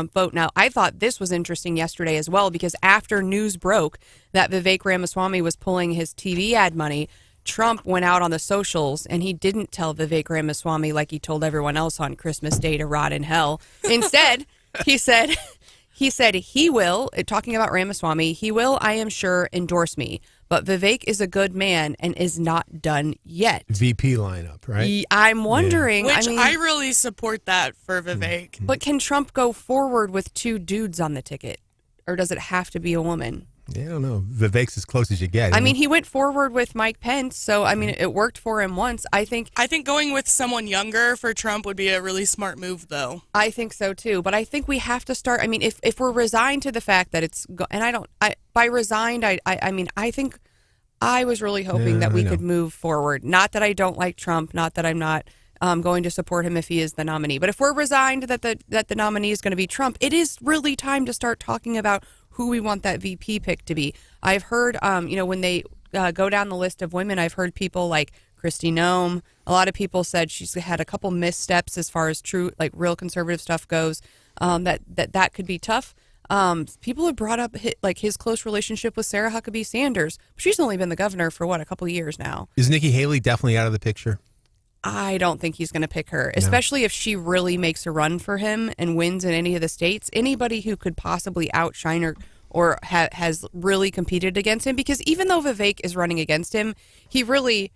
vote. Now, I thought this was interesting yesterday as well, because after news broke that Vivek Ramaswamy was pulling his TV ad money, Trump went out on the socials and he didn't tell Vivek Ramaswamy like he told everyone else on Christmas Day to rot in hell. Instead, he said he will, talking about Ramaswamy, he will, I am sure, endorse me. But Vivek is a good man and is not done yet. VP lineup, right? I'm wondering. Which I really support that for Vivek. But can Trump go forward with two dudes on the ticket? Or does it have to be a woman? Yeah, I don't know. Vivek's as close as you get. I mean, he went forward with Mike Pence, so, I mean, it worked for him once. I think going with someone younger for Trump would be a really smart move, though. I think so, too. But I think we have to start, I mean, if we're resigned to the fact that it's, and by resigned, I mean, I think I was really hoping that we could move forward. Not that I don't like Trump, not that I'm not going to support him if he is the nominee. But if we're resigned that the nominee is going to be Trump, it is really time to start talking about who we want that VP pick to be. I've heard, when they go down the list of women, I've heard people like Kristi Noem. A lot of people said she's had a couple missteps as far as true, like real conservative stuff goes, that could be tough. People have brought up his close relationship with Sarah Huckabee Sanders. She's only been the governor for, a couple of years now. Is Nikki Haley definitely out of the picture? I don't think he's going to pick her, especially if she really makes a run for him and wins in any of the states. Anybody who could possibly outshine her or has really competed against him, because even though Vivek is running against him, he really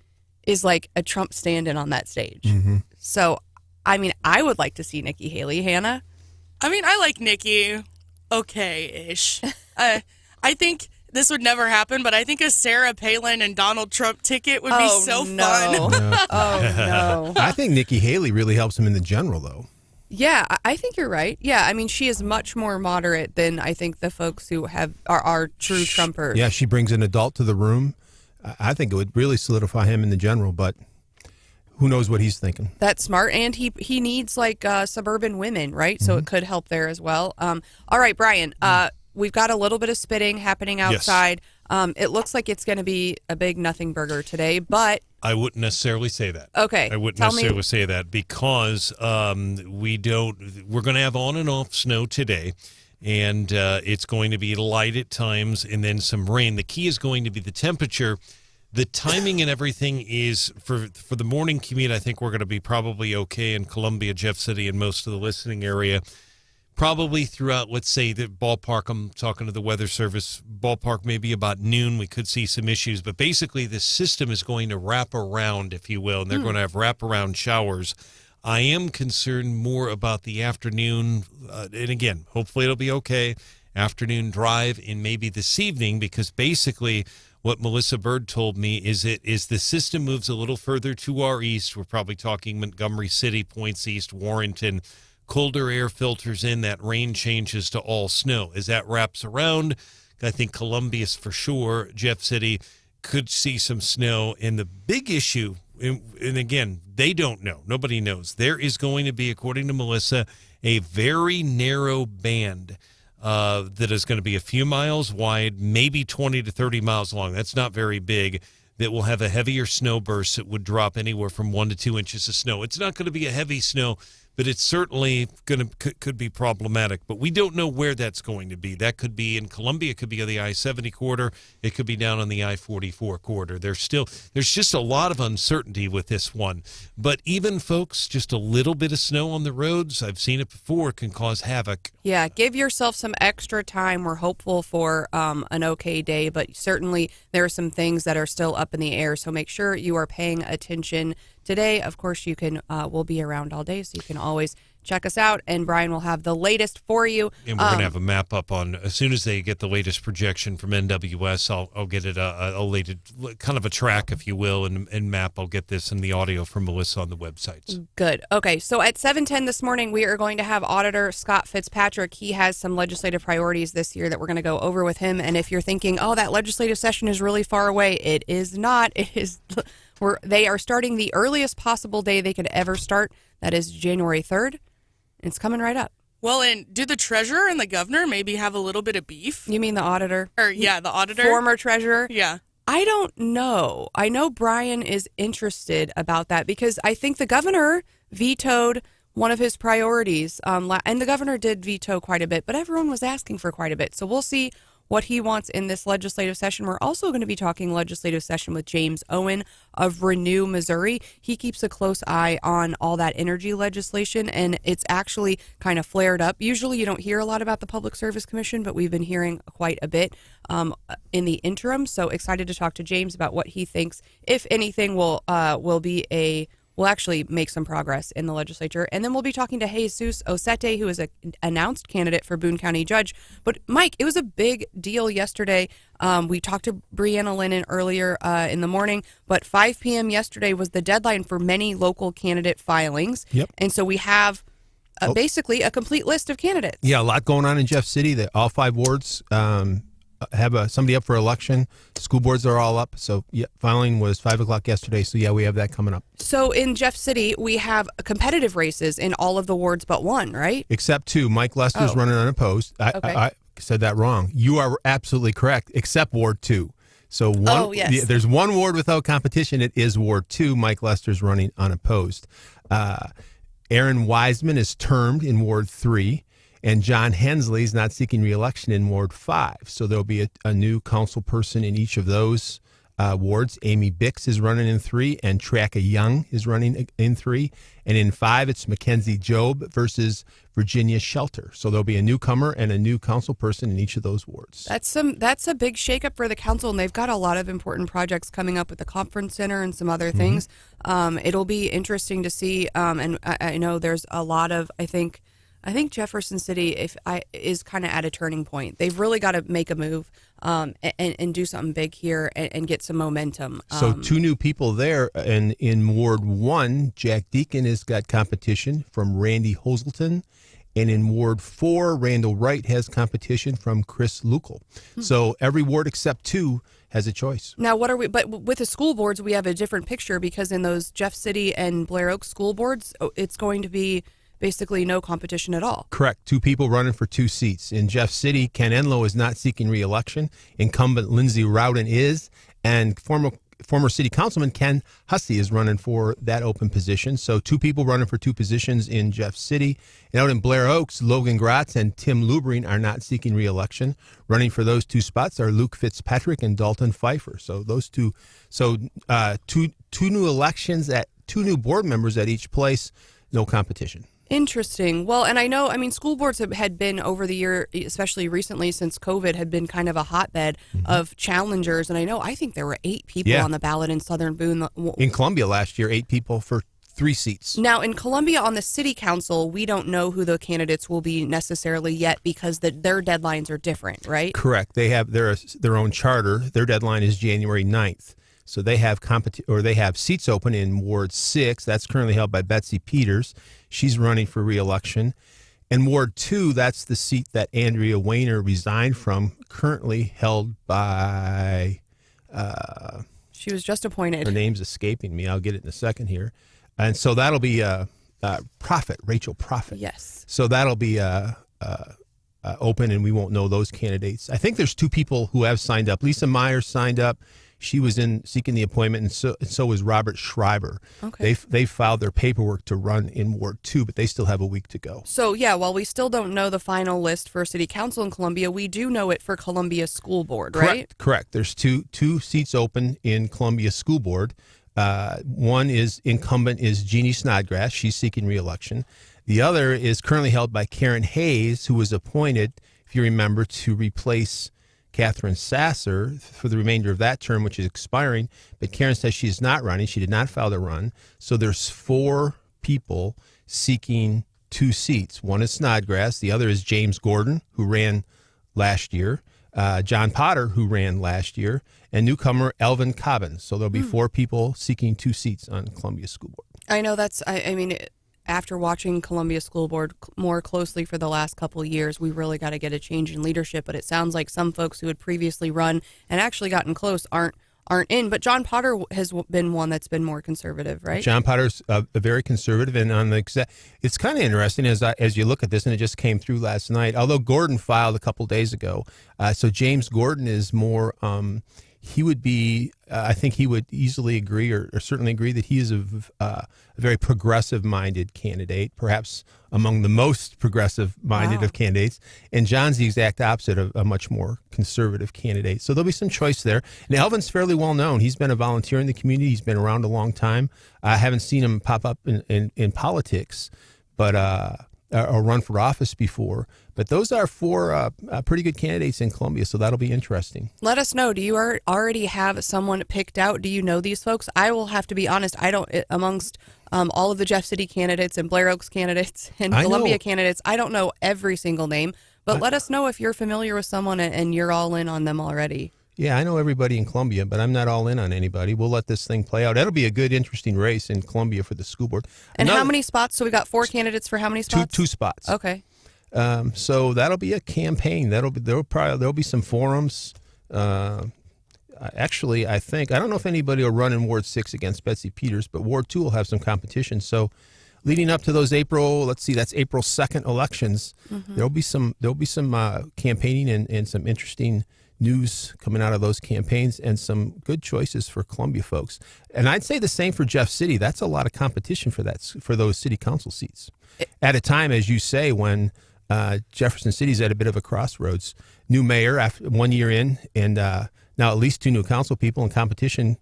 is like a Trump stand-in on that stage. Mm-hmm. So, I mean, I would like to see Nikki Haley. Hannah? I mean, I like Nikki okay-ish. I think this would never happen, but I think a Sarah Palin and Donald Trump ticket would be so fun. No. Oh, no. I think Nikki Haley really helps him in the general, though. Yeah, I think you're right. Yeah, I mean, she is much more moderate than I think the folks who are true Trumpers. Yeah, she brings an adult to the room. I think it would really solidify him in the general, but who knows what he's thinking. That's smart, and he needs, suburban women, right? So it could help there as well. All right, Brian, we've got a little bit of spitting happening outside. Yes. It looks like it's going to be a big nothing burger today, but I wouldn't necessarily say that. Okay. I wouldn't necessarily say that because we're going to have on and off snow today, and it's going to be light at times and then some rain. The key is going to be the temperature. The timing and everything is for the morning commute. I think we're going to be probably okay in Columbia, Jeff City, and most of the listening area. Probably throughout, let's say, the ballpark, I'm talking to the weather service, ballpark maybe about noon, we could see some issues. But basically, the system is going to wrap around, if you will, and they're going to have wraparound showers. I am concerned more about the afternoon, and again, hopefully it'll be okay, afternoon drive and maybe this evening, because basically what Melissa Bird told me is the system moves a little further to our east. We're probably talking Montgomery City, points east, Warrenton. Colder air filters in, that rain changes to all snow. As that wraps around, I think Columbia's for sure, Jeff City could see some snow. And the big issue, and again, they don't know, nobody knows, there is going to be, according to Melissa, a very narrow band that is going to be a few miles wide, maybe 20 to 30 miles long. That's not very big. That will have a heavier snow burst that would drop anywhere from 1 to 2 inches of snow. It's not going to be a heavy snow, but it's certainly could be problematic. But we don't know where that's going to be. That could be in Columbia. It could be on the I-70 corridor. It could be down on the I-44 corridor. There's just a lot of uncertainty with this one. But even, folks, just a little bit of snow on the roads, I've seen it before, can cause havoc. Yeah, give yourself some extra time. We're hopeful for an okay day, but certainly there are some things that are still up in the air. So make sure you are paying attention. Today, of course, you can. We'll be around all day, so you can always check us out. And Brian will have the latest for you. And we're going to have a map up on as soon as they get the latest projection from NWS. I'll get it a latest kind of a track, if you will, and map. I'll get this and the audio from Melissa on the websites. Good. Okay. So at 7:10 this morning, we are going to have Auditor Scott Fitzpatrick. He has some legislative priorities this year that we're going to go over with him. And if you're thinking, oh, that legislative session is really far away, it is not. It is. They are starting the earliest possible day they could ever start. That is January 3rd. It's coming right up. Well, and do the treasurer and the governor maybe have a little bit of beef? You mean the auditor? The auditor. Former treasurer? Yeah. I don't know. I know Brian is interested about that because I think the governor vetoed one of his priorities. And the governor did veto quite a bit, but everyone was asking for quite a bit. So we'll see what he wants in this legislative session. We're also going to be talking legislative session with James Owen of Renew Missouri. He keeps a close eye on all that energy legislation, and it's actually kind of flared up. Usually you don't hear a lot about the Public Service Commission, but we've been hearing quite a bit in the interim. So excited to talk to James about what he thinks, if anything, will we'll actually make some progress in the legislature. And then we'll be talking to Jesus Osete, who is an announced candidate for Boone County Judge. But, Mike, it was a big deal yesterday. We talked to Brianna Lennon earlier in the morning, but 5 p.m. yesterday was the deadline for many local candidate filings. Yep. And so we have basically a complete list of candidates. Yeah, a lot going on in Jeff City. All 5 wards have somebody up for election. School boards are all up. So, yeah, filing was 5 o'clock yesterday. So, yeah, we have that coming up. So, in Jeff City, we have competitive races in all of the wards but one, right? Except 2. Mike Lester's running unopposed. I said that wrong. You are absolutely correct, except Ward 2. So, there's one ward without competition. It is Ward 2. Mike Lester's running unopposed. Aaron Wiseman is termed in Ward 3. And John Hensley is not seeking re-election in Ward 5. So there'll be a new council person in each of those wards. Amy Bix is running in 3, and Tracka Young is running in 3. And in 5, it's Mackenzie Job versus Virginia Shelter. So there'll be a newcomer and a new council person in each of those wards. That's a big shakeup for the council, and they've got a lot of important projects coming up with the conference center and some other things. It'll be interesting to see, and I know there's a lot of, I think Jefferson City is kind of at a turning point. They've really got to make a move and do something big here and get some momentum. So 2 new people there. And in Ward 1, Jack Deacon has got competition from Randy Hoselton. And in Ward 4, Randall Wright has competition from Chris Lukel. So every ward except 2 has a choice. Now, but with the school boards, we have a different picture, because in those Jeff City and Blair Oaks school boards, it's going to be basically no competition at all. Correct. 2 people running for 2 seats. In Jeff City, Ken Enlow is not seeking re-election. Incumbent Lindsey Rowden is, and former city councilman Ken Hussey is running for that open position. So 2 people running for 2 positions in Jeff City. And out in Blair Oaks, Logan Gratz and Tim Lubreen are not seeking re-election. Running for those 2 spots are Luke Fitzpatrick and Dalton Pfeiffer. So those 2. So two new elections at 2 new board members at each place. No competition. Interesting. Well, and I know, school boards had been over the year, especially recently since COVID, had been kind of a hotbed of challengers. And I think there were 8 people on the ballot in Southern Boone. In Columbia last year, 8 people for 3 seats. Now, in Columbia on the city council, we don't know who the candidates will be necessarily yet, because their deadlines are different, right? Correct. They have their own charter. Their deadline is January 9th. So they have seats open in Ward 6. That's currently held by Betsy Peters. She's running for re-election. And Ward 2, that's the seat that Andrea Weiner resigned from, currently held by... she was just appointed. Her name's escaping me. I'll get it in a second here. And so that'll be Rachel Prophet. Yes. So that'll be open, and we won't know those candidates. I think there's 2 people who have signed up. Lisa Myers signed up. She was seeking the appointment, and so was Robert Schreiber. Okay. They filed their paperwork to run in Ward 2, but they still have a week to go. So, yeah, while we still don't know the final list for City Council in Columbia, we do know it for Columbia School Board, right? Correct. There's two seats open in Columbia School Board. One is incumbent is Jeannie Snodgrass. She's seeking re-election. The other is currently held by Karen Hayes, who was appointed, if you remember, to replace Catherine Sasser for the remainder of that term, which is expiring. But Karen says she is not running. She did not file to run. So there's 4 people seeking 2 seats. One is Snodgrass. The other is James Gordon, who ran last year. John Potter, who ran last year. And newcomer Elvin Cobbins. So there'll be 4 people seeking 2 seats on Columbia School Board. I know after watching Columbia School Board more closely for the last couple of years, we really got to get a change in leadership. But it sounds like some folks who had previously run and actually gotten close aren't in. But John Potter has been one that's been more conservative, right? John Potter's very conservative, and it's kind of interesting as you look at this, and it just came through last night. Although Gordon filed a couple days ago, so James Gordon is more. he would be, I think he would easily agree or certainly agree that he is a very progressive-minded candidate, perhaps among the most progressive-minded of candidates. And John's the exact opposite of a much more conservative candidate. So there'll be some choice there. And Alvin's fairly well known. He's been a volunteer in the community. He's been around a long time. I haven't seen him pop up in politics, but or run for office before. But those are four pretty good candidates in Columbia, so that'll be interesting. Let us know. Do you already have someone picked out? Do you know these folks? I will have to be honest. I don't, amongst all of the Jeff City candidates and Blair Oaks candidates and Columbia candidates, I don't know every single name. But let us know if you're familiar with someone and you're all in on them already. Yeah, I know everybody in Columbia, but I'm not all in on anybody. We'll let this thing play out. That'll be a good, interesting race in Columbia for the school board. And how many spots? So we got 4 candidates for how many spots? Two spots. Okay. So that'll be a campaign. There'll be some forums. Actually, I don't know if anybody will run in Ward 6 against Betsy Peters, but Ward 2 will have some competition. So leading up to those that's April 2nd elections, there'll be some campaigning and some interesting news coming out of those campaigns and some good choices for Columbia folks. And I'd say the same for Jeff City. That's a lot of competition for those city council seats. At a time, as you say, when Jefferson City's at a bit of a crossroads. New mayor after 1 year in, and now at least 2 new council people in competition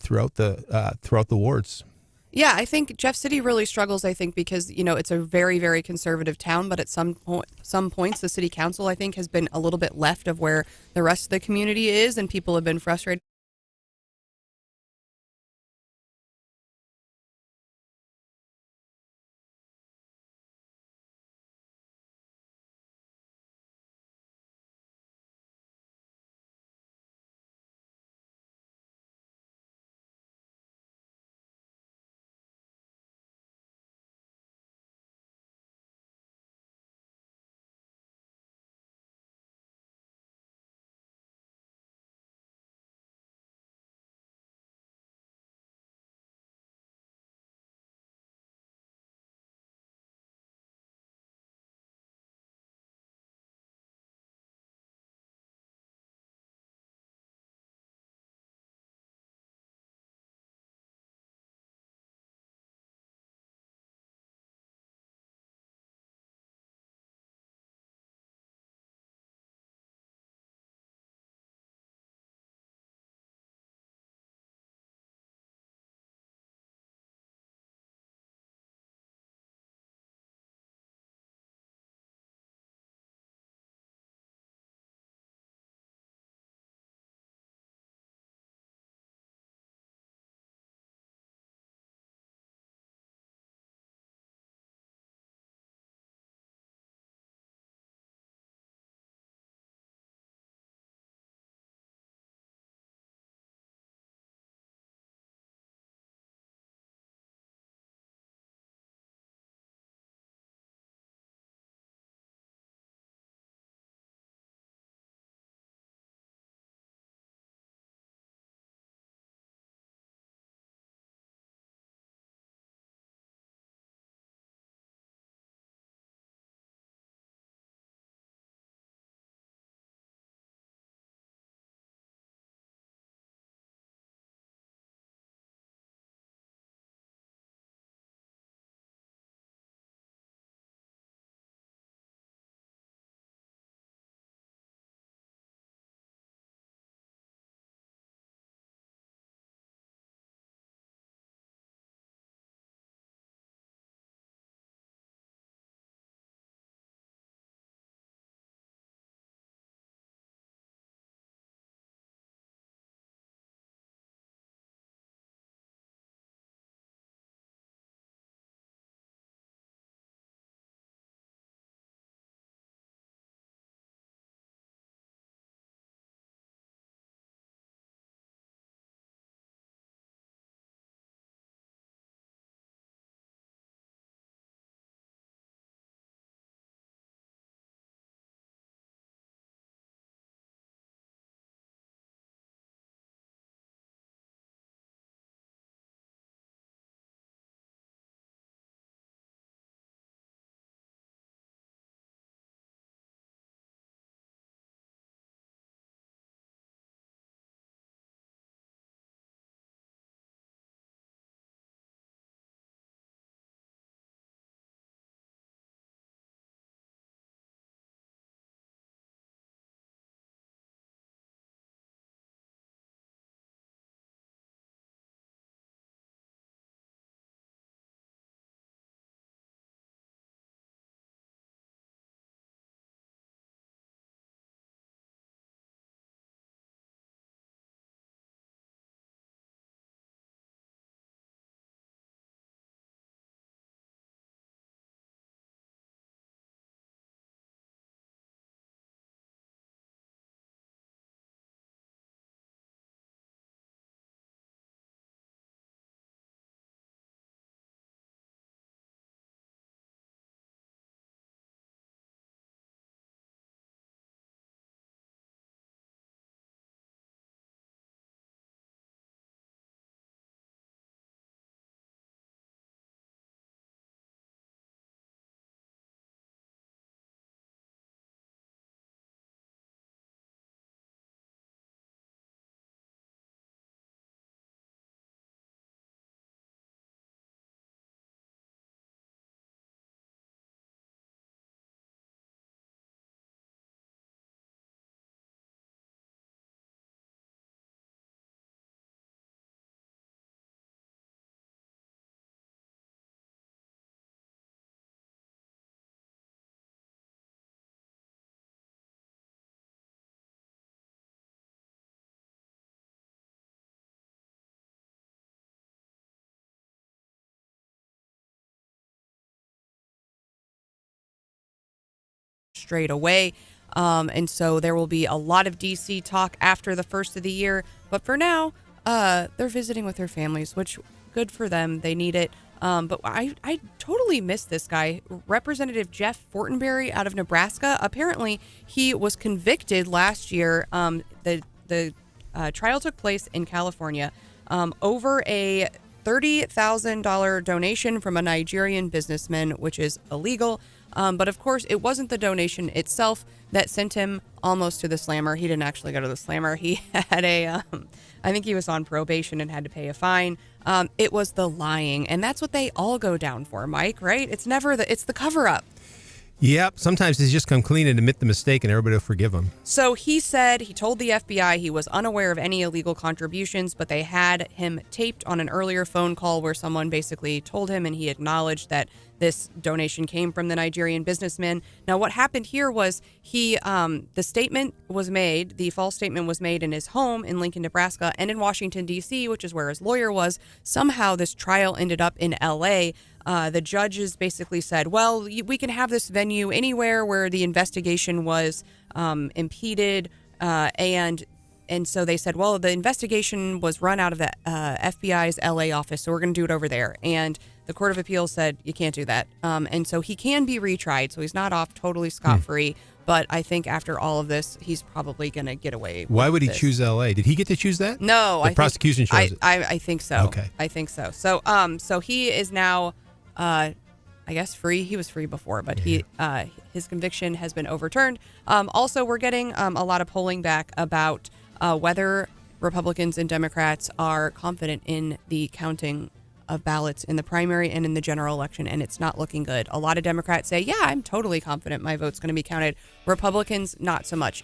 throughout the wards. Yeah, I think Jeff City really struggles, I think, because, it's a very, very conservative town, but at some points the city council, I think, has been a little bit left of where the rest of the community is, and people have been frustrated. straight away. And so there will be a lot of D.C. talk after the first of the year. But for now, they're visiting with their families, which good for them. They need it. But I totally missed this guy, Representative Jeff Fortenberry out of Nebraska. Apparently, he was convicted last year. The trial took place in California over a $30,000 donation from a Nigerian businessman, which is illegal. But of course, it wasn't the donation itself that sent him almost to the slammer. He didn't actually go to the slammer. He had I think he was on probation and had to pay a fine. It was the lying. And that's what they all go down for, Mike, right? It's never it's the cover up. Yep. Sometimes he's just come clean and admit the mistake and everybody will forgive him. So he told the FBI he was unaware of any illegal contributions, but they had him taped on an earlier phone call where someone basically told him, and he acknowledged that this donation came from the Nigerian businessman. Now, what happened here was the statement was made, the false statement was made in his home in Lincoln, Nebraska, and in Washington, D.C., which is where his lawyer was. Somehow this trial ended up in L.A. The judges basically said, well, we can have this venue anywhere where the investigation was impeded, and so they said, well, the investigation was run out of the FBI's LA office, so we're going to do it over there. And the Court of Appeals said, you can't do that. And so he can be retried, so he's not off totally scot-free. But I think after all of this, he's probably going to get away. Why would he choose L.A.? Did he get to choose that? No. The prosecution chose it. I think so. Okay. I think so. So he is now, I guess, free. He was free before, but his conviction has been overturned. Also, we're getting a lot of polling back about whether Republicans and Democrats are confident in the counting of ballots in the primary and in the general election, and it's not looking good. A lot of Democrats say, yeah, I'm totally confident my vote's going to be counted. Republicans, not so much.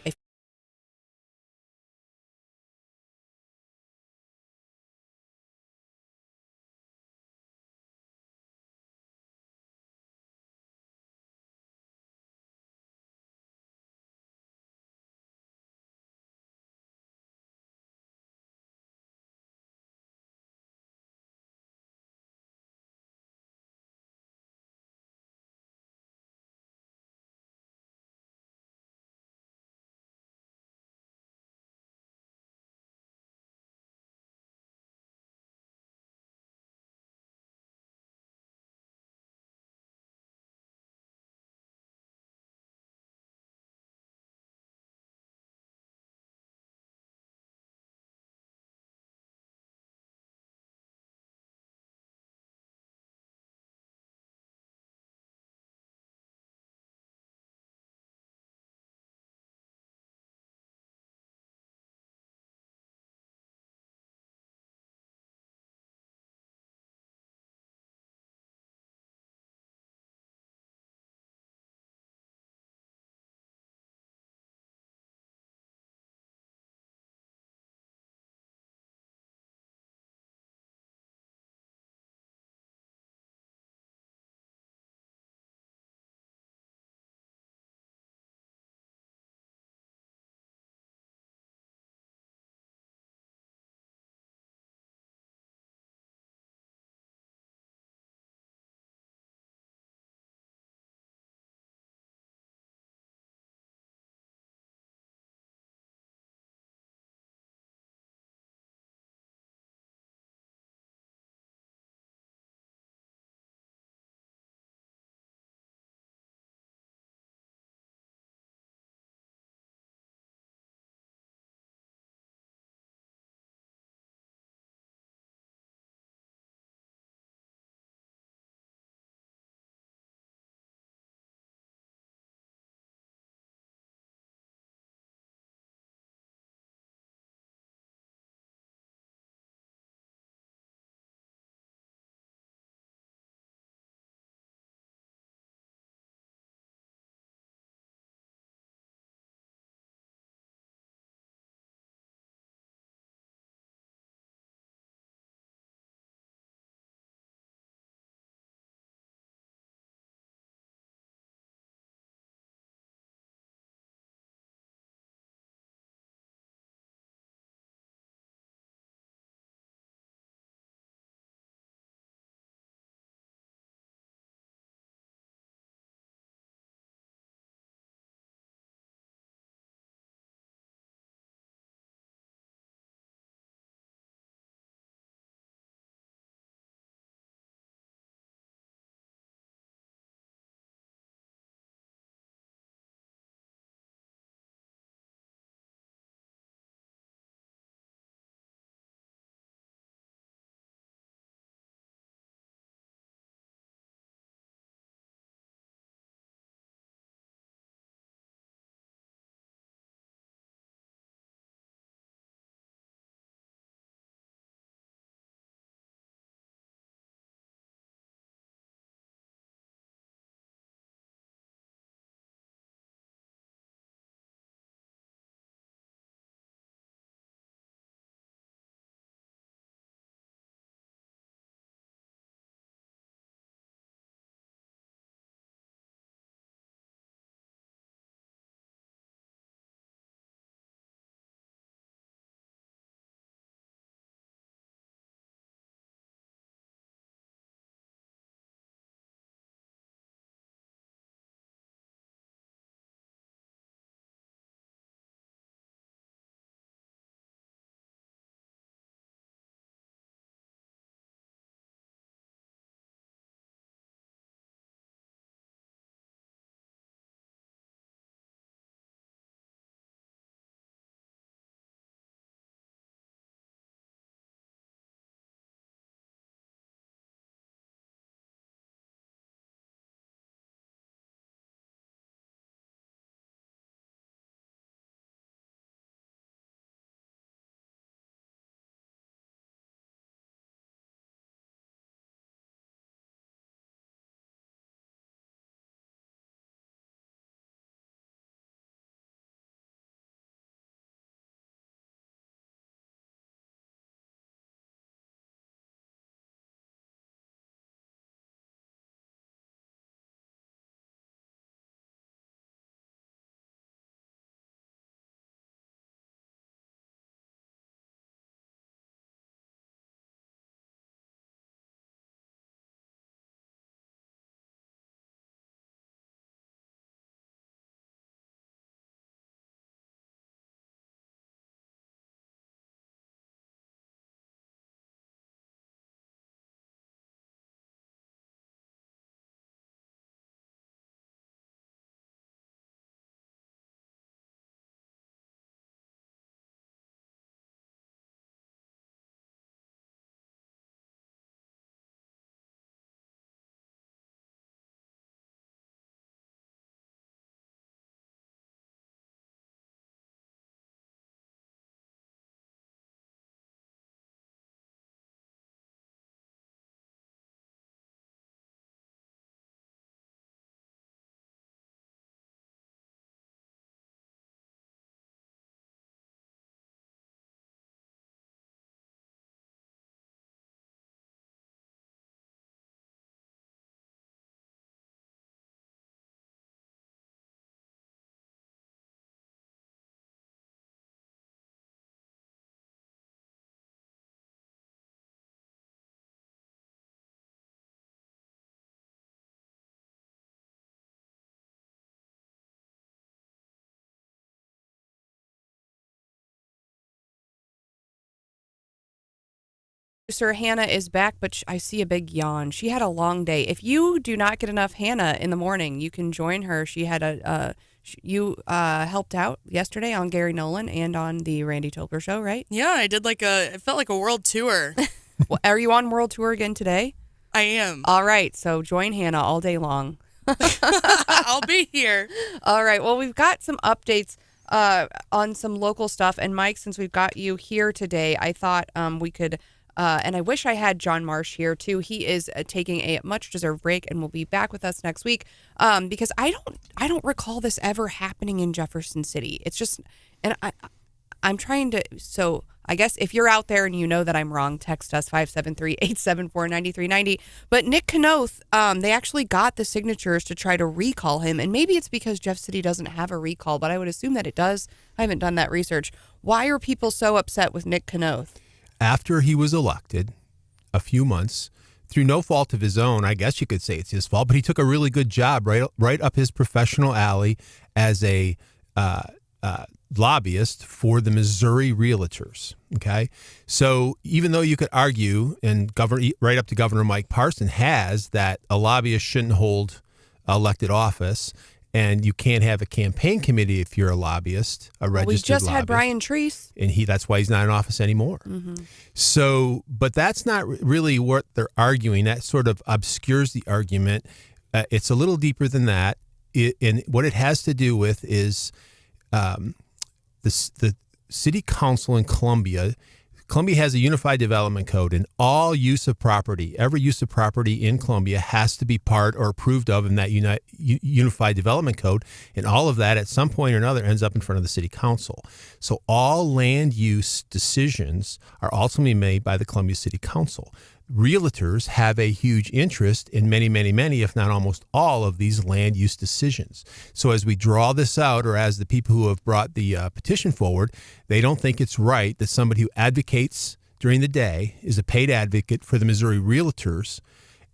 Sir Hannah is back, but I see a big yawn. She had a long day. If you do not get enough Hannah in the morning, you can join her. She had you helped out yesterday on Gary Nolan and on the Randy Tobler show, right? Yeah, I did it felt like a world tour. Well, are you on world tour again today? I am. All right, so join Hannah all day long. I'll be here. All right, well, we've got some updates on some local stuff. And Mike, since we've got you here today, I thought we could... and I wish I had John Marsh here too. He is taking a much-deserved break and will be back with us next week. Because I don't recall this ever happening in Jefferson City. It's just, and I'm trying to. So I guess if you're out there and you know that I'm wrong, text us 573-874-9390. But Nick Knoth, they actually got the signatures to try to recall him, and maybe it's because Jeff City doesn't have a recall, but I would assume that it does. I haven't done that research. Why are people so upset with Nick Knoth? After he was elected, a few months, through no fault of his own, I guess you could say it's his fault, but he took a really good job right up his professional alley as a lobbyist for the Missouri Realtors. Okay, so even though you could argue, and right up to Governor Mike Parson has, that a lobbyist shouldn't hold elected office, and you can't have a campaign committee if you're a lobbyist, a registered we just lobbyist. Had Brian Treese. And that's why he's not in office anymore. Mm-hmm. So, but that's not really what they're arguing. That sort of obscures the argument. It's a little deeper than that. And what it has to do with is the city council in Columbia. Columbia has a unified development code, and all use of property, every use of property in Columbia has to be part or approved of in that unified development code. And all of that at some point or another ends up in front of the city council. So all land use decisions are ultimately made by the Columbia City Council. Realtors have a huge interest in many, if not almost all of these land use decisions. So as we draw this out, or as the people who have brought the petition forward, they don't think it's right that somebody who advocates during the day is a paid advocate for the Missouri Realtors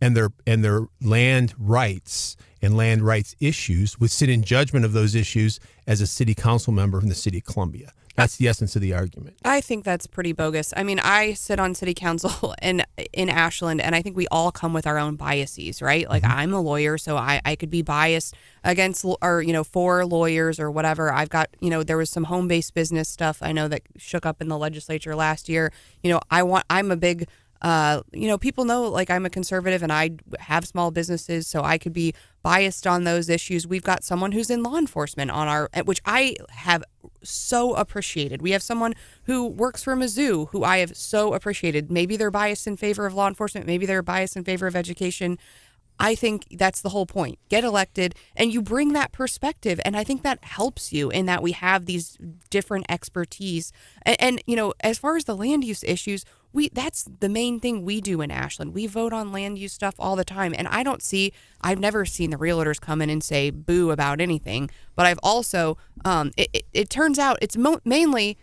and their land rights and land rights issues would sit in judgment of those issues as a city council member from the city of Columbia. That's the essence of the argument. I think that's pretty bogus. I mean, I sit on city council in Ashland, and I think we all come with our own biases, right? Like, I'm a lawyer, so I could be biased against or, for lawyers or whatever. I've got, there was some home-based business stuff I know that shook up in the legislature last year. I'm a big... people know, like, I'm a conservative and I have small businesses, so I could be biased on those issues. We've got someone who's in law enforcement which I have so appreciated. We have someone who works for Mizzou who I have so appreciated. Maybe they're biased in favor of law enforcement. Maybe they're biased in favor of education. I think that's the whole point. Get elected and you bring that perspective. And I think that helps you in that we have these different expertise. And as far as the land use issues, that's the main thing we do in Ashland. We vote on land use stuff all the time. And I've never seen the realtors come in and say boo about anything. But I've also, it turns out it's mainly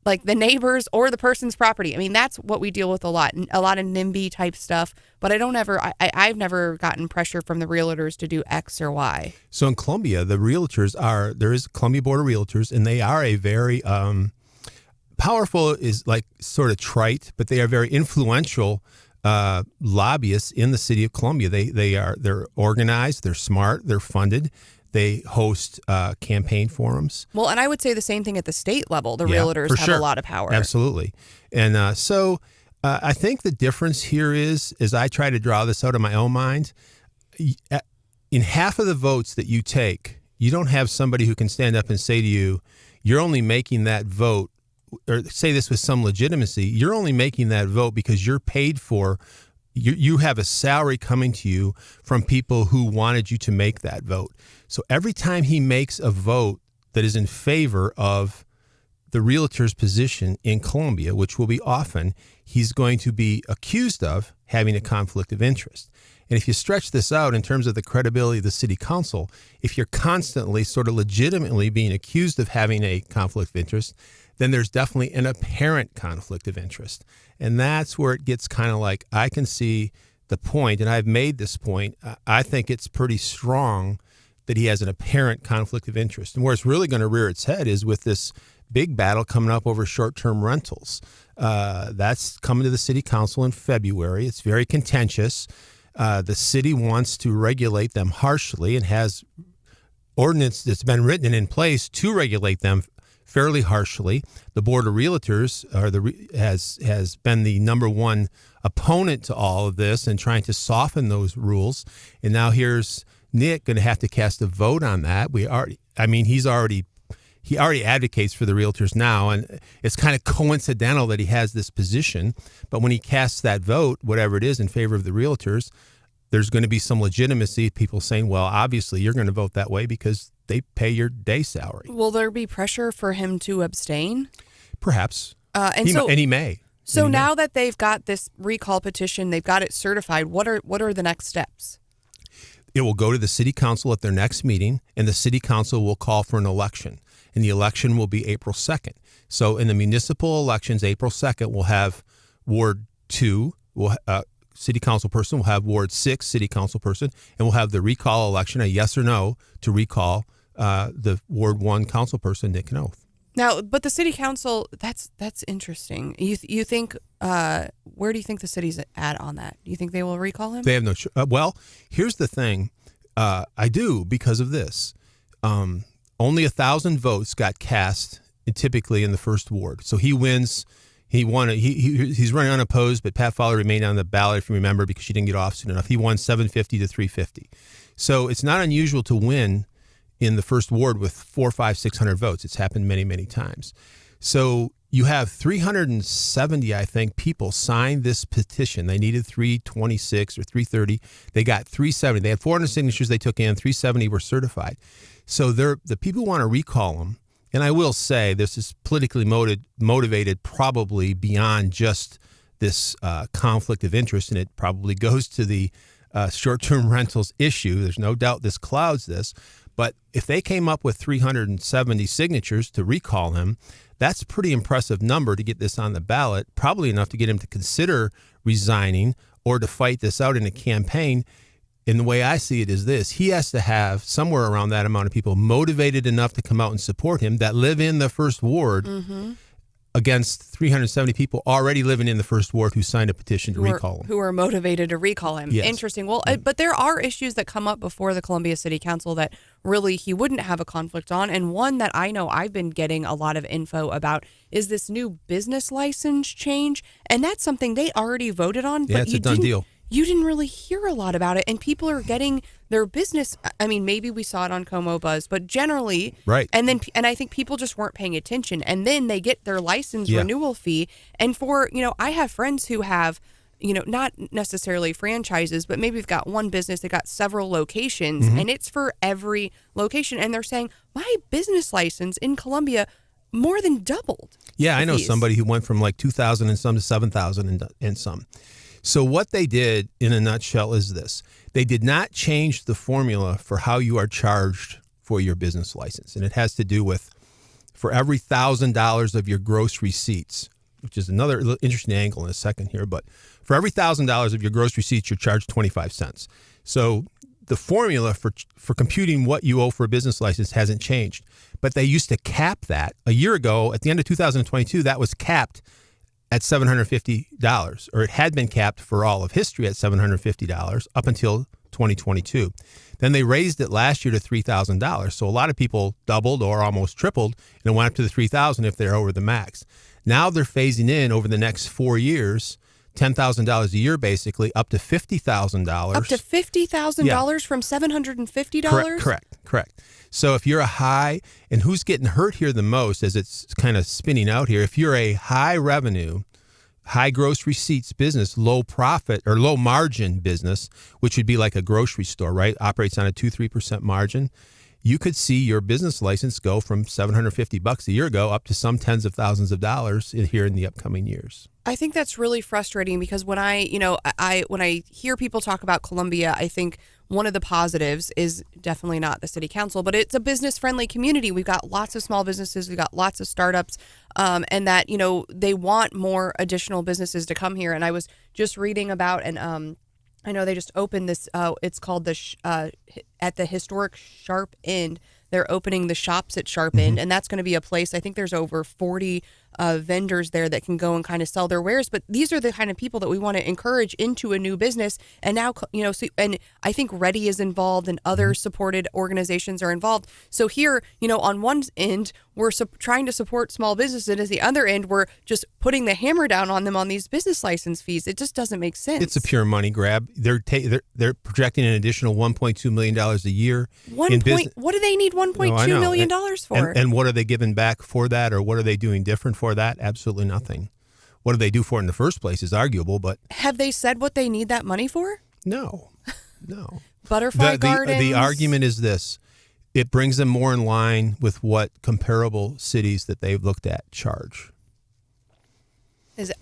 like the neighbors or the person's property. I mean, that's what we deal with a lot of NIMBY type stuff. But I've never gotten pressure from the realtors to do X or Y. So in Columbia, the realtors there is Columbia Board of Realtors, and they are a very powerful is like sort of trite, but they are very influential lobbyists in the city of Columbia. They're organized, they're smart, they're funded. They host campaign forums. Well, and I would say the same thing at the state level. The realtors have a lot of power. Absolutely. And so I think the difference here is, as I try to draw this out of my own mind, in half of the votes that you take, you don't have somebody who can stand up and say to you, you're only making that vote, or say this with some legitimacy, you're only making that vote because you're paid for. You have a salary coming to you from people who wanted you to make that vote. So every time he makes a vote that is in favor of the realtor's position in Columbia, which will be often, he's going to be accused of having a conflict of interest. And if you stretch this out in terms of the credibility of the city council, if you're constantly sort of legitimately being accused of having a conflict of interest, then there's definitely an apparent conflict of interest. And that's where it gets kind of like, I can see the point, and I've made this point. I think it's pretty strong that he has an apparent conflict of interest. And where it's really going to rear its head is with this big battle coming up over short-term rentals. That's coming to the city council in February. It's very contentious. The city wants to regulate them harshly and has ordinance that's been written and in place to regulate them fairly harshly. The Board of Realtors has been the number one opponent to all of this and trying to soften those rules. And now here's Nick going to have to cast a vote on that. He already advocates for the realtors now, and it's kind of coincidental that he has this position. But when he casts that vote, whatever it is, in favor of the realtors, there's going to be some legitimacy. People saying, well, obviously you're going to vote that way because they pay your day salary. Will there be pressure for him to abstain? Perhaps. And he may. So now that they've got this recall petition, they've got it certified, what are the next steps? It will go to the city council at their next meeting, and the city council will call for an election. And the election will be April 2nd. So in the municipal elections, April 2nd, we'll have Ward 2, city council person, we'll have Ward 6, city council person, and we'll have the recall election, a yes or no, to recall the Ward 1 council person, Nick Knoth. Now, but the city council, that's interesting. You think, where do you think the city's at on that? Do you think they will recall him? They have no well, here's the thing. I do, because of this. Only 1,000 votes got cast typically in the first ward. So he wins. He won. He's running unopposed, but Pat Fowler remained on the ballot, if you remember, because she didn't get off soon enough. He won 750 to 350. So it's not unusual to win in the first ward with 400, 500, 600 votes. It's happened many, many times. So you have 370, I think, people signed this petition. They needed 326 or 330. They got 370. They had 400 signatures they took in. 370 were certified. So the people want to recall him. And I will say this is politically motivated probably beyond just this conflict of interest, and it probably goes to the short-term rentals issue. There's no doubt this clouds this. But if they came up with 370 signatures to recall him, that's a pretty impressive number to get this on the ballot, probably enough to get him to consider resigning or to fight this out in a campaign. And the way I see it is this: he has to have somewhere around that amount of people motivated enough to come out and support him that live in the first ward against 370 people already living in the first ward who signed a petition to recall him. Who are motivated to recall him. Yes. Interesting. Well, but there are issues that come up before the Columbia City Council that really he wouldn't have a conflict on. And one that I know I've been getting a lot of info about is this new business license change. And that's something they already voted on. Yeah, but it's a done deal. You didn't really hear a lot about it, and people are getting their business. I mean, maybe we saw it on Como Buzz, but generally, right. And I think people just weren't paying attention, and then they get their license renewal fee. And for I have friends who have not necessarily franchises, but maybe we've got one business that got several locations, and it's for every location, and they're saying my business license in Columbia more than doubled. Yeah, I know somebody who went from like 2,000 and some to 7,000 and some. So what they did in a nutshell is this: they did not change the formula for how you are charged for your business license. And it has to do with, for every $1,000 of your gross receipts, which is another interesting angle in a second here, but for every $1,000 of your gross receipts, you're charged 25 cents. So the formula for computing what you owe for a business license hasn't changed. But they used to cap that. A year ago, at the end of 2022, that was capped at $750, or it had been capped for all of history at $750 up until 2022. Then they raised it last year to $3,000. So a lot of people doubled or almost tripled, and it went up to the $3,000 if they're over the max. Now they're phasing in over the next 4 years, $10,000 a year, basically, up to $50,000. Up to $50,000 from $750? Correct. So if you're a high, and who's getting hurt here the most as it's kind of spinning out here, if you're a high revenue, high gross receipts business, low profit or low margin business, which would be like a grocery store, right? Operates on a 2-3% margin. You could see your business license go from $750 a year ago up to some tens of thousands of dollars here in the upcoming years. I think that's really frustrating because when I hear people talk about Columbia, I think one of the positives is definitely not the city council, but it's a business-friendly community. We've got lots of small businesses, we've got lots of startups, and that they want more additional businesses to come here. And I was just reading about, and I know they just opened this. It's called at the historic Sharp End. they're opening the shops at Sharp End, and that's going to be a place. I think there's over 40 vendors there that can go and kind of sell their wares. But these are the kind of people that we want to encourage into a new business. And now, and I think Ready is involved and other supported organizations are involved. So here, on one end, we're trying to support small businesses, and at the other end, we're just putting the hammer down on them on these business license fees. It just doesn't make sense. It's a pure money grab. They're projecting an additional $1.2 million a year. What do they need $1.2 million for? And what are they giving back for that, or what are they doing different for that? Absolutely nothing. What do they do for it in the first place is arguable, but... Have they said what they need that money for? No. Butterfly gardens? The argument is this. It brings them more in line with what comparable cities that they've looked at charge.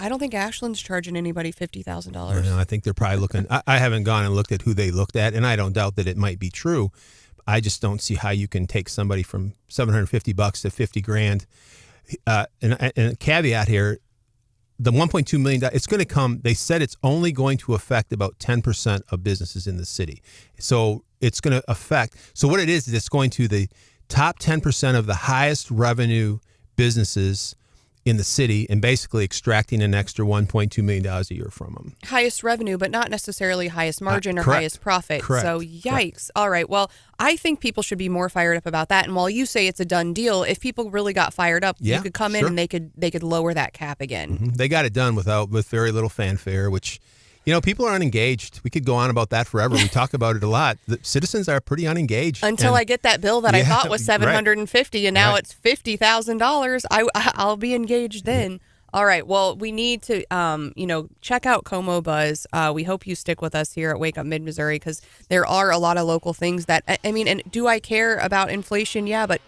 I don't think Ashland's charging anybody $50,000. No, I think they're probably looking... I haven't gone and looked at who they looked at, and I don't doubt that it might be true. I just don't see how you can take somebody from $750 to $50,000. And a caveat here, the $1.2 million, it's going to come, they said it's only going to affect about 10% of businesses in the city. So it's going to affect, so what it is it's going to the top 10% of the highest revenue businesses in the city and basically extracting an extra $1.2 million a year from them. Highest revenue, but not necessarily highest margin or correct. highest profit. Correct. So yikes. Correct. All right. Well, I think people should be more fired up about that. And while you say it's a done deal, if people really got fired up, you could come in and they could lower that cap again. Mm-hmm. They got it done with very little fanfare, which, people are unengaged. We could go on about that forever. We talk about it a lot. The citizens are pretty unengaged. Until I get that bill that I thought was $750 and now it's $50,000. I'll be engaged then. All right. Well, we need to, check out Como Buzz. We hope you stick with us here at Wake Up Mid-Missouri because there are a lot of local things that, and do I care about inflation? Yeah, but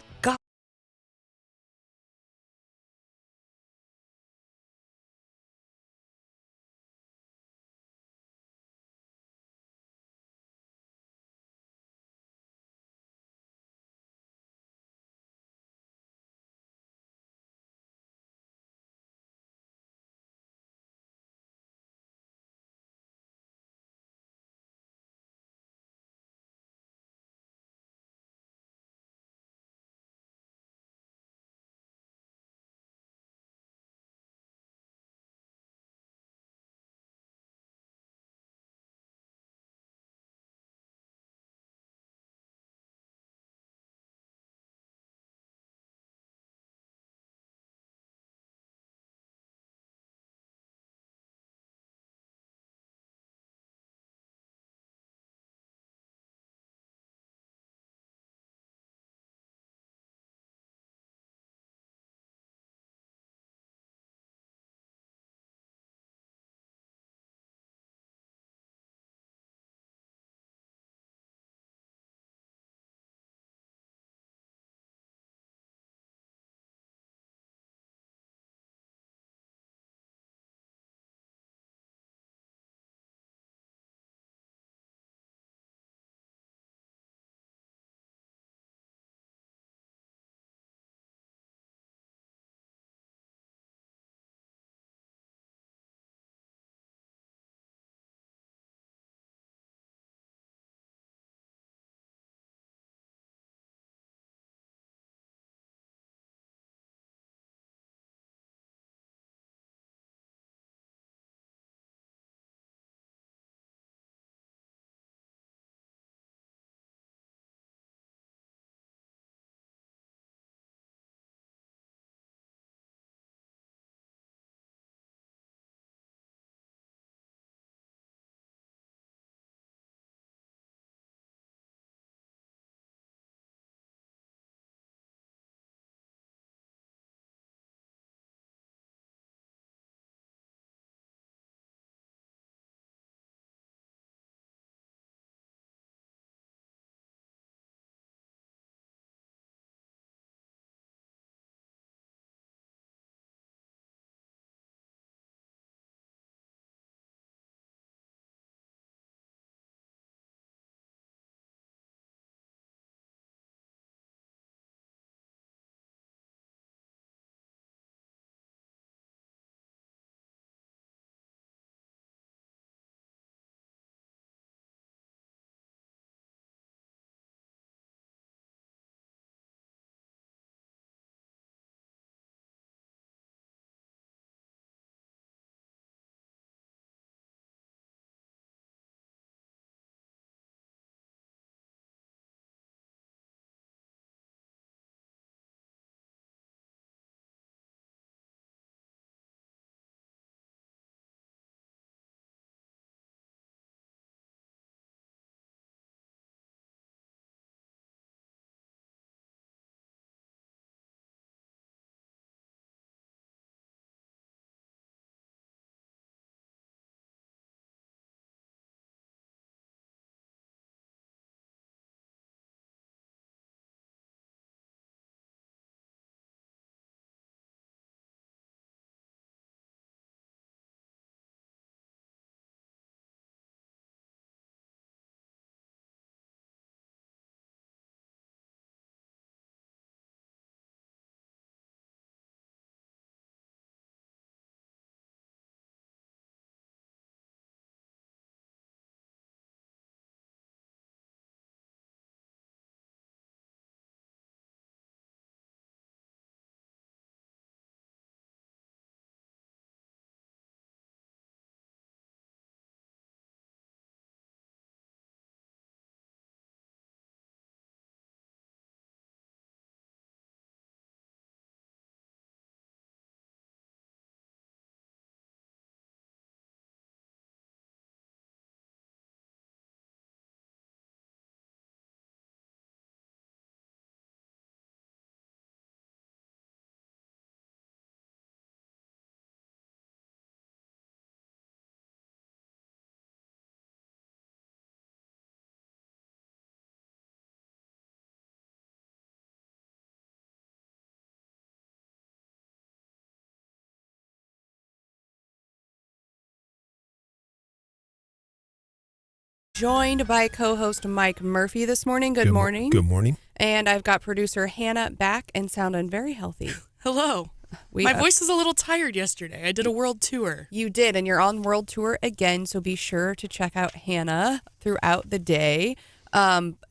joined by co-host Mike Murphy this morning. Good morning. Good morning. And I've got producer Hannah back and sounding very healthy. Hello. My voice was a little tired yesterday. I did a world tour. You did, and you're on world tour again, so be sure to check out Hannah throughout the day.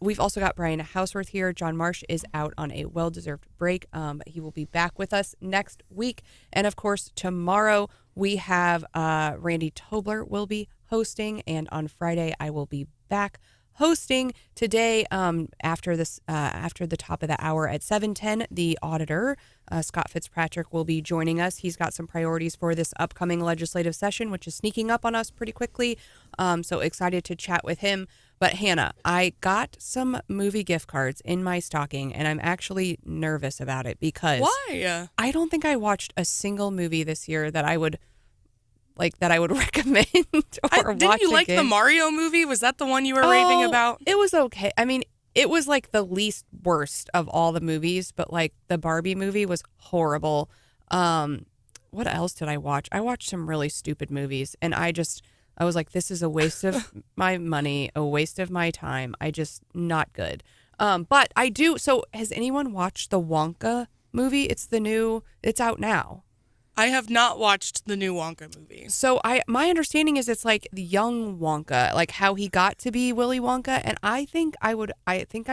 We've also got Brian Hauswirth here. John Marsh is out on a well-deserved break. He will be back with us next week. And, of course, tomorrow we have Randy Tobler will be hosting, and on Friday I will be back hosting. Today, after the top of the hour at 7:10, the auditor, Scott Fitzpatrick, will be joining us. He's got some priorities for this upcoming legislative session, which is sneaking up on us pretty quickly. So excited to chat with him. But Hannah, I got some movie gift cards in my stocking, and I'm actually nervous about it because why? I don't think I watched a single movie this year that I would recommend or Didn't watch you like again. the Mario movie? Was that the one you were raving about? It was okay. I mean, it was like the least worst of all the movies, but like the Barbie movie was horrible. What else did I watch? I watched some really stupid movies, and I was like, this is a waste of my money, a waste of my time. Not good. But I do. So has anyone watched the Wonka movie? It's out now. I have not watched the new Wonka movie. So my understanding is it's like the young Wonka, like how he got to be Willy Wonka, and I think I'm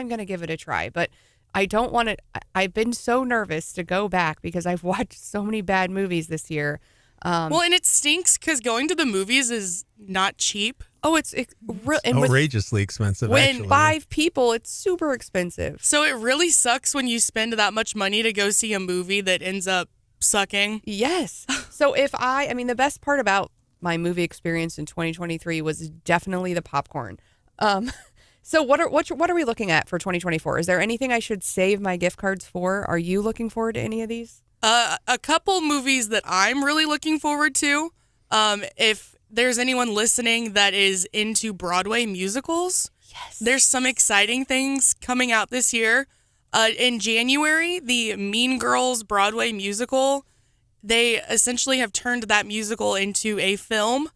going to give it a try, but I don't want to. I've been so nervous to go back because I've watched so many bad movies this year. Well, and it stinks because going to the movies is not cheap. Oh, it's real outrageously expensive. When actually. 5 people, it's super expensive. So it really sucks when you spend that much money to go see a movie that ends up sucking. Yes. So the best part about my movie experience in 2023 was definitely the popcorn. So what are we looking at for 2024? Is there anything I should save my gift cards for? Are you looking forward to any of these? A couple movies that I'm really looking forward to. If there's anyone listening that is into Broadway musicals, yes, there's some exciting things coming out this year. In January, the Mean Girls Broadway musical, they essentially have turned that musical into a film.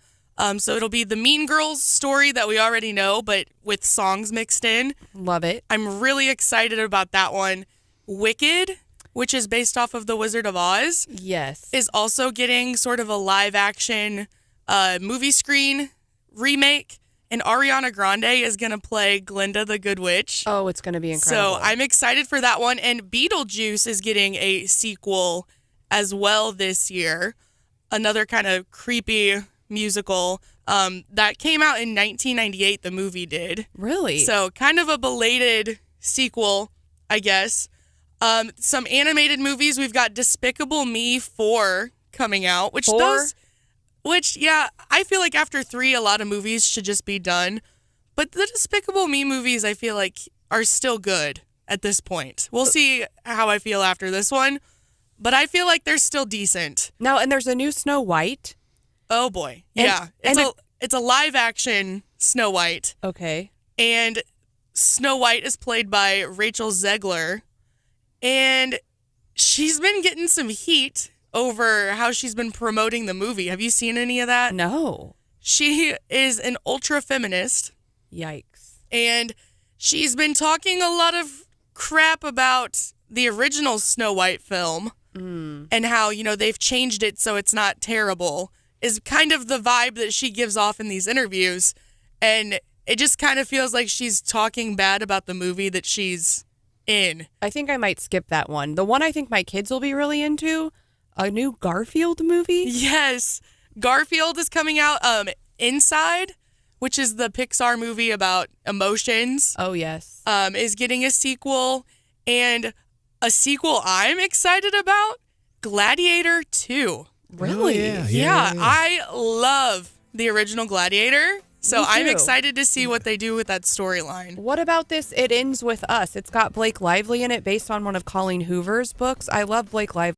So it'll be the Mean Girls story that we already know, but with songs mixed in. Love it. I'm really excited about that one. Wicked, which is based off of The Wizard of Oz, Yes. is also getting sort of a live-action movie screen remake. And Ariana Grande is going to play Glinda the Good Witch. Oh, it's going to be incredible. So I'm excited for that one. And Beetlejuice is getting a sequel as well this year. Another kind of creepy musical that came out in 1998, the movie did. Really? So kind of a belated sequel, I guess. Some animated movies. We've got Despicable Me 4 coming out, which 4? Yeah, I feel like after 3, a lot of movies should just be done. But the Despicable Me movies, I feel like, are still good at this point. We'll see how I feel after this one. But I feel like they're still decent. Now, and there's a new Snow White. Oh, boy. And- Yeah. It's a live-action Snow White. Okay. And Snow White is played by Rachel Zegler. And she's been getting some heat over how she's been promoting the movie. Have you seen any of that? No. She is an ultra-feminist. Yikes. And she's been talking a lot of crap about the original Snow White film and how, they've changed it so it's not terrible, is kind of the vibe that she gives off in these interviews. And it just kind of feels like she's talking bad about the movie that she's in. I think I might skip that one. The one I think my kids will be really into, a new Garfield movie. Yes. Garfield is coming out. Inside, which is the Pixar movie about emotions, Oh, yes. is getting a sequel. And a sequel I'm excited about, Gladiator 2. Really? Oh, Yeah, I love the original Gladiator. So Me I'm too. excited to see what they do with that storyline. What about this? It Ends With Us. It's got Blake Lively in it based on one of Colleen Hoover's books. I love Blake Lively.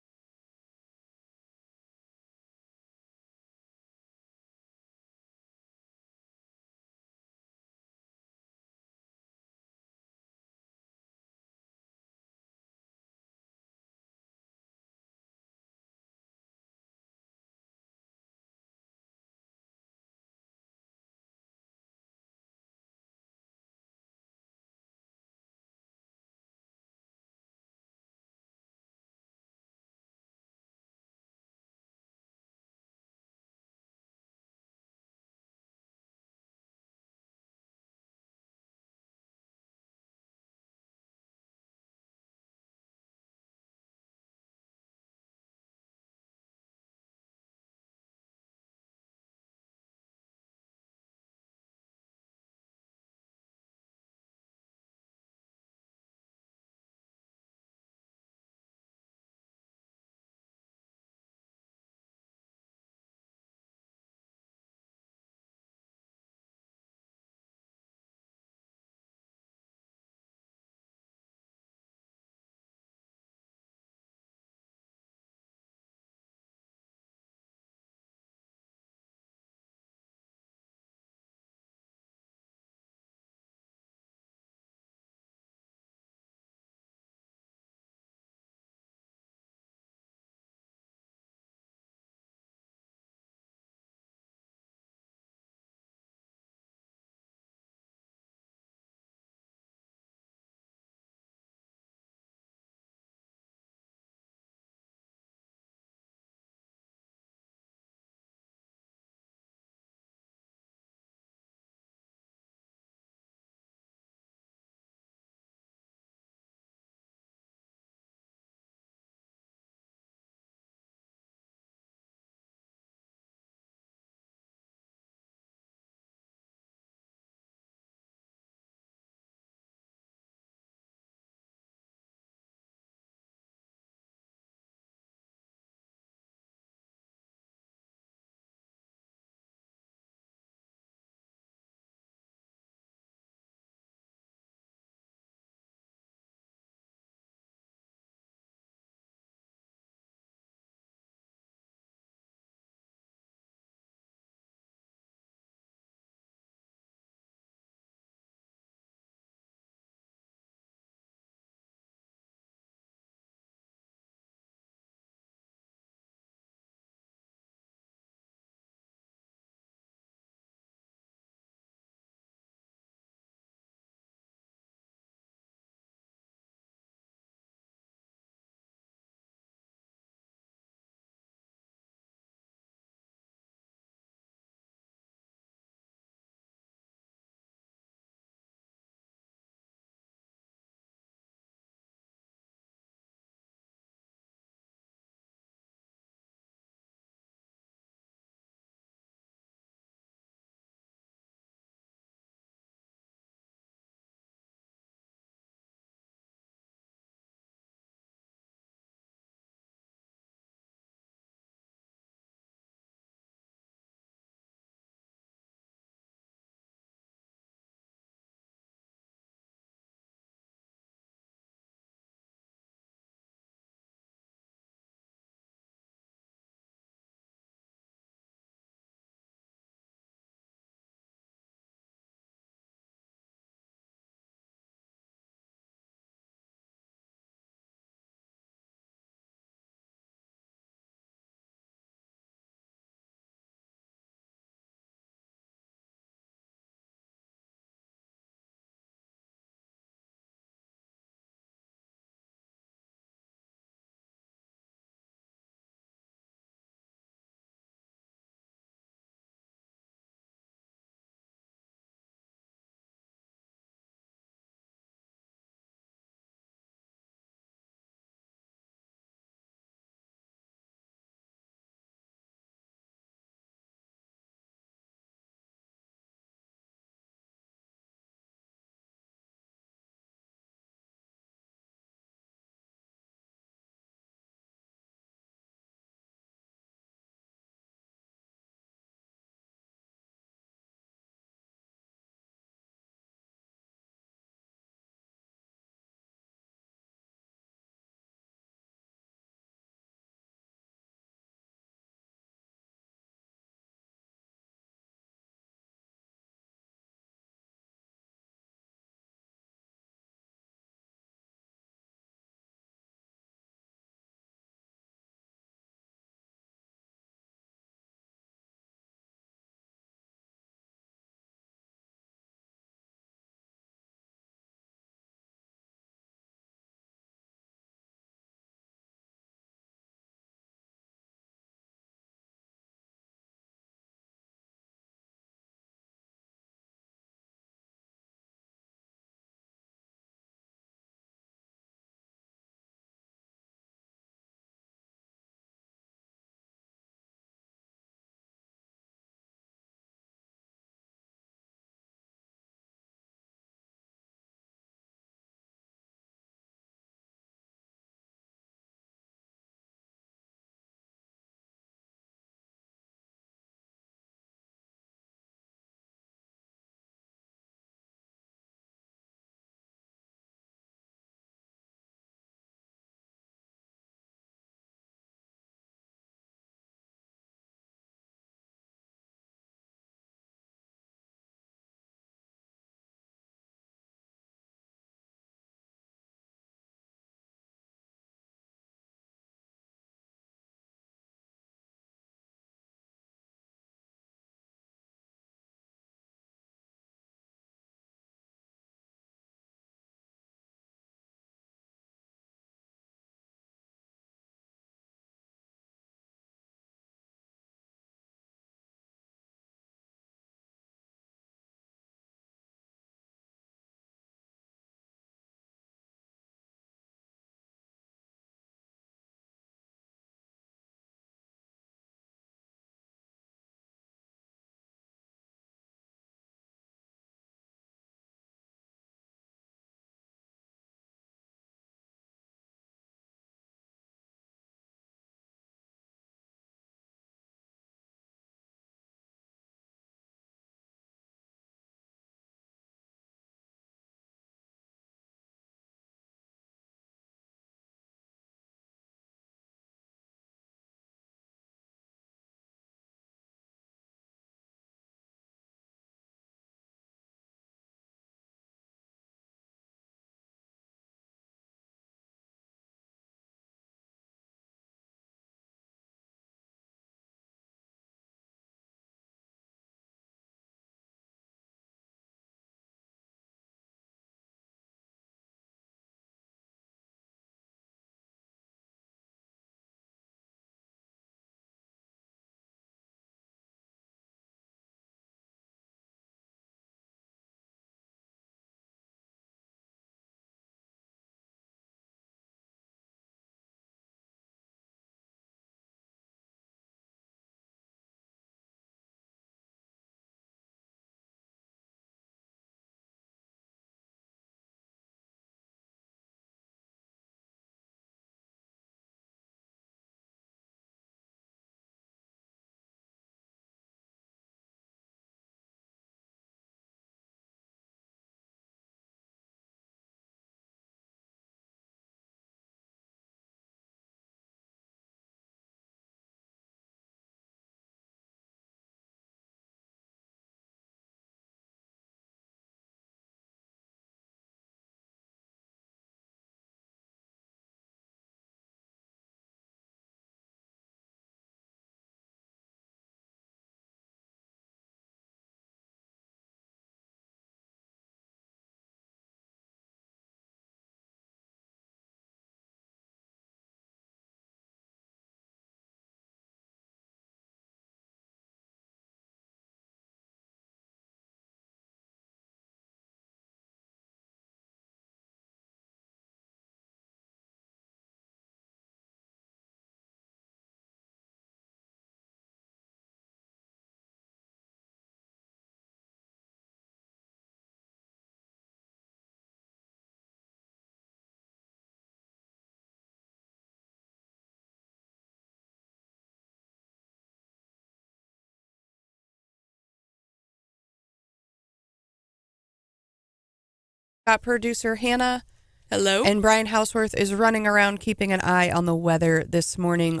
Got producer Hannah. Hello. And Brian Hauswirth is running around keeping an eye on the weather this morning.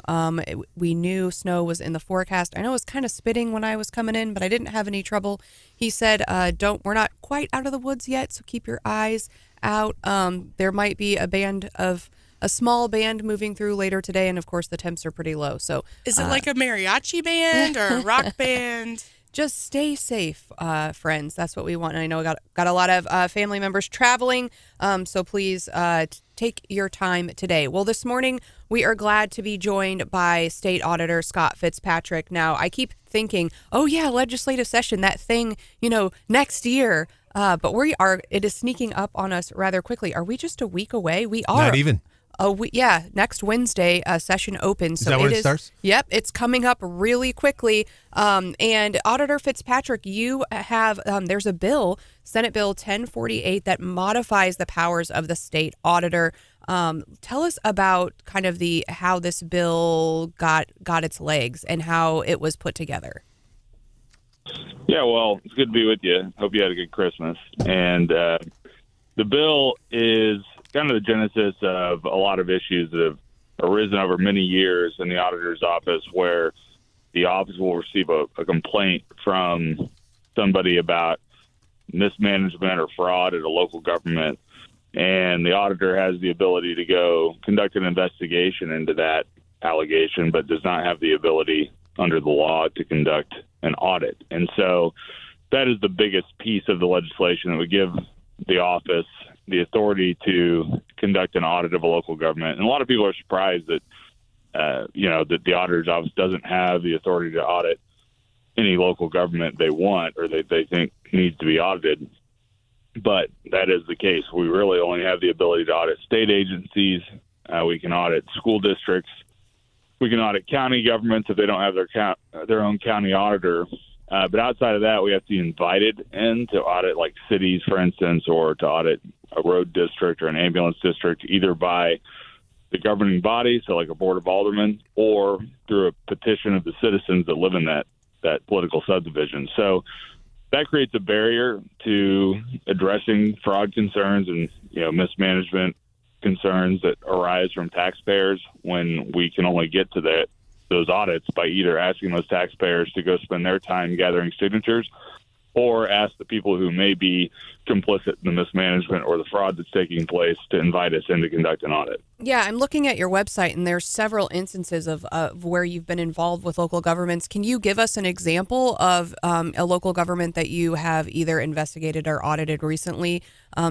We knew snow was in the forecast. I know it was kind of spitting when I was coming in, but I didn't have any trouble. He said, we're not quite out of the woods yet, so keep your eyes out. There might be a small band moving through later today, and of course the temps are pretty low. So is it like a mariachi band or a rock band? Just stay safe, friends. That's what we want. And I know I got a lot of family members traveling, so please take your time today. Well, this morning we are glad to be joined by State Auditor Scott Fitzpatrick. Now, I keep thinking, oh yeah, legislative session, that thing, next year. But it is sneaking up on us rather quickly. Are we just a week away? We are. Not even. Next Wednesday, session opens. So is that when it starts? Yep, it's coming up really quickly. And Auditor Fitzpatrick, you have, there's a bill, Senate Bill 1048, that modifies the powers of the state auditor. Tell us about kind of how this bill got its legs and how it was put together. Yeah, well, it's good to be with you. Hope you had a good Christmas. And the bill is kind of the genesis of a lot of issues that have arisen over many years in the auditor's office, where the office will receive a complaint from somebody about mismanagement or fraud at a local government, and the auditor has the ability to go conduct an investigation into that allegation, but does not have the ability under the law to conduct an audit. And so that is the biggest piece of the legislation that would give the office the authority to conduct an audit of a local government. And a lot of people are surprised that, that the auditor's office doesn't have the authority to audit any local government they want or they think needs to be audited. But that is the case. We really only have the ability to audit state agencies. We can audit school districts. We can audit county governments if they don't have their own county auditor. But outside of that, we have to be invited in to audit, like cities, for instance, or to audit a road district or an ambulance district, either by the governing body, so like a board of aldermen, or through a petition of the citizens that live in that political subdivision. So that creates a barrier to addressing fraud concerns and mismanagement concerns that arise from taxpayers when we can only get to those audits by either asking those taxpayers to go spend their time gathering signatures or ask the people who may be complicit in the mismanagement or the fraud that's taking place to invite us in to conduct an audit. Yeah, I'm looking at your website, and there's several instances of where you've been involved with local governments. Can you give us an example of a local government that you have either investigated or audited recently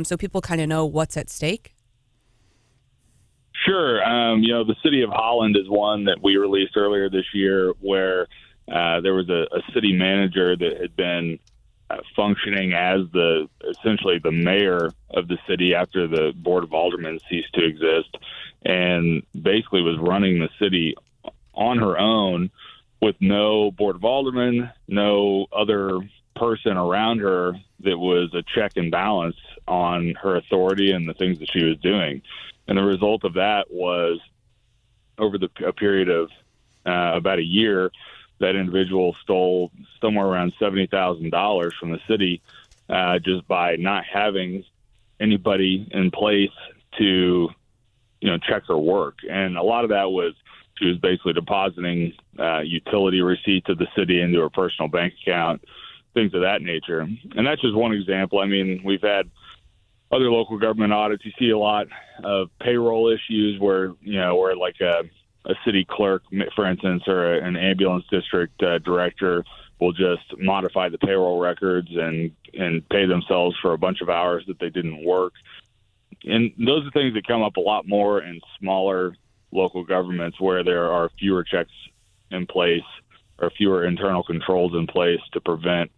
so people kind of know what's at stake? Sure. The city of Holland is one that we released earlier this year where there was a city manager that had been functioning as essentially the mayor of the city after the board of aldermen ceased to exist, and basically was running the city on her own with no board of aldermen, no other person around her that was a check and balance on her authority and the things that she was doing. And the result of that was, over a period of about a year, that individual stole somewhere around $70,000 from the city just by not having anybody in place to, check her work. And a lot of that was she was basically depositing utility receipts of the city into her personal bank account, things of that nature. And that's just one example. I mean, we've had other local government audits. You see a lot of payroll issues where like a city clerk, for instance, or an ambulance district director will just modify the payroll records and pay themselves for a bunch of hours that they didn't work. And those are things that come up a lot more in smaller local governments where there are fewer checks in place or fewer internal controls in place to prevent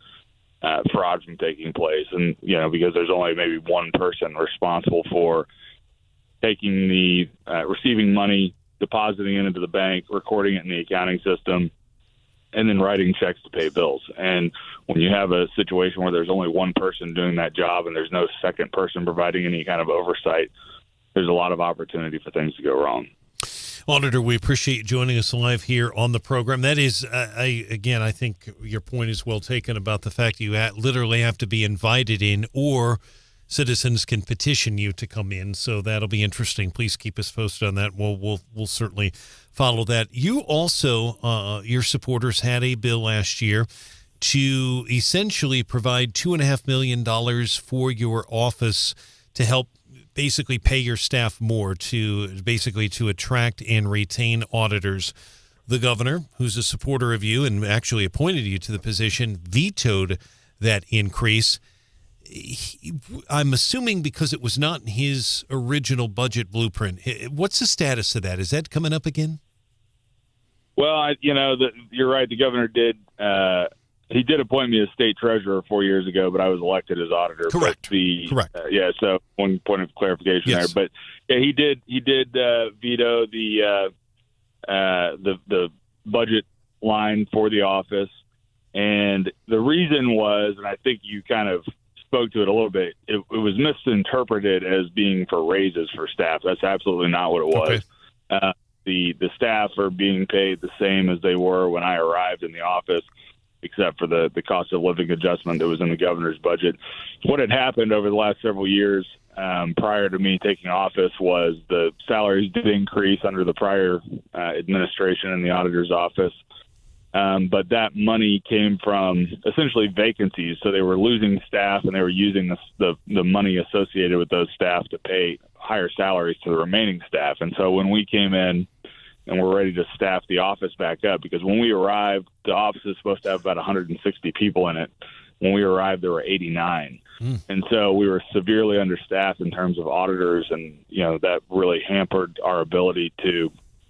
fraud from taking place. And, because there's only maybe one person responsible for taking receiving money, depositing it into the bank, recording it in the accounting system, and then writing checks to pay bills. And when you have a situation where there's only one person doing that job and there's no second person providing any kind of oversight, there's a lot of opportunity for things to go wrong. Auditor, we appreciate you joining us live here on the program. That is, I think your point is well taken about the fact that you literally have to be invited in or citizens can petition you to come in. So that'll be interesting. Please keep us posted on that. We'll certainly follow that. You also, your supporters had a bill last year to essentially provide $2.5 million for your office to help basically pay your staff more to attract and retain auditors. The governor, who's a supporter of you and actually appointed you to the position, vetoed that increase. I'm assuming because it was not in his original budget blueprint. What's the status of that? Is that coming up again? Well, you're right. The governor did. He did appoint me as state treasurer 4 years ago, but I was elected as auditor. Correct. Correct. So one point of clarification there. But yeah, he did veto the budget line for the office, and the reason was, and I think you kind of spoke to it a little bit, it was misinterpreted as being for raises for staff. That's absolutely not what it was. Okay. The staff are being paid the same as they were when I arrived in the office, except for the cost of living adjustment that was in the governor's budget. What had happened over the last several years prior to me taking office was the salaries did increase under the prior administration in the auditor's office. But that money came from essentially vacancies. So they were losing staff, and they were using the money associated with those staff to pay higher salaries to the remaining staff. And so when we came in and we're ready to staff the office back up, because when we arrived, the office is supposed to have about 160 people in it. When we arrived, there were 89. And so we were severely understaffed in terms of auditors, and that really hampered our ability to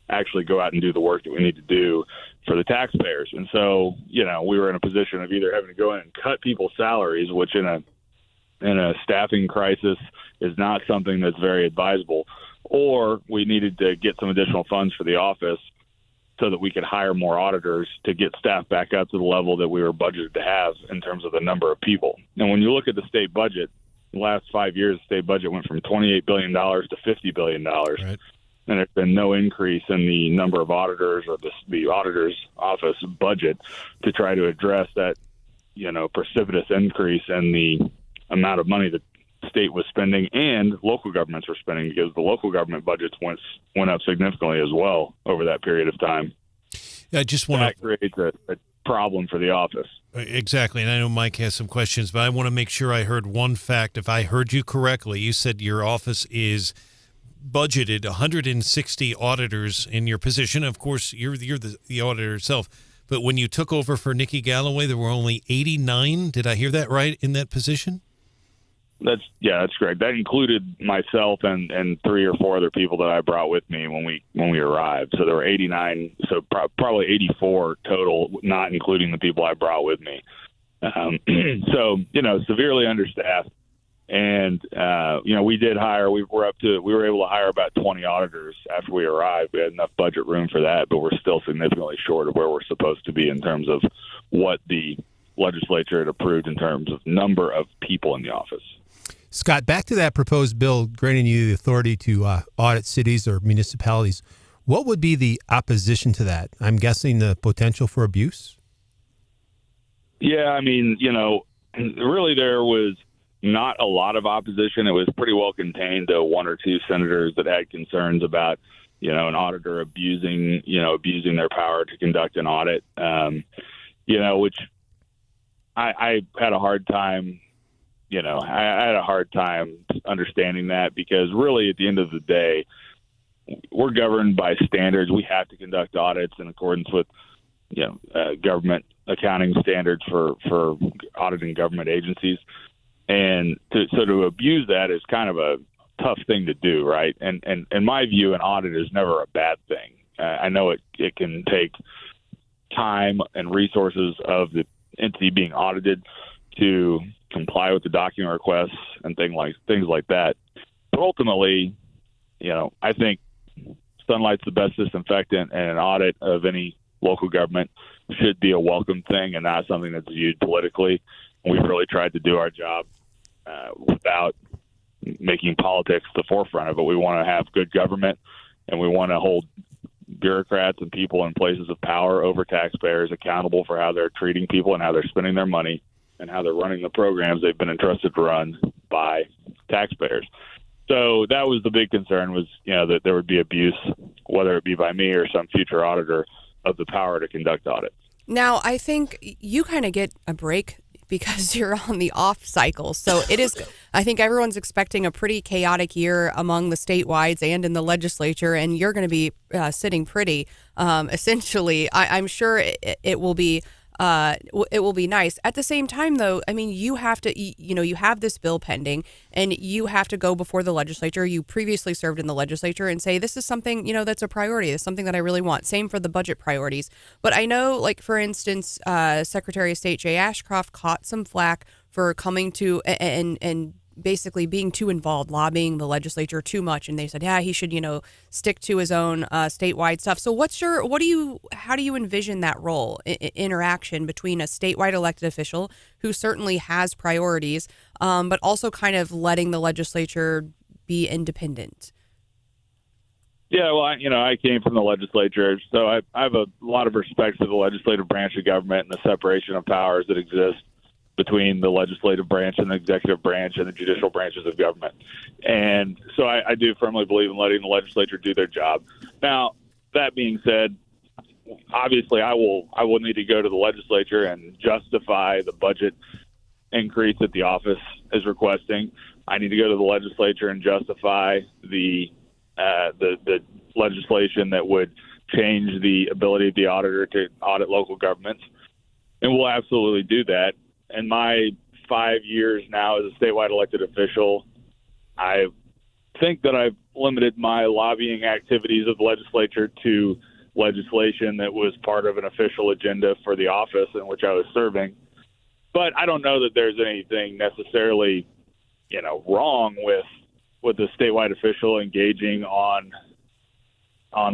actually go out and do the work that we need to do for the taxpayers. And so, we were in a position of either having to go in and cut people's salaries, which in a staffing crisis is not something that's very advisable, or we needed to get some additional funds for the office so that we could hire more auditors to get staff back up to the level that we were budgeted to have in terms of the number of people. And when you look at the state budget, the last 5 years, the state budget went from $28 billion to $50 billion. Right. And there's been no increase in the number of auditors or the auditor's office budget to try to address that, precipitous increase in the amount of money that the state was spending and local governments were spending, because the local government budgets went up significantly as well over that period of time. I just want that creates a problem for the office. Exactly. And I know Mike has some questions, but I want to make sure I heard one fact. If I heard you correctly, you said your office is budgeted 160 auditors in your position. Of course, you're the auditor yourself. But when you took over for Nikki Galloway, there were only 89. Did I hear that right in that position? That's correct. That included myself and 3 or 4 other people that I brought with me when we arrived. So there were 89, so probably 84 total, not including the people I brought with me. So severely understaffed, and we did hire. We were able to hire about 20 auditors after we arrived. We had enough budget room for that, but we're still significantly short of where we're supposed to be in terms of what the legislature had approved in terms of number of people in the office. Scott, back to that proposed bill granting you the authority to audit cities or municipalities. What would be the opposition to that? I'm guessing the potential for abuse? Yeah, really there was not a lot of opposition. It was pretty well contained to 1 or 2 senators that had concerns about, an auditor abusing their power to conduct an audit, which I had a hard time. I had a hard time understanding that, because really at the end of the day, we're governed by standards. We have to conduct audits in accordance with, government accounting standards for auditing government agencies. And to abuse that is kind of a tough thing to do, right? And in my view, an audit is never a bad thing. I know it can take time and resources of the entity being audited to comply with the document requests and things like that. But ultimately, I think sunlight's the best disinfectant, and an audit of any local government should be a welcome thing and not something that's viewed politically. And we've really tried to do our job without making politics the forefront of it. We want to have good government, and we want to hold bureaucrats and people in places of power over taxpayers accountable for how they're treating people and how they're spending their money and how they're running the programs they've been entrusted to run by taxpayers. So that was the big concern, was, that there would be abuse, whether it be by me or some future auditor, of the power to conduct audits. Now, I think you kind of get a break because you're on the off cycle. So it is, I think everyone's expecting a pretty chaotic year among the statewides and in the legislature, and you're going to be sitting pretty. Essentially, I'm sure it will be. It will be nice. At the same time, though, I mean, you have to, you have this bill pending, and you have to go before the legislature. You previously served in the legislature and say, this is something, that's a priority. It's something that I really want. Same for the budget priorities. But I know, like, for instance, Secretary of State Jay Ashcroft caught some flack for coming to and basically being too involved, lobbying the legislature too much, and they said, yeah, he should, stick to his own statewide stuff. So how do you envision that role, interaction between a statewide elected official who certainly has priorities, but also kind of letting the legislature be independent? Yeah, well, I came from the legislature, so I have a lot of respect for the legislative branch of government and the separation of powers that exist between the legislative branch and the executive branch and the judicial branches of government. And so I do firmly believe in letting the legislature do their job. Now, that being said, obviously I will need to go to the legislature and justify the budget increase that the office is requesting. I need to go to the legislature and justify the legislation that would change the ability of the auditor to audit local governments. And we'll absolutely do that. In my 5 years now as a statewide elected official, I think that I've limited my lobbying activities of the legislature to legislation that was part of an official agenda for the office in which I was serving. But I don't know that there's anything necessarily, wrong with a statewide official engaging on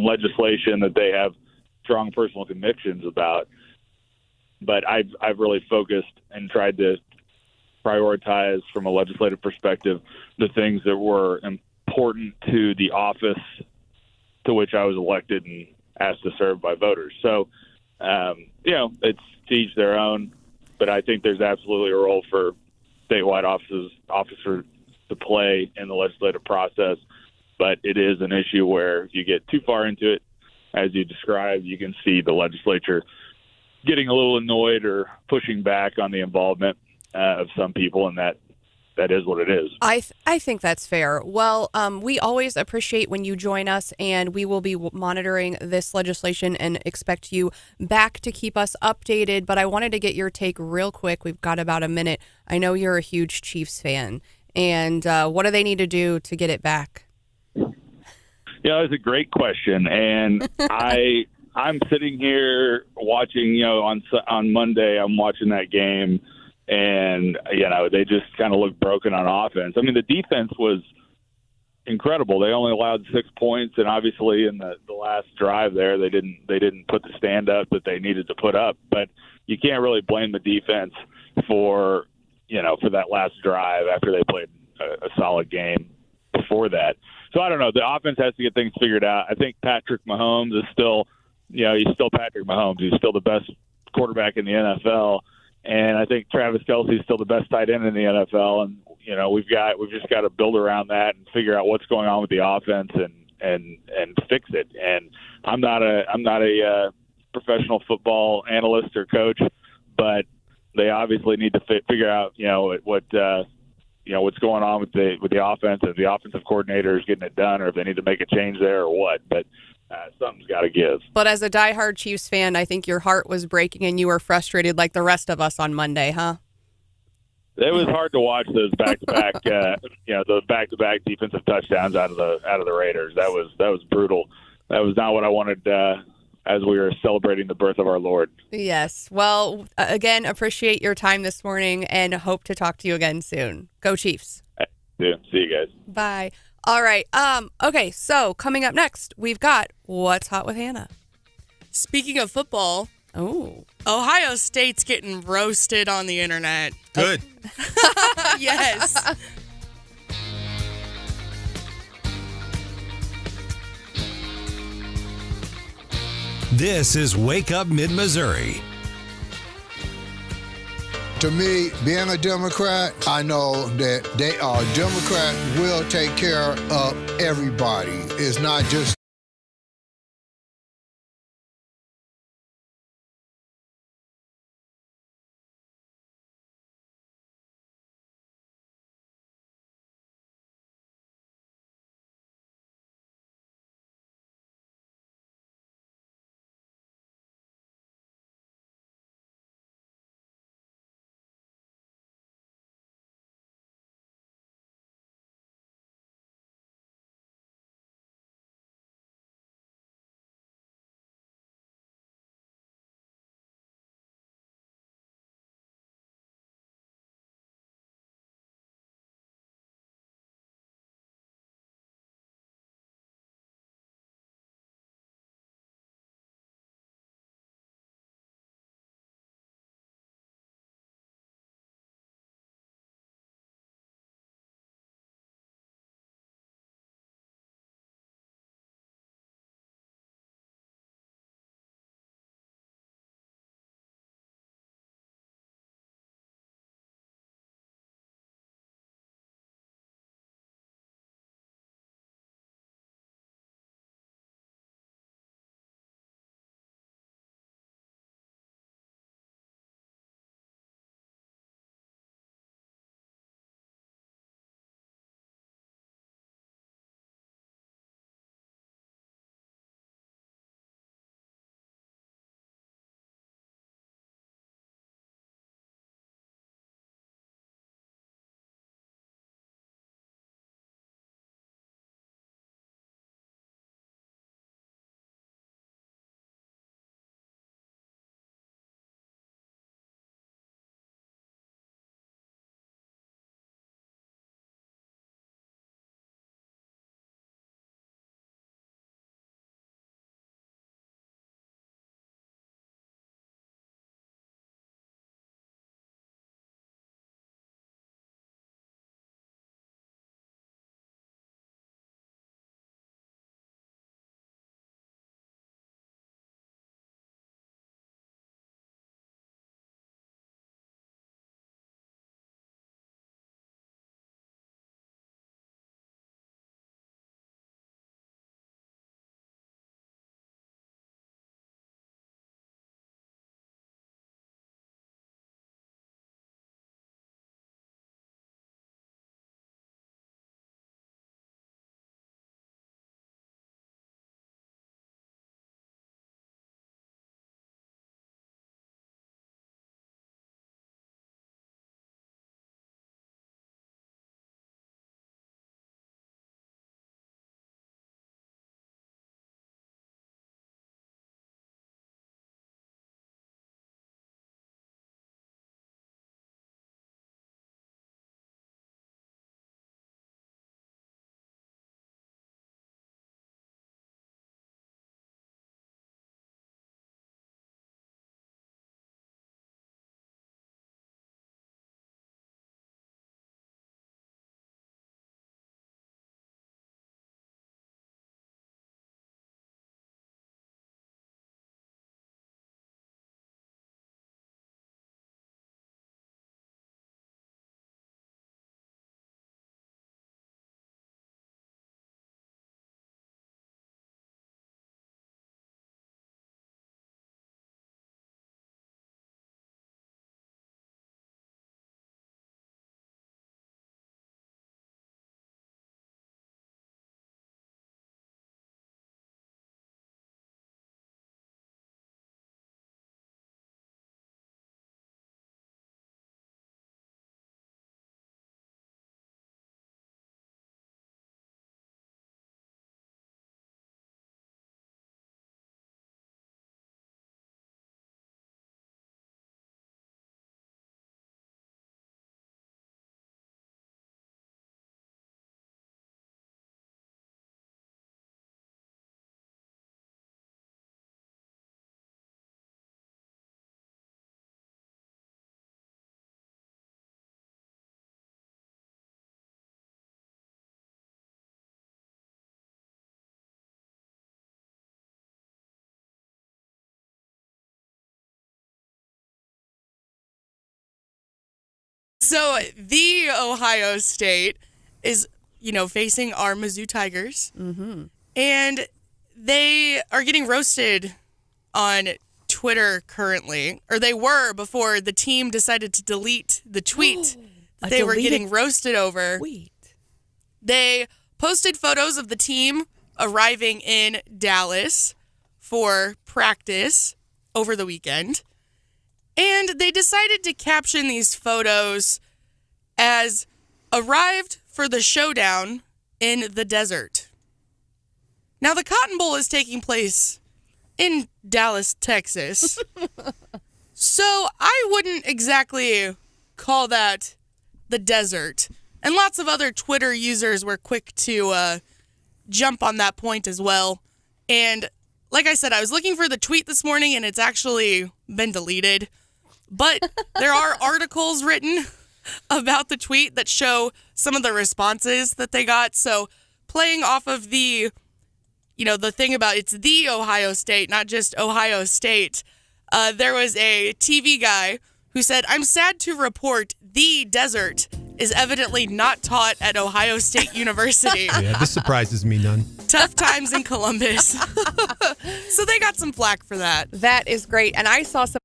legislation that they have strong personal convictions about. But I've really focused and tried to prioritize from a legislative perspective the things that were important to the office to which I was elected and asked to serve by voters. So, it's to each their own, but I think there's absolutely a role for statewide officers to play in the legislative process. But it is an issue where if you get too far into it, as you described, you can see the legislature getting a little annoyed or pushing back on the involvement of some people, and that is what it is. I think that's fair. Well, we always appreciate when you join us, and we will be monitoring this legislation and expect you back to keep us updated. But I wanted to get your take real quick. We've got about a minute. I know you're a huge Chiefs fan, and what do they need to do to get it back? Yeah, that's a great question, and I'm sitting here watching, on Monday, I'm watching that game, and, they just kind of look broken on offense. I mean, the defense was incredible. They only allowed 6 points, and obviously in the last drive there, they didn't put the stand up that they needed to put up. But you can't really blame the defense for that last drive after they played a solid game before that. So I don't know. The offense has to get things figured out. I think Patrick Mahomes is still – he's still Patrick Mahomes. He's still the best quarterback in the NFL. And I think Travis Kelce is still the best tight end in the NFL. And, we've just got to build around that and figure out what's going on with the offense and fix it. And I'm not a professional football analyst or coach, but they obviously need to figure out, what's going on with the offense, if the offensive coordinator is getting it done, or if they need to make a change there or what. But something's got to give. But as a diehard Chiefs fan, I think your heart was breaking and you were frustrated like the rest of us on Monday, huh? It was hard to watch those back-to-back, those back-to-back defensive touchdowns out of the Raiders. That was brutal. That was not what I wanted as we were celebrating the birth of our Lord. Yes. Well, again, appreciate your time this morning and hope to talk to you again soon. Go Chiefs. Yeah. See you guys. Bye. All right. Okay, so coming up next, we've got What's Hot with Hannah. Speaking of football, Ohio State's getting roasted on the internet. Good. Yes. This is Wake Up Mid-Missouri. To me, being a Democrat, I know that Democrat will take care of everybody. It's not just So the Ohio State is, facing our Mizzou Tigers. Mm-hmm. And they are getting roasted on Twitter currently, or they were before the team decided to delete the tweet that they were getting roasted over. They posted photos of the team arriving in Dallas for practice over the weekend, and they decided to caption these photos as arrived for the showdown in the desert. Now, the Cotton Bowl is taking place in Dallas, Texas. So I wouldn't exactly call that the desert. And lots of other Twitter users were quick to jump on that point as well. And like I said, I was looking for the tweet this morning, and it's actually been deleted. But there are articles written about the tweet that show some of the responses that they got. So playing off of the thing about it's the Ohio State, not just Ohio State, there was a TV guy who said, "I'm sad to report the desert is evidently not taught at Ohio State University." Yeah, this surprises me none. Tough times in Columbus. So they got some flack for that. That is great. And I saw some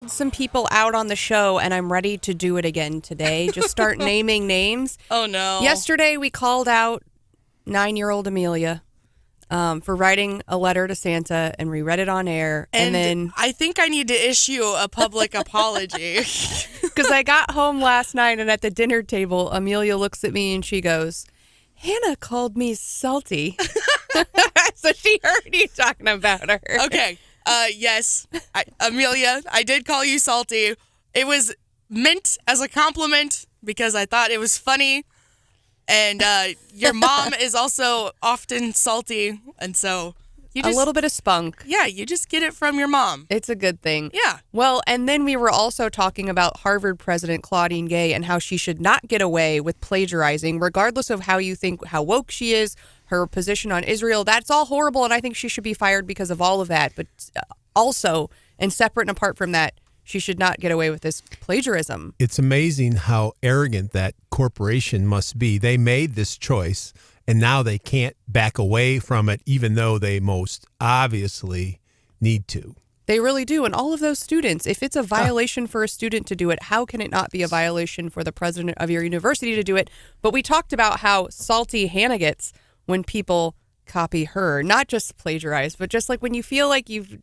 some people out on the show, and I'm ready to do it again today. Just start naming names. Oh, no. Yesterday, we called out 9-year-old Amelia for writing a letter to Santa, and we read it on air. And then I think I need to issue a public apology. Because I got home last night, and at the dinner table, Amelia looks at me and she goes, Hannah called me salty. So she heard you talking about her. Okay. Yes. Amelia, I did call you salty. It was meant as a compliment because I thought it was funny. And your mom is also often salty. And so you just, a little bit of spunk. Yeah, you just get it from your mom. It's a good thing. Yeah. Well, and then we were also talking about Harvard President Claudine Gay and how she should not get away with plagiarizing, regardless of how you think, how woke she is, her position on Israel. That's all horrible, and I think she should be fired because of all of that. But also, and separate and apart from that, she should not get away with this plagiarism. It's amazing how arrogant that corporation must be. They made this choice, and now they can't back away from it, even though they most obviously need to. They really do. And all of those students, if it's a violation for a student to do it, how can it not be a violation for the president of your university to do it? But we talked about how salty Hannah gets when people copy her, not just plagiarize, but just like when you feel like you've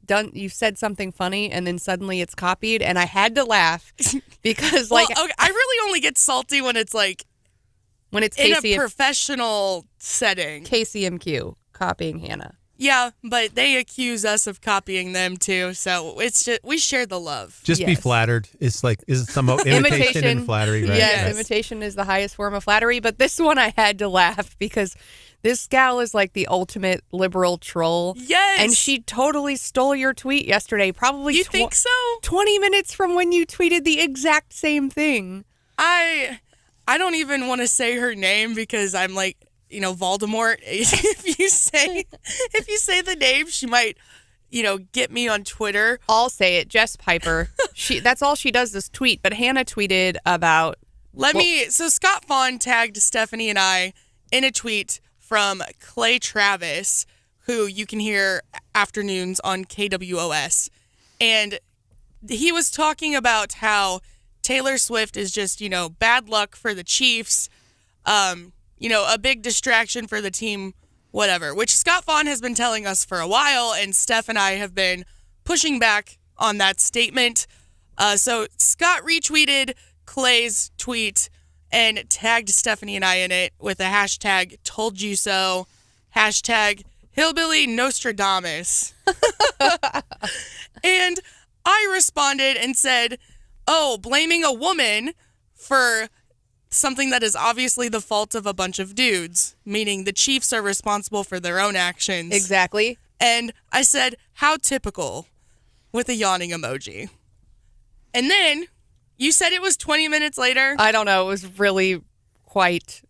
said something funny and then suddenly it's copied. And I had to laugh because okay, I really only get salty when it's like when it's in a professional setting. KCMQ copying Hannah. Yeah, but they accuse us of copying them too, so it's just we share the love. Just be flattered. It's like some imitation and flattery, right? Yes, imitation is the highest form of flattery. But this one I had to laugh because this gal is like the ultimate liberal troll. Yes, and she totally stole your tweet yesterday. Probably you think so? 20 minutes from when you tweeted the exact same thing. I don't even want to say her name because I'm like, Voldemort. If you say the name, she might, get me on Twitter. I'll say it. Jess Piper. That's all she does is tweet. But Hannah tweeted about. So Scott Fawn tagged Stephanie and I in a tweet from Clay Travis, who you can hear afternoons on KWOS, and he was talking about how Taylor Swift is just, bad luck for the Chiefs. A big distraction for the team, whatever, which Scott Fawn has been telling us for a while, and Steph and I have been pushing back on that statement. So Scott retweeted Clay's tweet and tagged Stephanie and I in it with a hashtag told you so, hashtag hillbilly Nostradamus. And I responded and said, blaming a woman for something that is obviously the fault of a bunch of dudes, meaning the Chiefs are responsible for their own actions. Exactly. And I said, how typical, with a yawning emoji. And then you said it was 20 minutes later. I don't know. It was really quite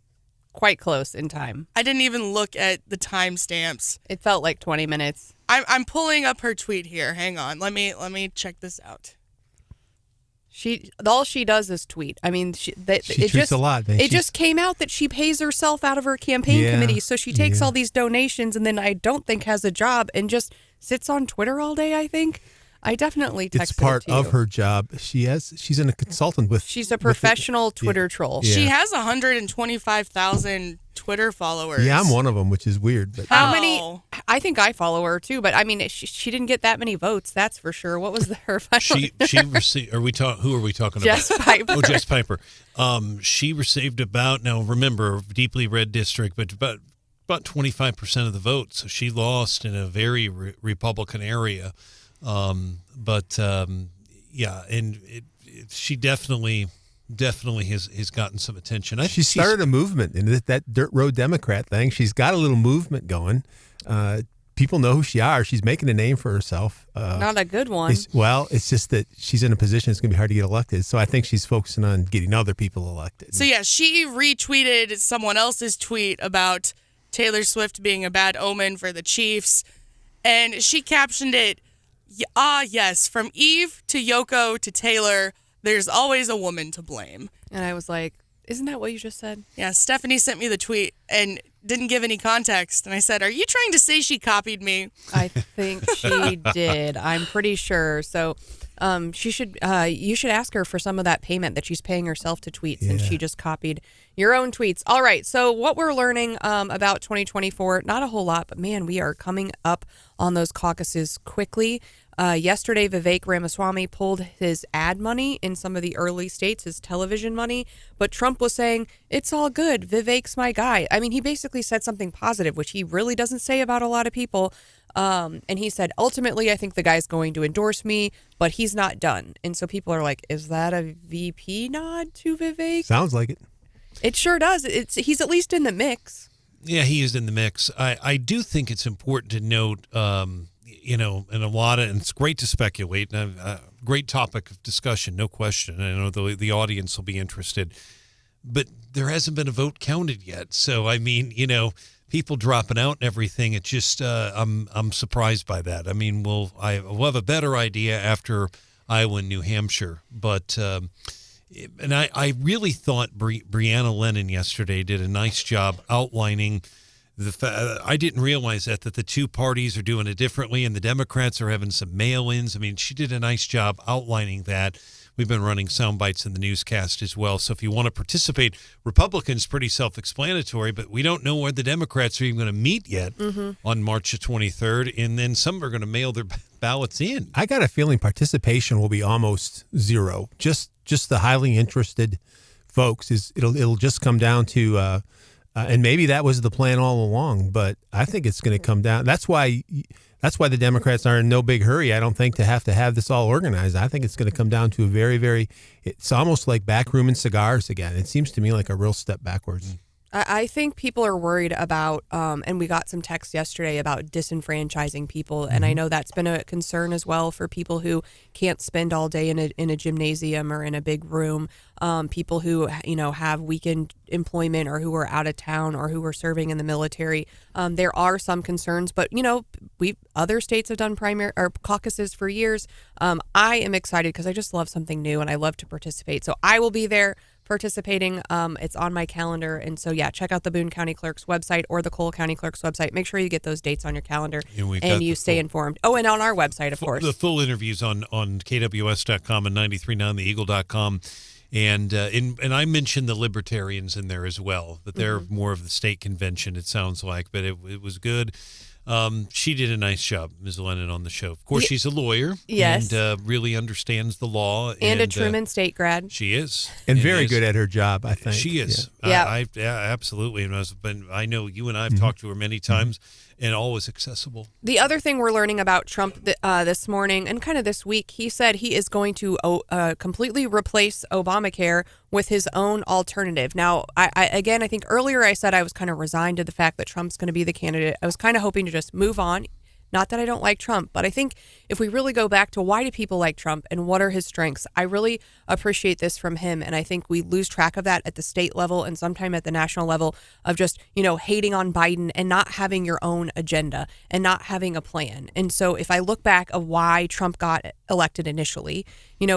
close in time. I didn't even look at the timestamps. It felt like 20 minutes. I'm pulling up her tweet here. Hang on. Let me check this out. All she does is tweet. I mean, she tweets a lot. Man. It just came out that she pays herself out of her campaign committee, so she takes all these donations and then I don't think has a job and just sits on Twitter all day. I think I definitely texted it's part it to you. of her job. She's a consultant with. She's a professional Twitter troll. Yeah. She has 125,000 Twitter followers. Yeah, I'm one of them, which is weird. But how many? I think I follow her too, but I mean, she didn't get that many votes. That's for sure. What was her? She received. Who are we talking Jess about? Piper. Oh, Jess Piper. She received about, now remember, deeply red district, but about 25% of the votes. So she lost in a very Republican area. She definitely has gotten some attention. She started a movement in that Dirt Road Democrat thing. She's got a little movement going. People know who she is. She's making a name for herself. Not a good one. It's just that she's in a position it's going to be hard to get elected. So I think she's focusing on getting other people elected. So yeah, she retweeted someone else's tweet about Taylor Swift being a bad omen for the Chiefs, and she captioned it, yes, from Eve to Yoko to Taylor, there's always a woman to blame. And I was like, isn't that what you just said? Yeah, Stephanie sent me the tweet and didn't give any context. And I said, are you trying to say she copied me? I think she did. I'm pretty sure. So She should. You should ask her for some of that payment that she's paying herself to tweet, since she just copied your own tweets. All right. So what we're learning about 2024, not a whole lot, but man, we are coming up on those caucuses quickly. Yesterday, Vivek Ramaswamy pulled his ad money in some of the early states, his television money, but Trump was saying, it's all good. Vivek's my guy. I mean, he basically said something positive, which he really doesn't say about a lot of people. And he said, ultimately, I think the guy's going to endorse me, but he's not done. And so people are like, is that a VP nod to Vivek? Sounds like it. It sure does. He's at least in the mix. Yeah, he is in the mix. I do think it's important to note, and it's great to speculate, and a great topic of discussion, no question. I know the audience will be interested, but there hasn't been a vote counted yet. So, I mean, people dropping out and everything. It just, I'm surprised by that. I mean, we'll have a better idea after Iowa and New Hampshire, but. And I really thought Breanna Lennon yesterday did a nice job outlining I didn't realize that the two parties are doing it differently, and the Democrats are having some mail-ins. I mean, she did a nice job outlining that. We've been running sound bites in the newscast as well. So if you want to participate, Republicans, pretty self-explanatory, but we don't know where the Democrats are even going to meet yet on March the 23rd, and then some are going to mail their ballots in. I got a feeling participation will be almost zero. Just the highly interested folks. It'll just come down to, and maybe that was the plan all along, but I think it's going to come down. That's why the Democrats are in no big hurry, I don't think, to have this all organized. I think it's going to come down to a very, very, it's almost like backroom and cigars again. It seems to me like a real step backwards. I think people are worried about, and we got some text yesterday about disenfranchising people, and I know that's been a concern as well for people who can't spend all day in a gymnasium or in a big room, people who have weekend employment or who are out of town or who are serving in the military. There are some concerns, but other states have done primary or caucuses for years. I am excited because I just love something new and I love to participate. So I will be there participating. It's on my calendar. And so, check out the Boone County Clerk's website or the Cole County Clerk's website. Make sure you get those dates on your calendar and you stay informed. Oh, and on our website, of course. The full interviews on KWS.com and 93.9theeagle.com. And I mentioned the Libertarians in there as well, but they're more of the state convention, it sounds like. But it was good. She did a nice job, Ms. Lennon, on the show. Of course, she's a lawyer. Yes. And really understands the law. And a Truman State grad. She is. And very good at her job, I think. She is. Yeah. Absolutely. And I know you and I have talked to her many times, and always accessible. The other thing we're learning about Trump this morning and kind of this week, he said he is going to completely replace Obamacare with his own alternative. Now, I think earlier I said I was kind of resigned to the fact that Trump's going to be the candidate. I was kind of hoping to just move on. Not that I don't like Trump, but I think if we really go back to why do people like Trump and what are his strengths, I really appreciate this from him. And I think we lose track of that at the state level and sometime at the national level of just, hating on Biden and not having your own agenda and not having a plan. And so if I look back of why Trump got elected initially,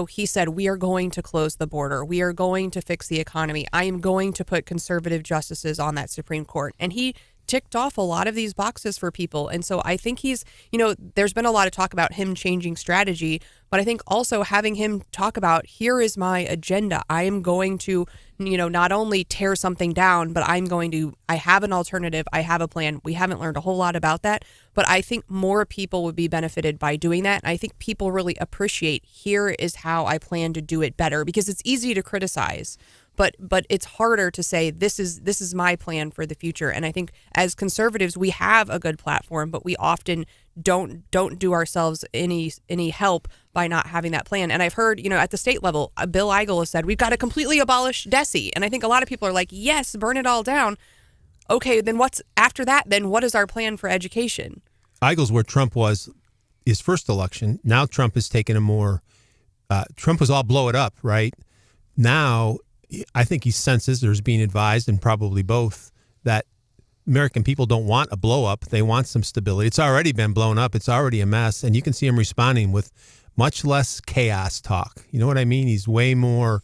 he said, we are going to close the border. We are going to fix the economy. I am going to put conservative justices on that Supreme Court. And he ticked off a lot of these boxes for people. And so I think he's, there's been a lot of talk about him changing strategy, but I think also having him talk about, here is my agenda. I am going to, not only tear something down, but I have an alternative. I have a plan. We haven't learned a whole lot about that, but I think more people would be benefited by doing that. And I think people really appreciate, here is how I plan to do it better, because it's easy to criticize. But it's harder to say this is my plan for the future. And I think as conservatives, we have a good platform, but we often don't do ourselves any help by not having that plan. And I've heard, at the state level, Bill Eigel has said, we've got to completely abolish DESE. And I think a lot of people are like, yes, burn it all down. Okay, then what's after that? Then what is our plan for education? Eigel's where Trump was his first election. Now Trump has taken a more, Trump was all blow it up, right? Now, I think he senses, there's being advised, and probably both, that American people don't want a blow up. They want some stability. It's already been blown up. It's already a mess. And you can see him responding with much less chaos talk. You know what I mean? He's way more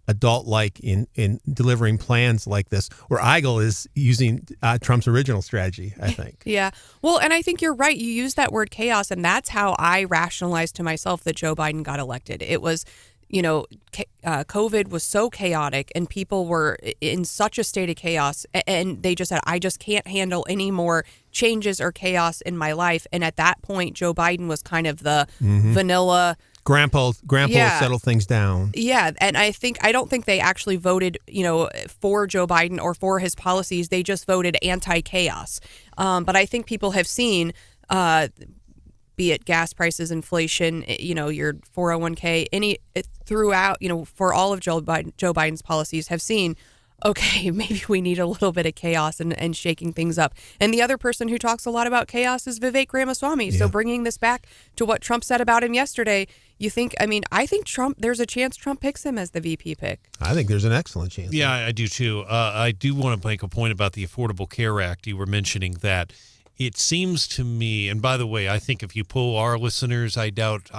adult-like in delivering plans like this, where Eigel is using Trump's original strategy, I think. Yeah. Well, and I think you're right. You use that word chaos, and that's how I rationalized to myself that Joe Biden got elected. It was, COVID was so chaotic and people were in such a state of chaos, and they just said, I just can't handle any more changes or chaos in my life. And at that point, Joe Biden was kind of the vanilla. Grandpa will settle things down. Yeah, and I don't think they actually voted, for Joe Biden or for his policies. They just voted anti-chaos. But I think people have seen, be it gas prices, inflation, your 401k, throughout, for all of Joe Biden's policies, have seen, okay, maybe we need a little bit of chaos and shaking things up. And the other person who talks a lot about chaos is Vivek Ramaswamy. Yeah. So bringing this back to what Trump said about him yesterday, I think there's a chance Trump picks him as the VP pick. I think there's an excellent chance. Yeah, I do too. I do want to make a point about the Affordable Care Act. You were mentioning that. It seems to me, and by the way, I think if you poll our listeners, I doubt,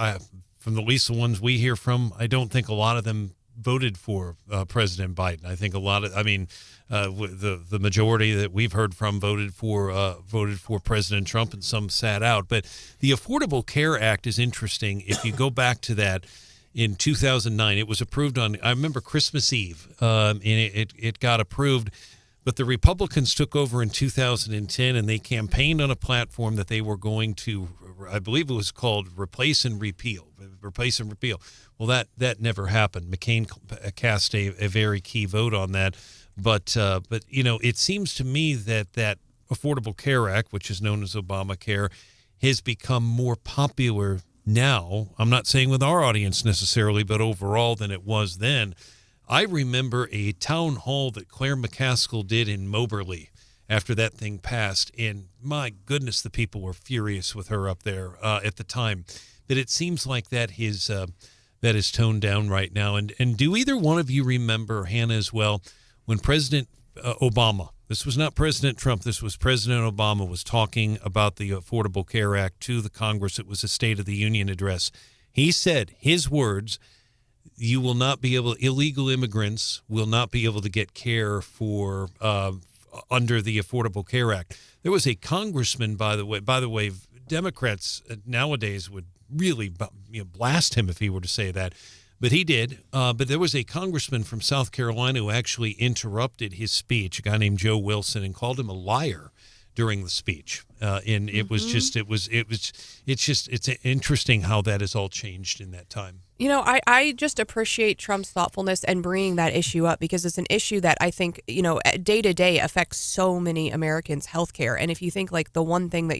from at least the ones we hear from, I don't think a lot of them voted for President Biden. I think the majority that we've heard from voted for President Trump, and some sat out. But the Affordable Care Act is interesting. If you go back to that, in 2009, it was approved on, I remember, Christmas Eve, and it got approved. But the Republicans took over in 2010, and they campaigned on a platform that they were going to, I believe it was called replace and repeal. Well, that never happened. McCain cast a very key vote on that. But it seems to me that Affordable Care Act, which is known as Obamacare, has become more popular now. I'm not saying with our audience necessarily, but overall than it was then. I remember a town hall that Claire McCaskill did in Moberly after that thing passed, and my goodness, the people were furious with her up there at the time. But it seems like that is toned down right now. And do either one of you remember, Hannah, as well, when President Obama, this was not President Trump, this was President Obama, was talking about the Affordable Care Act to the Congress? It was a State of the Union address. He said, his words, illegal immigrants will not be able to get care for under the Affordable Care Act. There was a congressman, by the way, Democrats nowadays would really blast him if he were to say that, but he did. But there was a congressman from South Carolina who actually interrupted his speech, a guy named Joe Wilson, and called him a liar during the speech. And it's interesting how that has all changed in that time. I just appreciate Trump's thoughtfulness and bringing that issue up, because it's an issue that I think, day to day affects so many Americans' healthcare. And if you think like the one thing that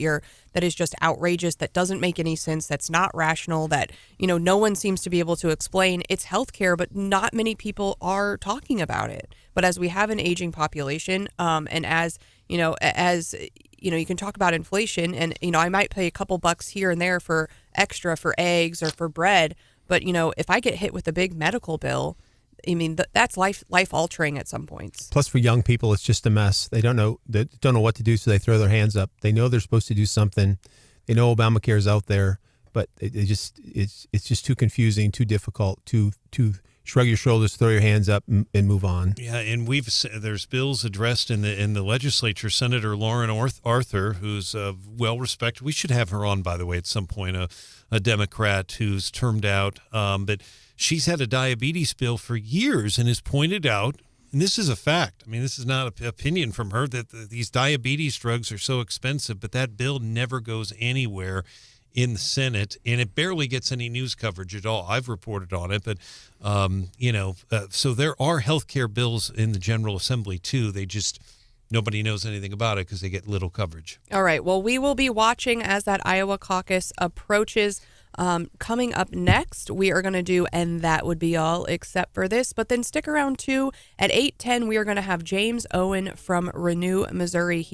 is just outrageous, that doesn't make any sense, that's not rational, that, no one seems to be able to explain, it's healthcare, but not many people are talking about it. But as we have an aging population, and as you can talk about inflation, and, I might pay a couple bucks here and there for extra for eggs or for bread. But, if I get hit with a big medical bill, that's life altering at some points. Plus, for young people, it's just a mess. They don't know what to do, so they throw their hands up. They know they're supposed to do something. They know Obamacare is out there, but it's just too confusing, too difficult, too shrug your shoulders, throw your hands up, and move on. Yeah, and there's bills addressed in the legislature. Senator Lauren Arthur, who's well respected. We should have her on, by the way, at some point. A Democrat who's termed out, but she's had a diabetes bill for years and has pointed out, and this is a fact. This is not an opinion from her, that these diabetes drugs are so expensive, but that bill never goes anywhere in the Senate, and it barely gets any news coverage at all. I've reported on it, but so there are health care bills in the General Assembly too. They just nobody knows anything about it because they get little coverage. All right. Well, we will be watching as that Iowa caucus approaches. Coming up next, we are going to do And That Would Be All Except for This. But then stick around too. At 8:10, we are going to have James Owen from Renew Missouri.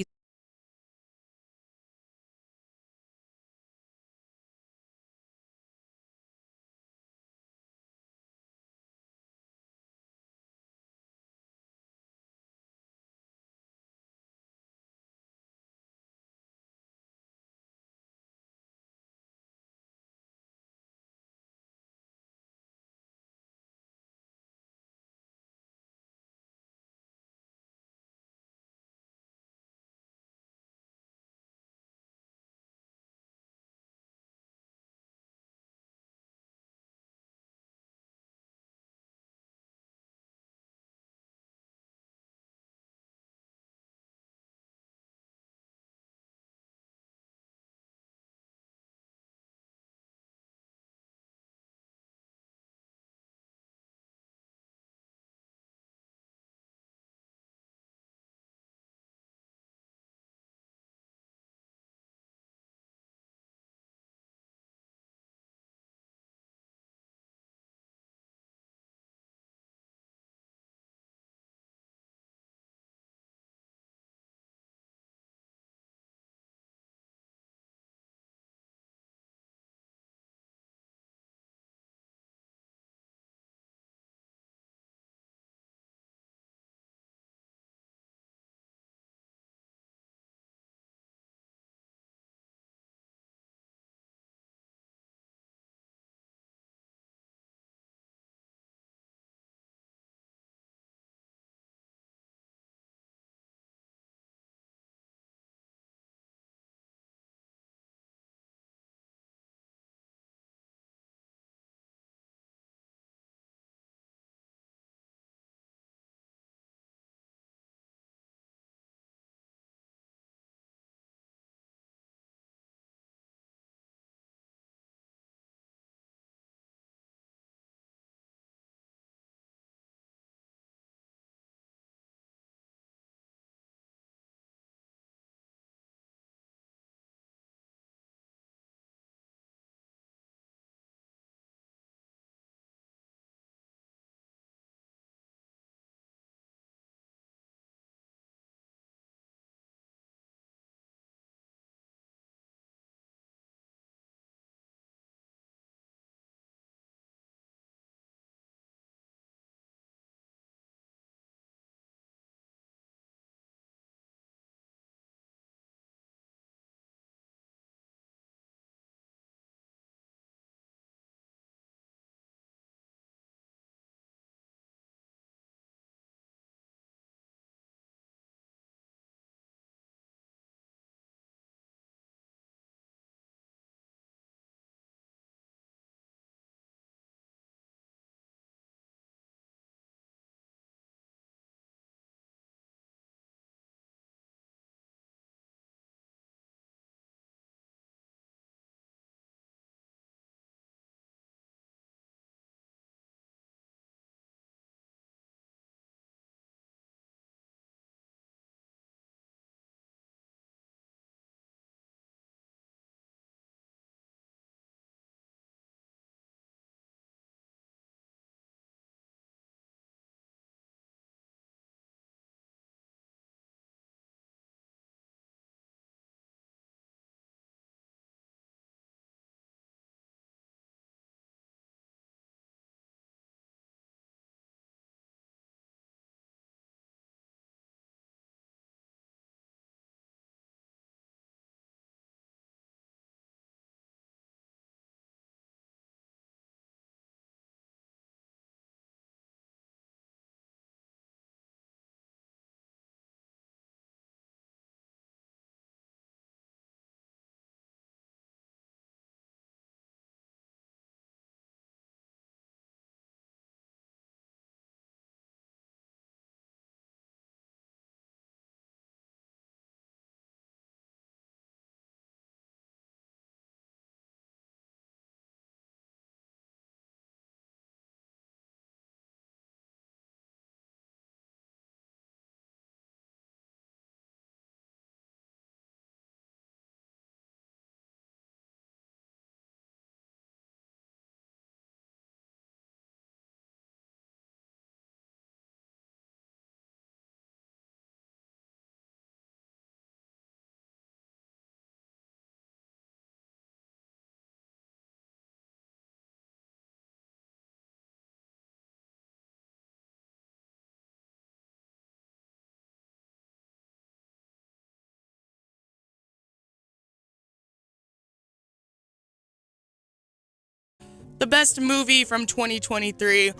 the best movie from 2023,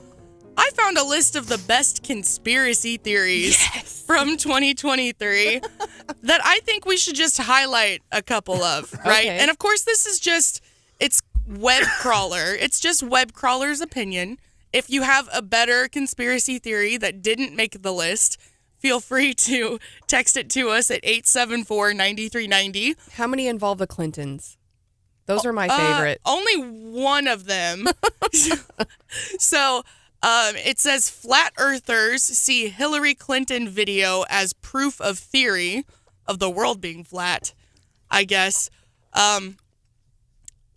I found a list of the best conspiracy theories from 2023 that I think we should just highlight a couple of, right? Okay. And of course, this is just, it's web crawler. It's just web crawler's opinion. If you have a better conspiracy theory that didn't make the list, feel free to text it to us at 874-9390. How many involve the Clintons? Those are my favorite. Only one of them. So it says flat earthers see Hillary Clinton video as proof of theory of the world being flat, I guess.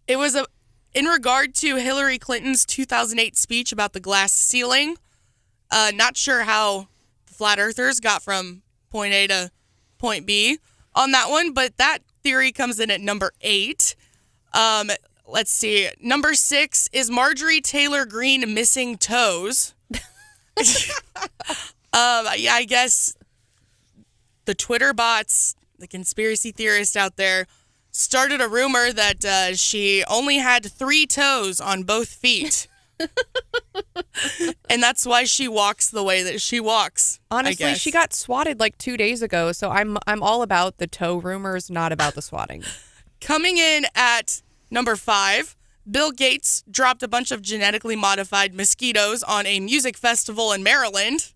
It was in regard to Hillary Clinton's 2008 speech about the glass ceiling. Not sure how the flat earthers got from point A to point B on that one, but that theory comes in at number 8. Let's see. Number 6 is Marjorie Taylor Greene missing toes. Yeah, I guess the Twitter bots, the conspiracy theorists out there, started a rumor that she only had 3 toes on both feet. And that's why she walks the way that she walks. Honestly, she got swatted like 2 days ago, so I'm all about the toe rumors, not about the swatting. Coming in at number 5, Bill Gates dropped a bunch of genetically modified mosquitoes on a music festival in Maryland.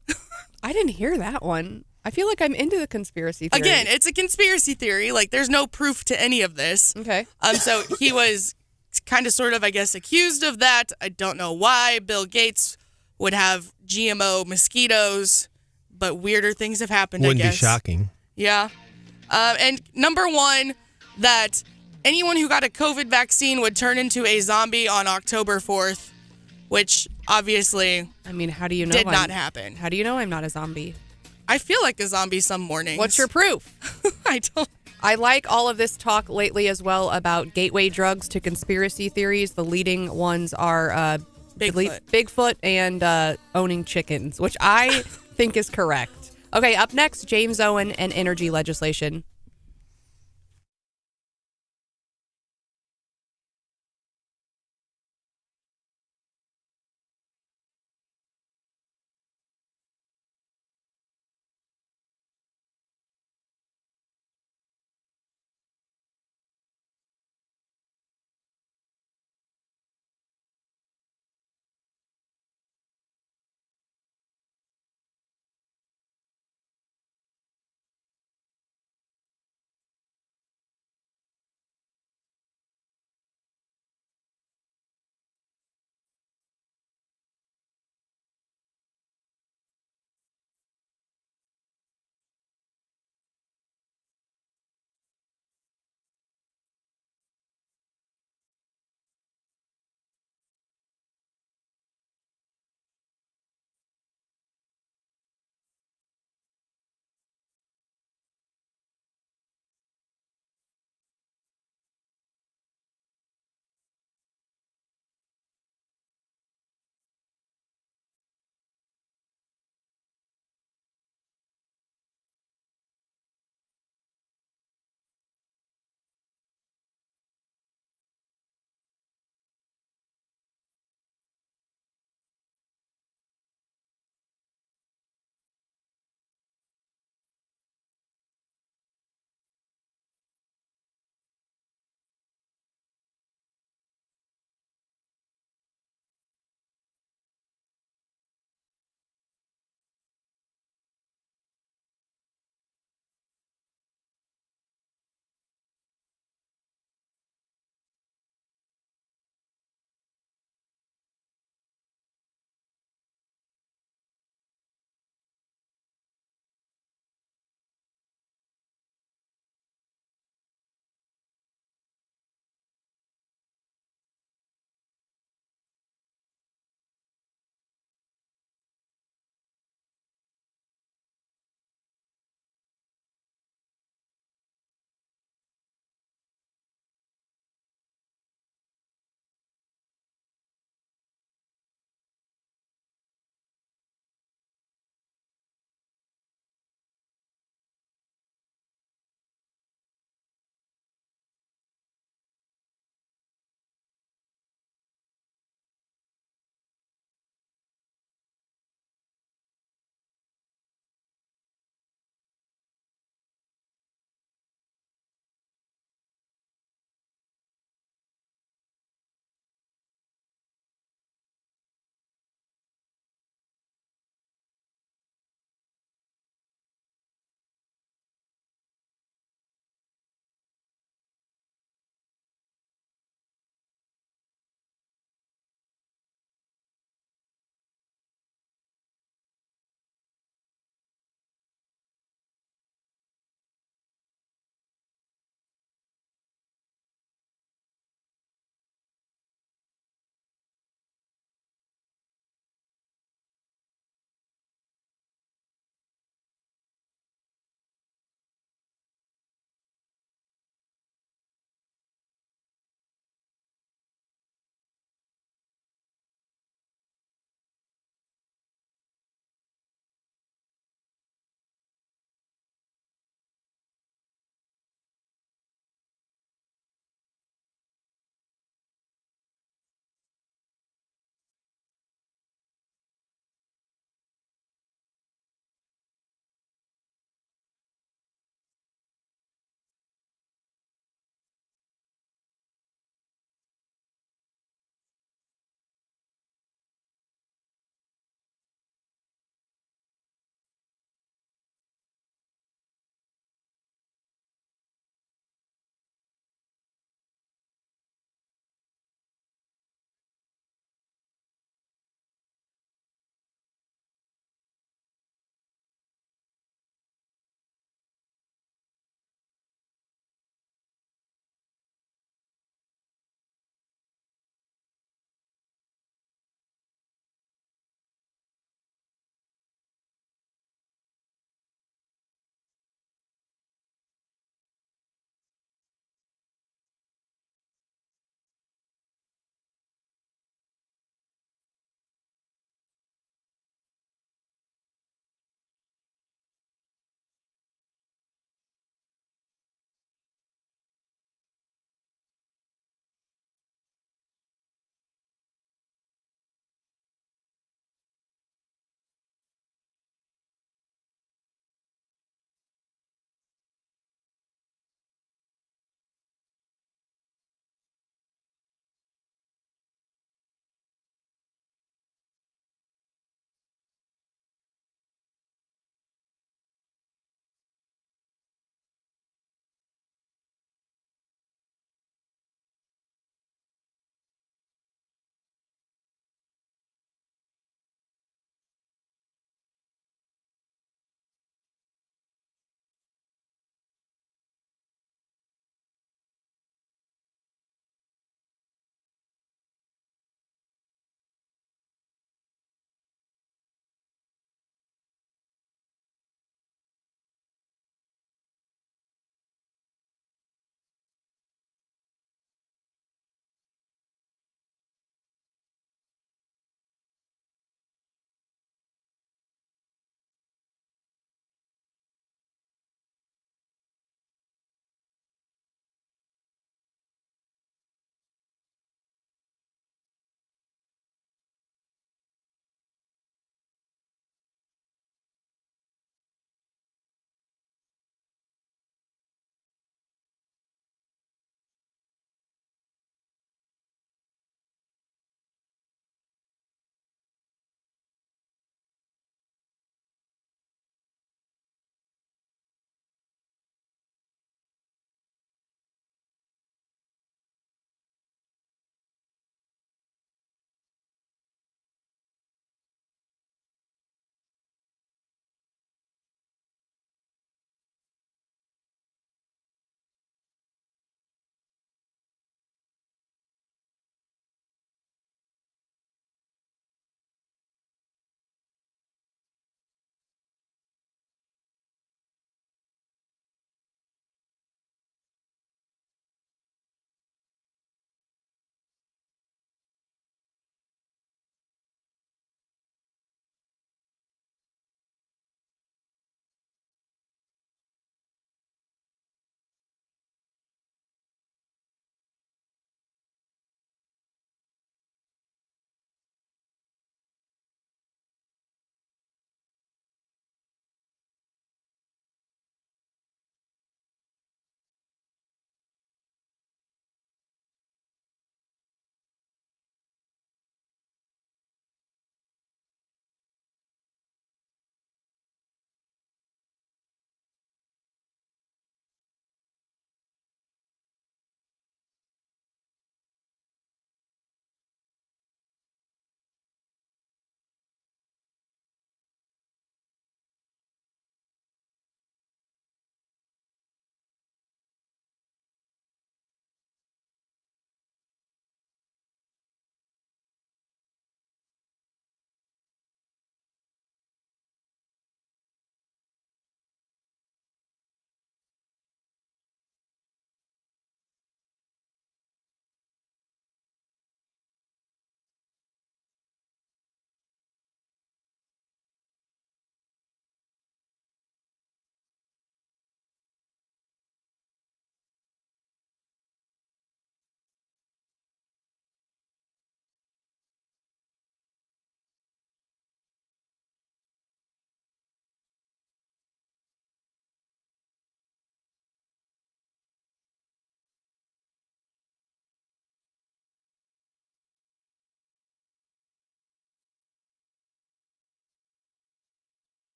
I didn't hear that one. I feel like I'm into the conspiracy theory. Again, it's a conspiracy theory. Like, there's no proof to any of this. Okay. So he was kind of sort of, I guess, accused of that. I don't know why Bill Gates would have GMO mosquitoes, but weirder things have happened, Wouldn't I be guess. shocking. Yeah. And number 1, that anyone who got a COVID vaccine would turn into a zombie on October 4th, which obviously I mean, how do you know did not happen. How do you know I'm not a zombie? I feel like a zombie some mornings. What's your proof? I don't. I like all of this talk lately as well about gateway drugs to conspiracy theories. The leading ones are Bigfoot and owning chickens, which I think is correct. Okay, up next, James Owen and energy legislation.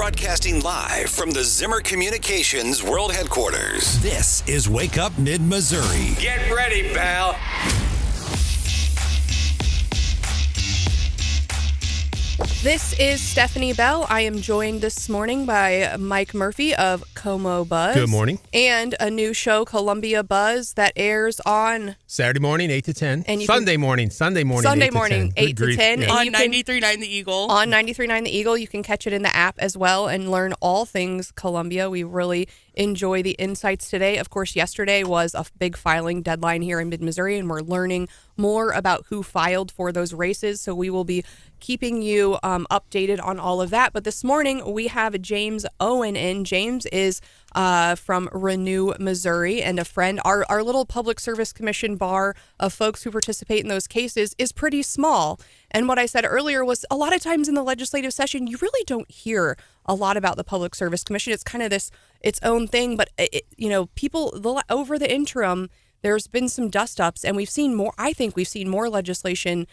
Broadcasting live from the Zimmer Communications World Headquarters. This is Wake Up Mid-Missouri. Get ready, pal. This is Stephanie Bell. I am joined this morning by Mike Murphy of Como Buzz. Good morning. And a new show, Columbia Buzz, that airs on Saturday morning, 8 to 10. And Sunday morning, 8 to 10. Yeah. On 93.9 The Eagle. On 93.9 The Eagle. You can catch it in the app as well and learn all things Columbia. We really enjoy the insights today. Of course, yesterday was a big filing deadline here in Mid-Missouri, and we're learning more about who filed for those races. So we will be keeping you updated on all of that. But this morning, we have James Owen in. James is from Renew Missouri and a friend. Our little Public Service Commission bar of folks who participate in those cases is pretty small. And what I said earlier was a lot of times in the legislative session, you really don't hear a lot about the Public Service Commission. It's kind of its own thing. But, people over the interim, there's been some dust-ups, and we've seen more. I think we've seen more legislation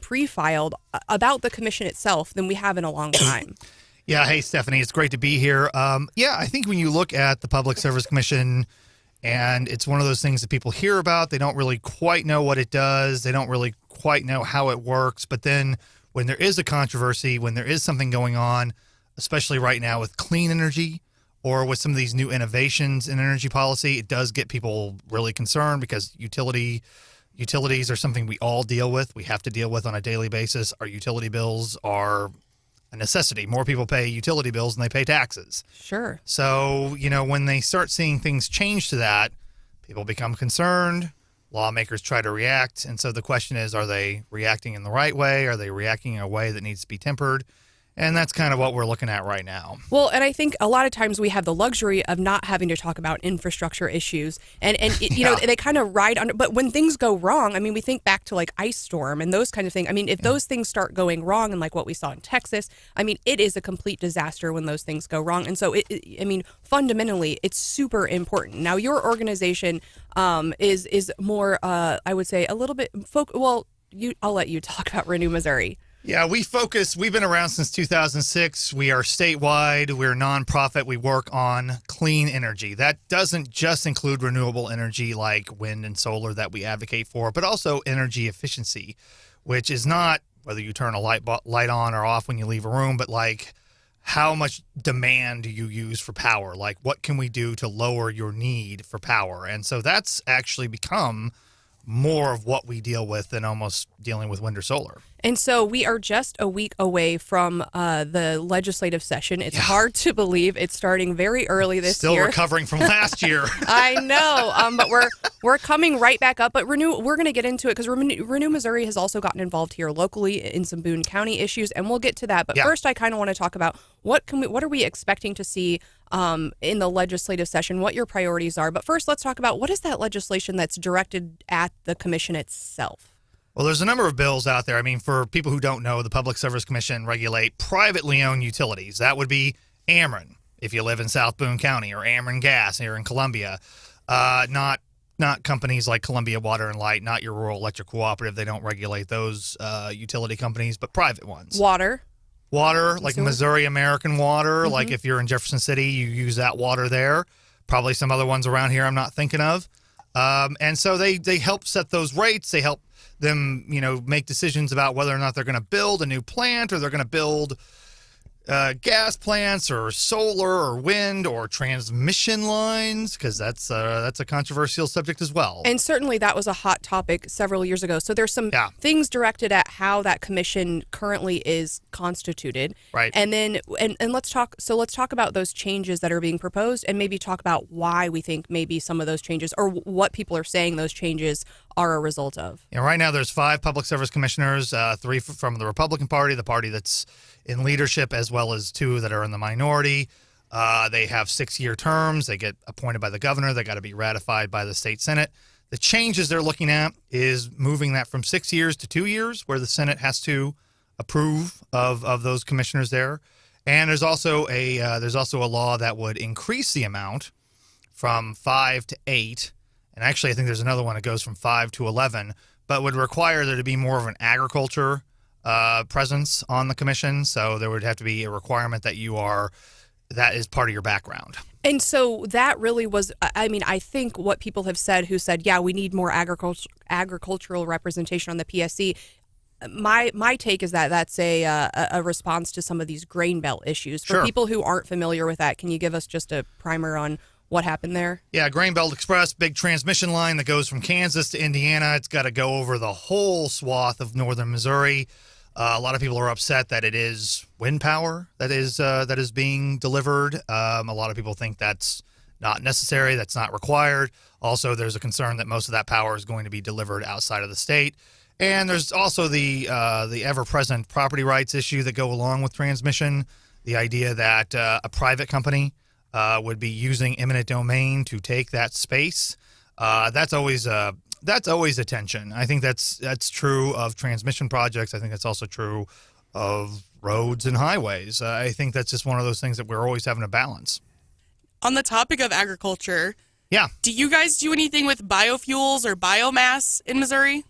pre-filed about the commission itself than we have in a long time. Yeah, hey, Stephanie, it's great to be here. I think when you look at the Public Service Commission, and it's one of those things that people hear about, they don't really quite know what it does. They don't really quite know how it works. But then when there is a controversy, when there is something going on, especially right now with clean energy, or with some of these new innovations in energy policy, it does get people really concerned because utilities are something we all deal with. We have to deal with on a daily basis. Our utility bills are a necessity. More people pay utility bills than they pay taxes. Sure. So, when they start seeing things change to that, people become concerned. Lawmakers try to react. And so the question is, are they reacting in the right way? Are they reacting in a way that needs to be tempered? And that's kind of what we're looking at right now. Well, and I think a lot of times we have the luxury of not having to talk about infrastructure issues. And they kind of ride under. But when things go wrong, I mean, we think back to like ice storm and those kind of things. I mean, if those things start going wrong, and like what we saw in Texas, I mean, it is a complete disaster when those things go wrong. And so, fundamentally, it's super important. Now, your organization is more, I would say, a little bit I'll let you talk about Renew Missouri. Yeah, we've been around since 2006. We are statewide. We're a nonprofit. We work on clean energy. That doesn't just include renewable energy like wind and solar that we advocate for, but also energy efficiency, which is not whether you turn a light on or off when you leave a room, but like how much demand do you use for power? Like what can we do to lower your need for power? And so that's actually become more of what we deal with than almost dealing with wind or solar. And so we are just a week away from the legislative session. It's hard to believe it's starting very early this year. Still recovering from last year. I know, but we're coming right back up. But we're going to get into it because Renew Missouri has also gotten involved here locally in some Boone County issues, and we'll get to that. But first, I kind of want to talk about what are we expecting to see in the legislative session, what your priorities are. But first, let's talk about what is that legislation that's directed at the commission itself. Well, there's a number of bills out there. I mean, for people who don't know, the Public Service Commission regulate privately owned utilities. That would be Ameren, if you live in South Boone County, or Ameren Gas here in Columbia. Not companies like Columbia Water and Light, not your rural electric cooperative. They don't regulate those utility companies, but private ones. Water, like Missouri American Water. Mm-hmm. Like if you're in Jefferson City, you use that water there. Probably some other ones around here I'm not thinking of. And so they help set those rates. They help them, make decisions about whether or not they're going to build a new plant or they're going to build gas plants or solar or wind or transmission lines, because that's a controversial subject as well. And certainly that was a hot topic several years ago. So there's some things directed at how that commission currently is constituted. Right. And then and let's talk about those changes that are being proposed, and maybe talk about why we think maybe some of those changes, or what people are saying those changes are a result of. Yeah, right now there's 5 public service commissioners, 3 from the Republican Party, the party that's in leadership, as well as 2 that are in the minority. They have 6-year terms. They get appointed by the governor. They got to be ratified by the state Senate. The changes they're looking at is moving that from 6 years to 2 years, where the Senate has to approve of those commissioners there. And there's also a law that would increase the amount from 5 to 8. And actually, I think there's another one that goes from 5 to 11, but would require there to be more of an agriculture presence on the commission. So there would have to be a requirement that that is part of your background. And so that really was, I mean, I think what people have said who said, yeah, we need more agricultural representation on the PSC. My take is that that's a response to some of these grain belt issues. For people who aren't familiar with that, can you give us just a primer on what happened there? Yeah, Grain Belt Express, big transmission line that goes from Kansas to Indiana. It's got to go over the whole swath of northern Missouri. A lot of people are upset that it is wind power that is being delivered. A lot of people think that's not necessary, that's not required. Also, there's a concern that most of that power is going to be delivered outside of the state. And there's also the ever-present property rights issue that go along with transmission. The idea that a private company would be using eminent domain to take that space. That's always a tension. I think that's true of transmission projects. I think that's also true of roads and highways. I think that's just one of those things that we're always having to balance. On the topic of agriculture, yeah, do you guys do anything with biofuels or biomass in Missouri?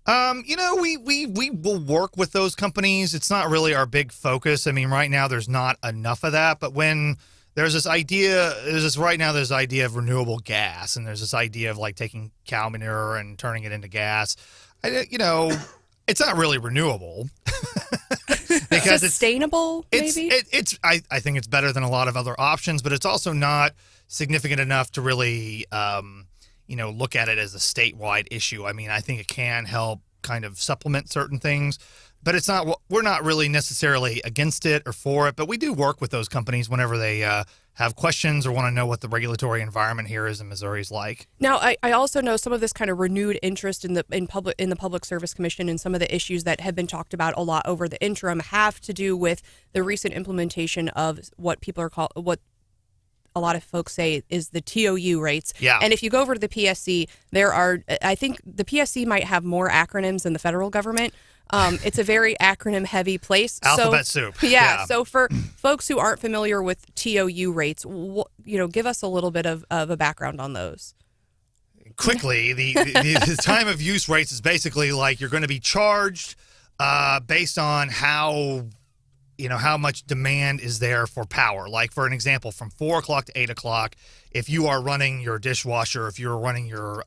We will work with those companies. It's not really our big focus. I mean, right now there's not enough of that, but when there's this idea of renewable gas, and there's this idea of like taking cow manure and turning it into gas. It's not really renewable. Because sustainable, maybe? I think it's better than a lot of other options, but it's also not significant enough to really look at it as a statewide issue. I mean, I think it can help kind of supplement certain things, but it's not. We're not really necessarily against it or for it, but we do work with those companies whenever they have questions or want to know what the regulatory environment here is in Missouri is like. Now, I also know some of this kind of renewed interest in the Public Service Commission, and some of the issues that have been talked about a lot over the interim have to do with the recent implementation of what a lot of folks say is the TOU rates. Yeah. And if you go over to the PSC, I think the PSC might have more acronyms than the federal government. It's a very acronym-heavy place. Alphabet soup. Yeah. So for folks who aren't familiar with TOU rates, give us a little bit of a background on those. Quickly, the time of use rates is basically like you're going to be charged based on how much demand is there for power. Like, for an example, from 4 o'clock to 8 o'clock, if you are running your dishwasher, if you're running your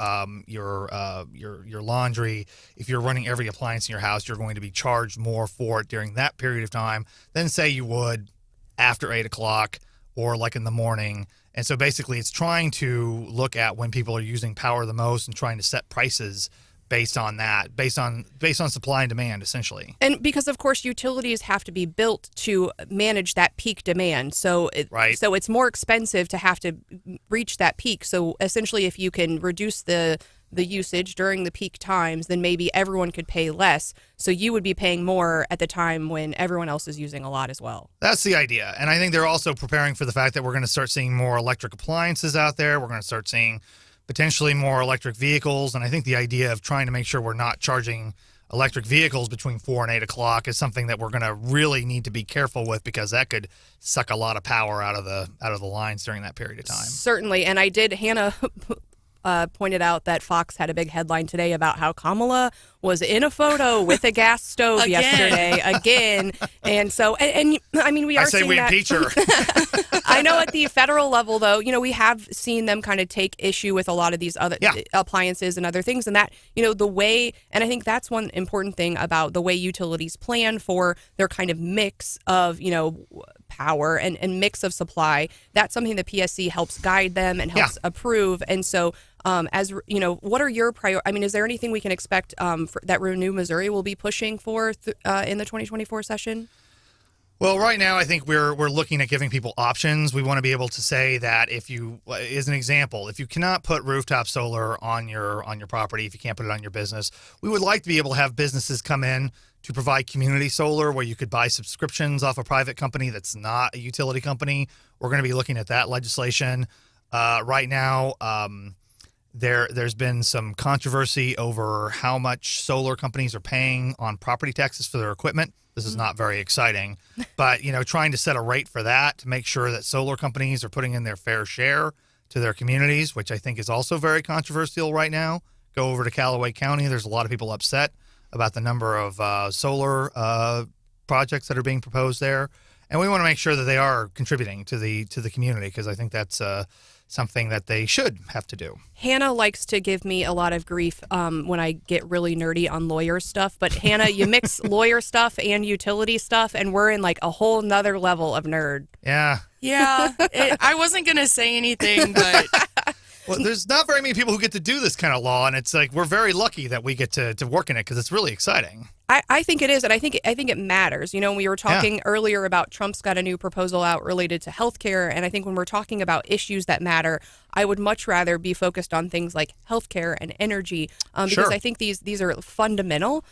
laundry, if you're running every appliance in your house, you're going to be charged more for it during that period of time than, say, you would after 8 o'clock or like in the morning. And so basically it's trying to look at when people are using power the most and trying to set prices based on that, based on supply and demand, essentially. And because, of course, utilities have to be built to manage that peak demand. So so it's more expensive to have to reach that peak. So essentially, if you can reduce the usage during the peak times, then maybe everyone could pay less. So you would be paying more at the time when everyone else is using a lot as well. That's the idea. And I think they're also preparing for the fact that we're going to start seeing more electric appliances out there. We're going to start seeing potentially more electric vehicles. And I think the idea of trying to make sure we're not charging electric vehicles between 4 and 8 o'clock is something that we're going to really need to be careful with, because that could suck a lot of power out of the lines during that period of time. Certainly. And Hannah pointed out that Fox had a big headline today about how Kamala was in a photo with a gas stove yesterday again. And so, and I mean, we are seeing that. I say we impeach her. I know at the federal level, though, we have seen them kind of take issue with a lot of these other appliances and other things, and that, the way, and I think that's one important thing about the way utilities plan for their kind of mix of, power and mix of supply. That's something the PSC helps guide them and helps approve. And so, what are your is there anything we can expect that Renew Missouri will be pushing for in the 2024 session? Well, right now, I think we're looking at giving people options. We want to be able to say that if you, as an example, if you cannot put rooftop solar on your property, if you can't put it on your business, we would like to be able to have businesses come in to provide community solar, where you could buy subscriptions off a private company that's not a utility company. We're going to be looking at that legislation. Right now, there's been some controversy over how much solar companies are paying on property taxes for their equipment. This is not very exciting, but trying to set a rate for that to make sure that solar companies are putting in their fair share to their communities, which I think is also very controversial right now. Go over to Callaway County. There's a lot of people upset about the number of solar projects that are being proposed there. And we want to make sure that they are contributing to the community, because I think that's something that they should have to do. Hannah likes to give me a lot of grief when I get really nerdy on lawyer stuff. But Hannah, you mix lawyer stuff and utility stuff, and we're in like a whole nother level of nerd. Yeah. Yeah. I wasn't going to say anything, but... Well, there's not very many people who get to do this kind of law, and it's like we're very lucky that we get to work in it, because it's really exciting. I think it is, and I think it matters. You know, we were talking earlier about Trump's got a new proposal out related to healthcare, and I think when we're talking about issues that matter, I would much rather be focused on things like healthcare and energy, because I think these are fundamental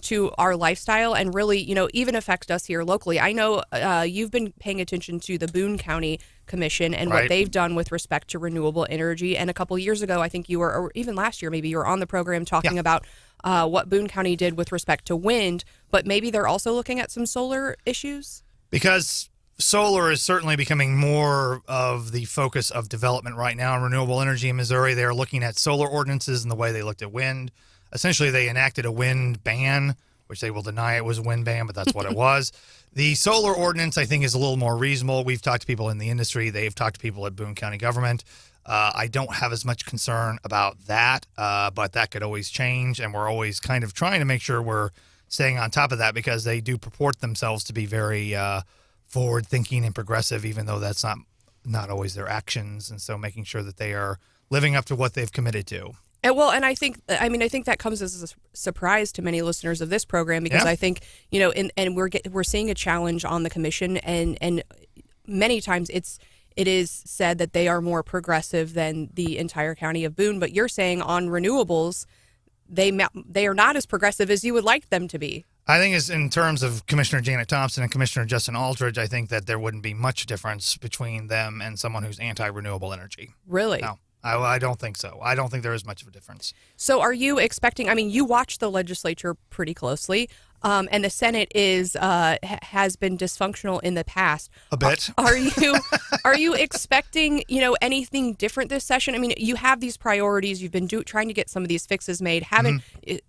to our lifestyle, and really, you know, even affect us here locally. I know you've been paying attention to the Boone County Commission and what they've done with respect to renewable energy. And a couple of years ago, I think you were, or even last year, maybe you were on the program talking about what Boone County did with respect to wind, but maybe they're also looking at some solar issues? Because solar is certainly becoming more of the focus of development right now in renewable energy in Missouri. They're looking at solar ordinances and the way they looked at wind. Essentially, they enacted a wind ban, which they will deny it was a wind ban, but that's what it was. The solar ordinance, I think, is a little more reasonable. We've talked to people in the industry. They've talked to people at Boone County government. I don't have as much concern about that, but that could always change, and we're always kind of trying to make sure we're staying on top of that, because they do purport themselves to be very forward-thinking and progressive, even though that's not always their actions, and so making sure that they are living up to what they've committed to. And I think that comes as a surprise to many listeners of this program, because I think, you know, and we're seeing a challenge on the commission, and many times it is said that they are more progressive than the entire county of Boone. But you're saying on renewables, they are not as progressive as you would like them to be. I think as in terms of Commissioner Janet Thompson and Commissioner Justin Aldridge, I think that there wouldn't be much difference between them and someone who's anti-renewable energy. Really? No. I don't think so. I don't think there is much of a difference. So are you expecting, I mean, you watch the legislature pretty closely, and the Senate has been dysfunctional in the past. A bit. Are you expecting, you know, anything different this session? I mean, you have these priorities. You've been trying to get some of these fixes made.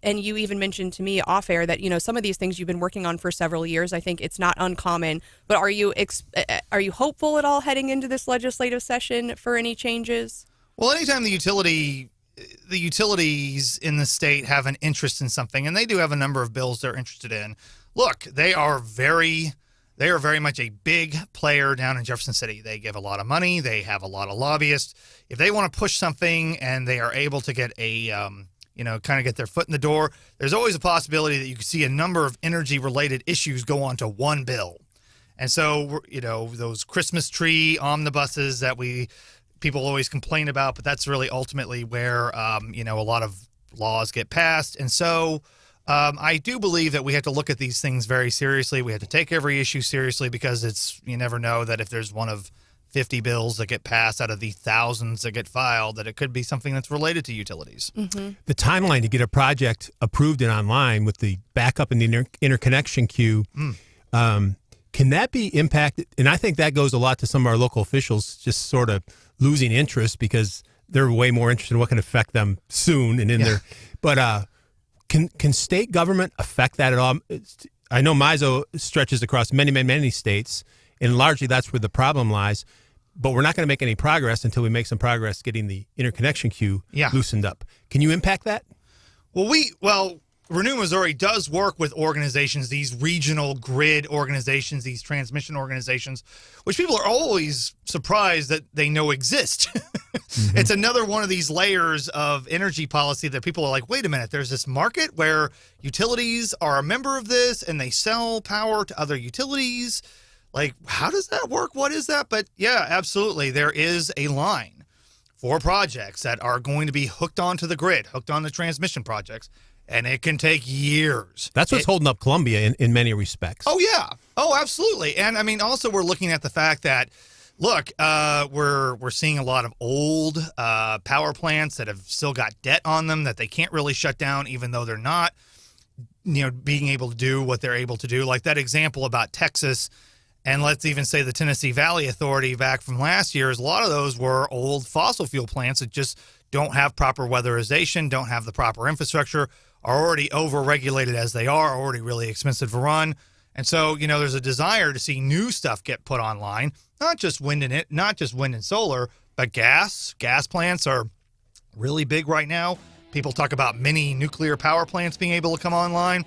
And you even mentioned to me off air that, you know, some of these things you've been working on for several years. I think it's not uncommon. But are you hopeful at all heading into this legislative session for any changes? Well, anytime the utilities in the state have an interest in something, and they do have a number of bills they're interested in. Look, they are very much a big player down in Jefferson City. They give a lot of money. They have a lot of lobbyists. If they want to push something and they are able to get kind of get their foot in the door, there's always a possibility that you could see a number of energy-related issues go onto one bill. And so, you know, those Christmas tree omnibuses that people always complain about, but that's really ultimately where, a lot of laws get passed. And so I do believe that we have to look at these things very seriously. We have to take every issue seriously, because you never know that if there's one of 50 bills that get passed out of the thousands that get filed, that it could be something that's related to utilities. Mm-hmm. The timeline to get a project approved and online with the backup and the interconnection queue, can that be impacted? And I think that goes a lot to some of our local officials just sort of losing interest, because they're way more interested in what can affect them soon and in their. But can state government affect that at all? I know MISO stretches across many states, and largely that's where the problem lies. But we're not going to make any progress until we make some progress getting the interconnection queue loosened up. Can you impact that? Well, Renew Missouri does work with organizations, these regional grid organizations, these transmission organizations, which people are always surprised that they know exist. Mm-hmm. It's another one of these layers of energy policy that people are like, wait a minute, there's this market where utilities are a member of this and they sell power to other utilities. Like, how does that work? What is that? But yeah, absolutely. There is a line for projects that are going to be hooked onto the grid, hooked on the transmission projects. And it can take years. That's what's holding up Columbia in many respects. Oh, yeah. Oh, absolutely. And, I mean, also we're looking at the fact that, look, we're seeing a lot of old power plants that have still got debt on them that they can't really shut down, even though they're not, being able to do what they're able to do. Like that example about Texas, and let's even say the Tennessee Valley Authority back from last year, a lot of those were old fossil fuel plants that just don't have proper weatherization, don't have the proper infrastructure, are already overregulated as they are already really expensive to run. And so, there's a desire to see new stuff get put online, not just wind and solar, but gas. Gas plants are really big right now. People talk about mini nuclear power plants being able to come online.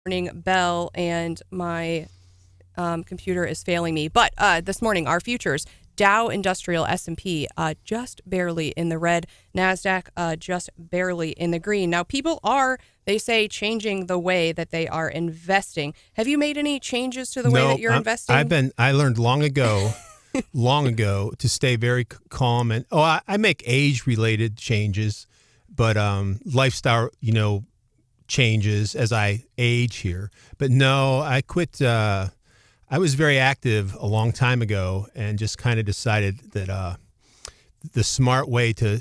morning bell and my computer is failing me. But this morning, our futures, Dow Industrial S&P just barely in the red, NASDAQ just barely in the green. Now, people are, they say, changing the way that they are investing. Have you made any changes to the way that you're investing? I learned long ago to stay very calm. And I make age-related changes, but lifestyle, changes as I age here. But no, I quit. I was very active a long time ago, and just kind of decided that the smart way to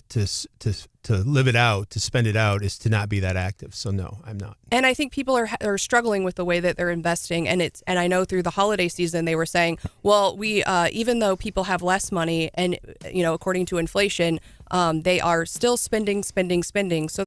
live it out, to spend it out, is to not be that active. So no, I'm not. And I think people are struggling with the way that they're investing, and I know through the holiday season they were saying, well, we even though people have less money, and according to inflation, they are still spending. So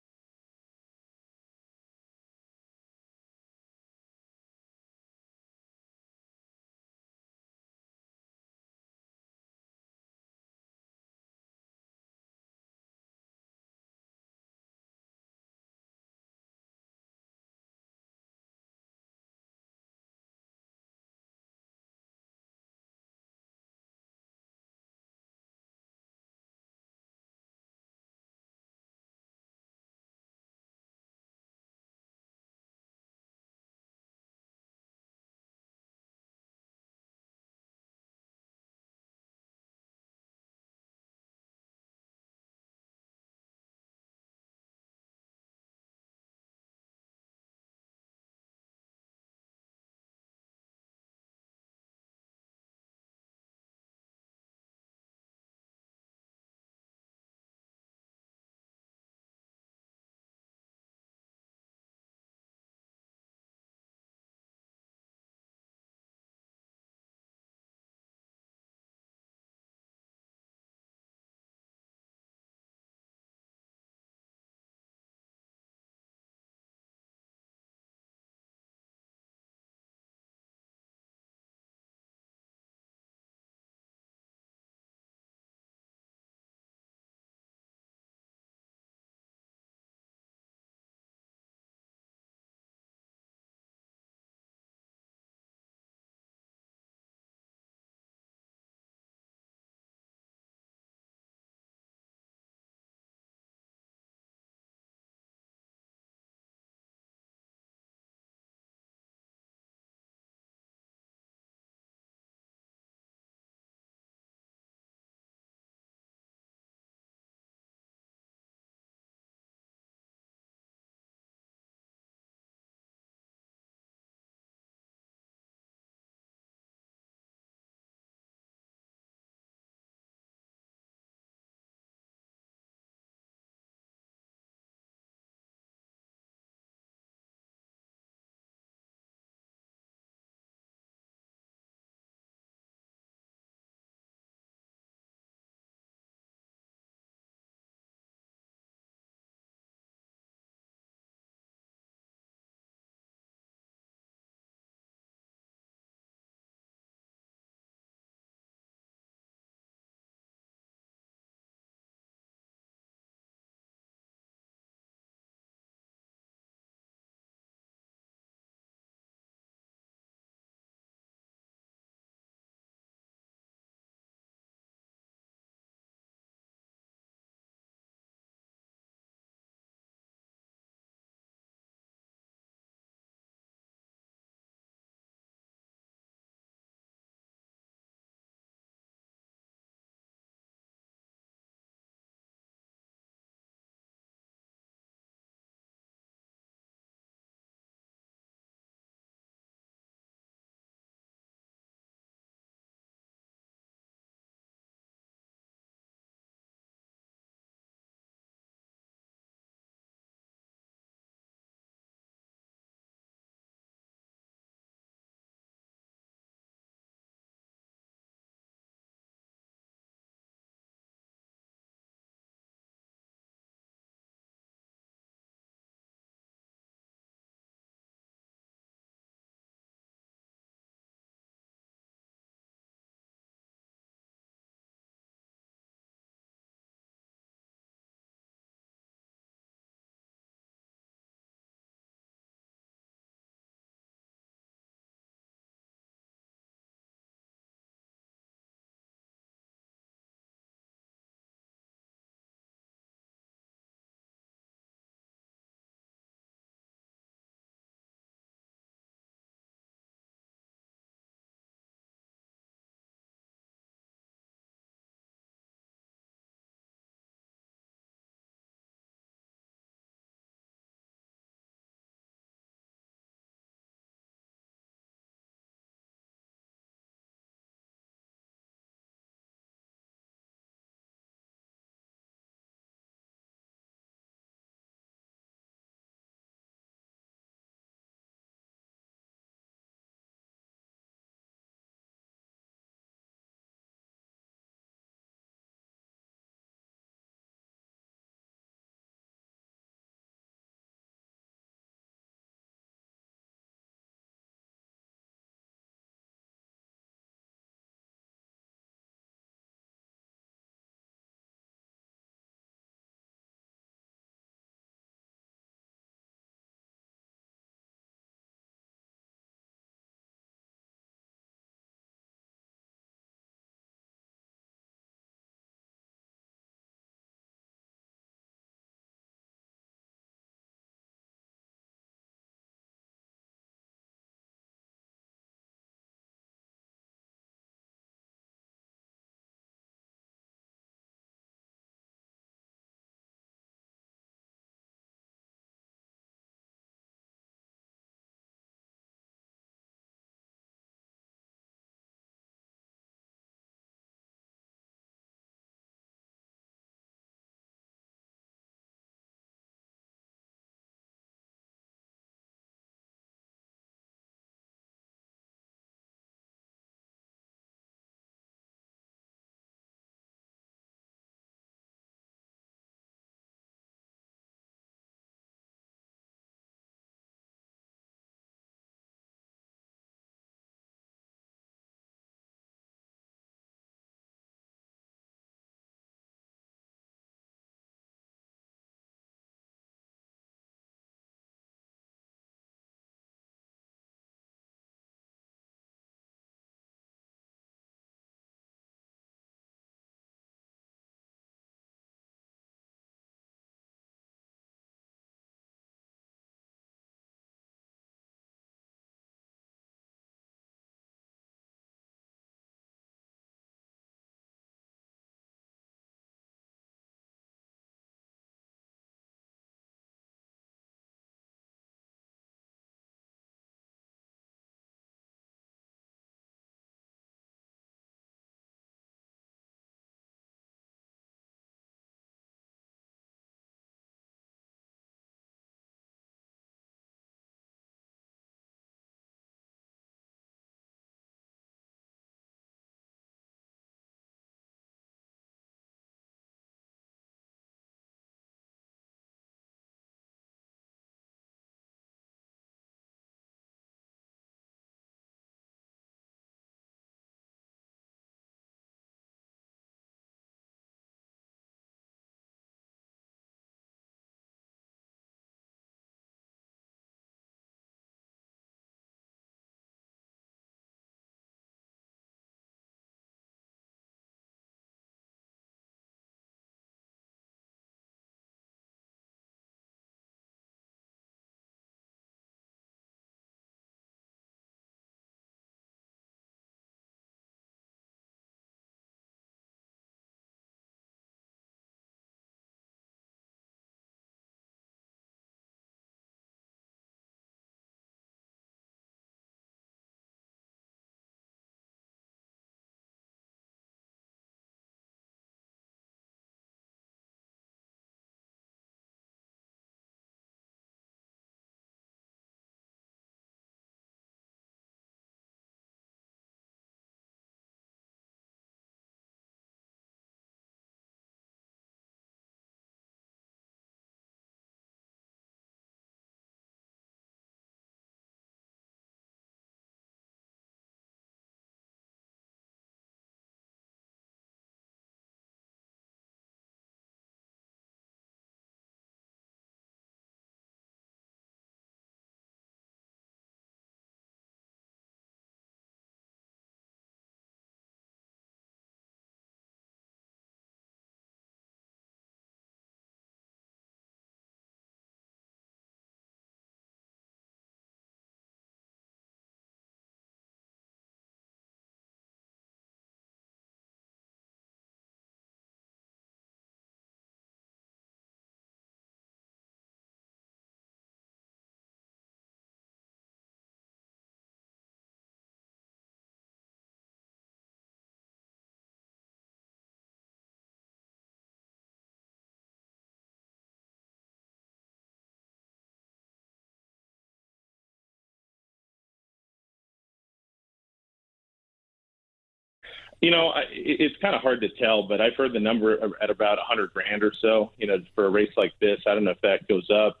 It's kind of hard to tell, but I've heard the number at about $100,000 or so. For a race like this, I don't know if that goes up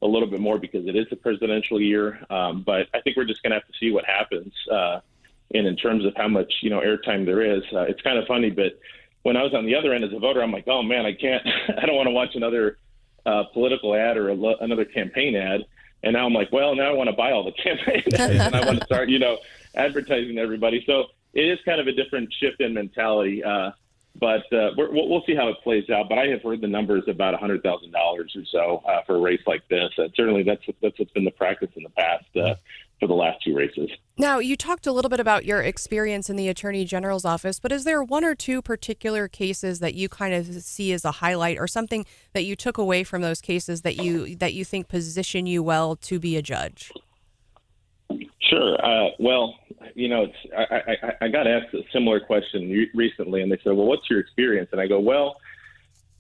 a little bit more because it is a presidential year. But I think we're just going to have to see what happens. And in terms of how much airtime there is, it's kind of funny. But when I was on the other end as a voter, I'm like, oh man, I can't. I don't want to watch another political ad or another campaign ad. And now I'm like, well, now I want to buy all the campaign ads and I want to start, advertising to everybody. So it is kind of a different shift in mentality, but we'll see how it plays out. But I have heard the numbers about $100,000 or so for a race like this. Certainly, that's what's been the practice in the past for the last two races. Now, you talked a little bit about your experience in the Attorney General's office, but is there one or two particular cases that you kind of see as a highlight, or something that you took away from those cases that you think position you well to be a judge? Sure. Well, I got asked a similar question recently, and they said, well, what's your experience? And I go, well,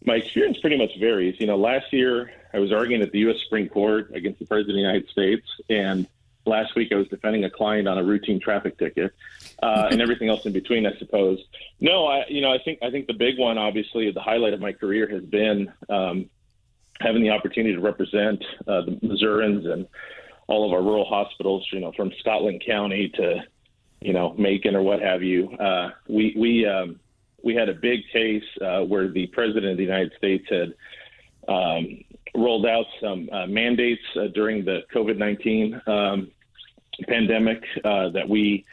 my experience pretty much varies. Last year I was arguing at the U.S. Supreme Court against the President of the United States, and last week I was defending a client on a routine traffic ticket, and everything else in between, I suppose. No, I think the big one, obviously, the highlight of my career has been having the opportunity to represent the Missourians and all of our rural hospitals, from Scotland County to, Macon or what have you. We had a big case where the President of the United States had rolled out some mandates during the COVID-19 pandemic that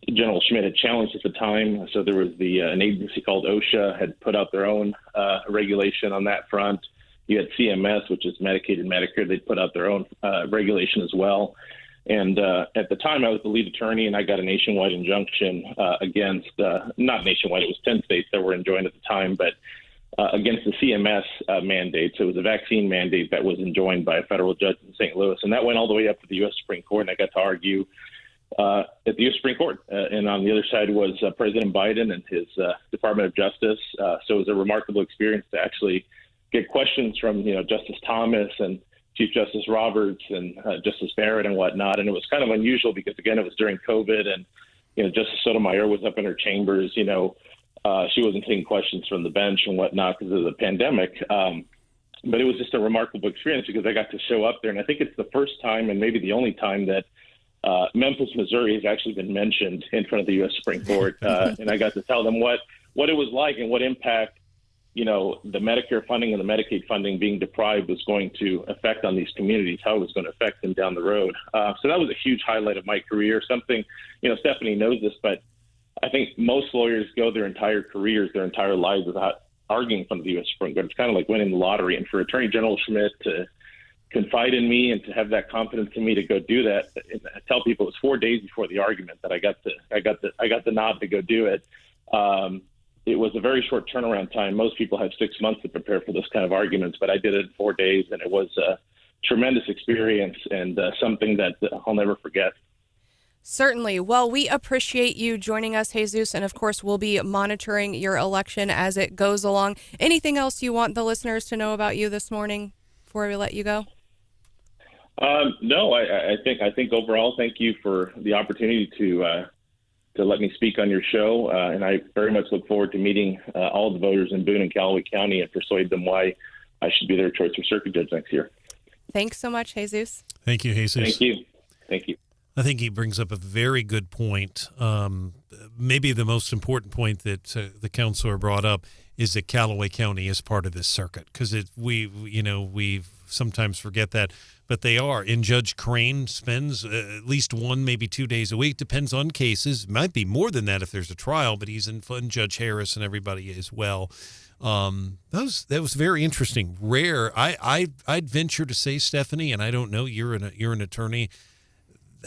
General Schmidt had challenged at the time. So there was an agency called OSHA had put out their own regulation on that front. You had CMS, which is Medicaid and Medicare. They put out their own regulation as well. And at the time, I was the lead attorney, and I got a nationwide injunction against, not nationwide, it was 10 states that were enjoined at the time, but against the CMS mandate. So it was a vaccine mandate that was enjoined by a federal judge in St. Louis. And that went all the way up to the U.S. Supreme Court, and I got to argue at the U.S. Supreme Court. And on the other side was President Biden and his Department of Justice. So it was a remarkable experience to actually get questions from, Justice Thomas and Chief Justice Roberts and Justice Barrett and whatnot. And it was kind of unusual because, again, it was during COVID, and, Justice Sotomayor was up in her chambers, she wasn't taking questions from the bench and whatnot because of the pandemic. But it was just a remarkable experience because I got to show up there. And I think it's the first time and maybe the only time that Memphis, Missouri has actually been mentioned in front of the U.S. Supreme Court. And I got to tell them what it was like and what impact, the Medicare funding and the Medicaid funding being deprived was going to affect on these communities, how it was going to affect them down the road. So that was a huge highlight of my career, something, Stephanie knows this, but I think most lawyers go their entire careers, their entire lives without arguing in front of the U.S. Supreme Court. It's kind of like winning the lottery. And for Attorney General Schmidt to confide in me and to have that confidence in me to go do that, I tell people it was 4 days before the argument that I got the nod to go do it. It was a very short turnaround time. Most people have 6 months to prepare for this kind of arguments, but I did it in 4 days, and it was a tremendous experience and something that I'll never forget. Certainly. Well, we appreciate you joining us, Jesus, and of course, we'll be monitoring your election as it goes along. Anything else you want the listeners to know about you this morning before we let you go? No, I think overall, thank you for the opportunity to let me speak on your show, and I very much look forward to meeting all the voters in Boone and Callaway County and persuade them why I should be their choice for circuit judge next year. Thanks so much, Jesus. Thank you, Jesus. Thank you. Thank you. I think he brings up a very good point. Maybe the most important point that the counselor brought up is that Callaway County is part of this circuit, because we sometimes forget that, but they are. And Judge Crane spends at least 1, maybe 2 days a week, depends on cases. Might be more than that if there's a trial, but he's in fun. Judge Harris and everybody as well. That was very interesting. Rare. I'd venture to say, Stephanie, and I don't know, you're an attorney.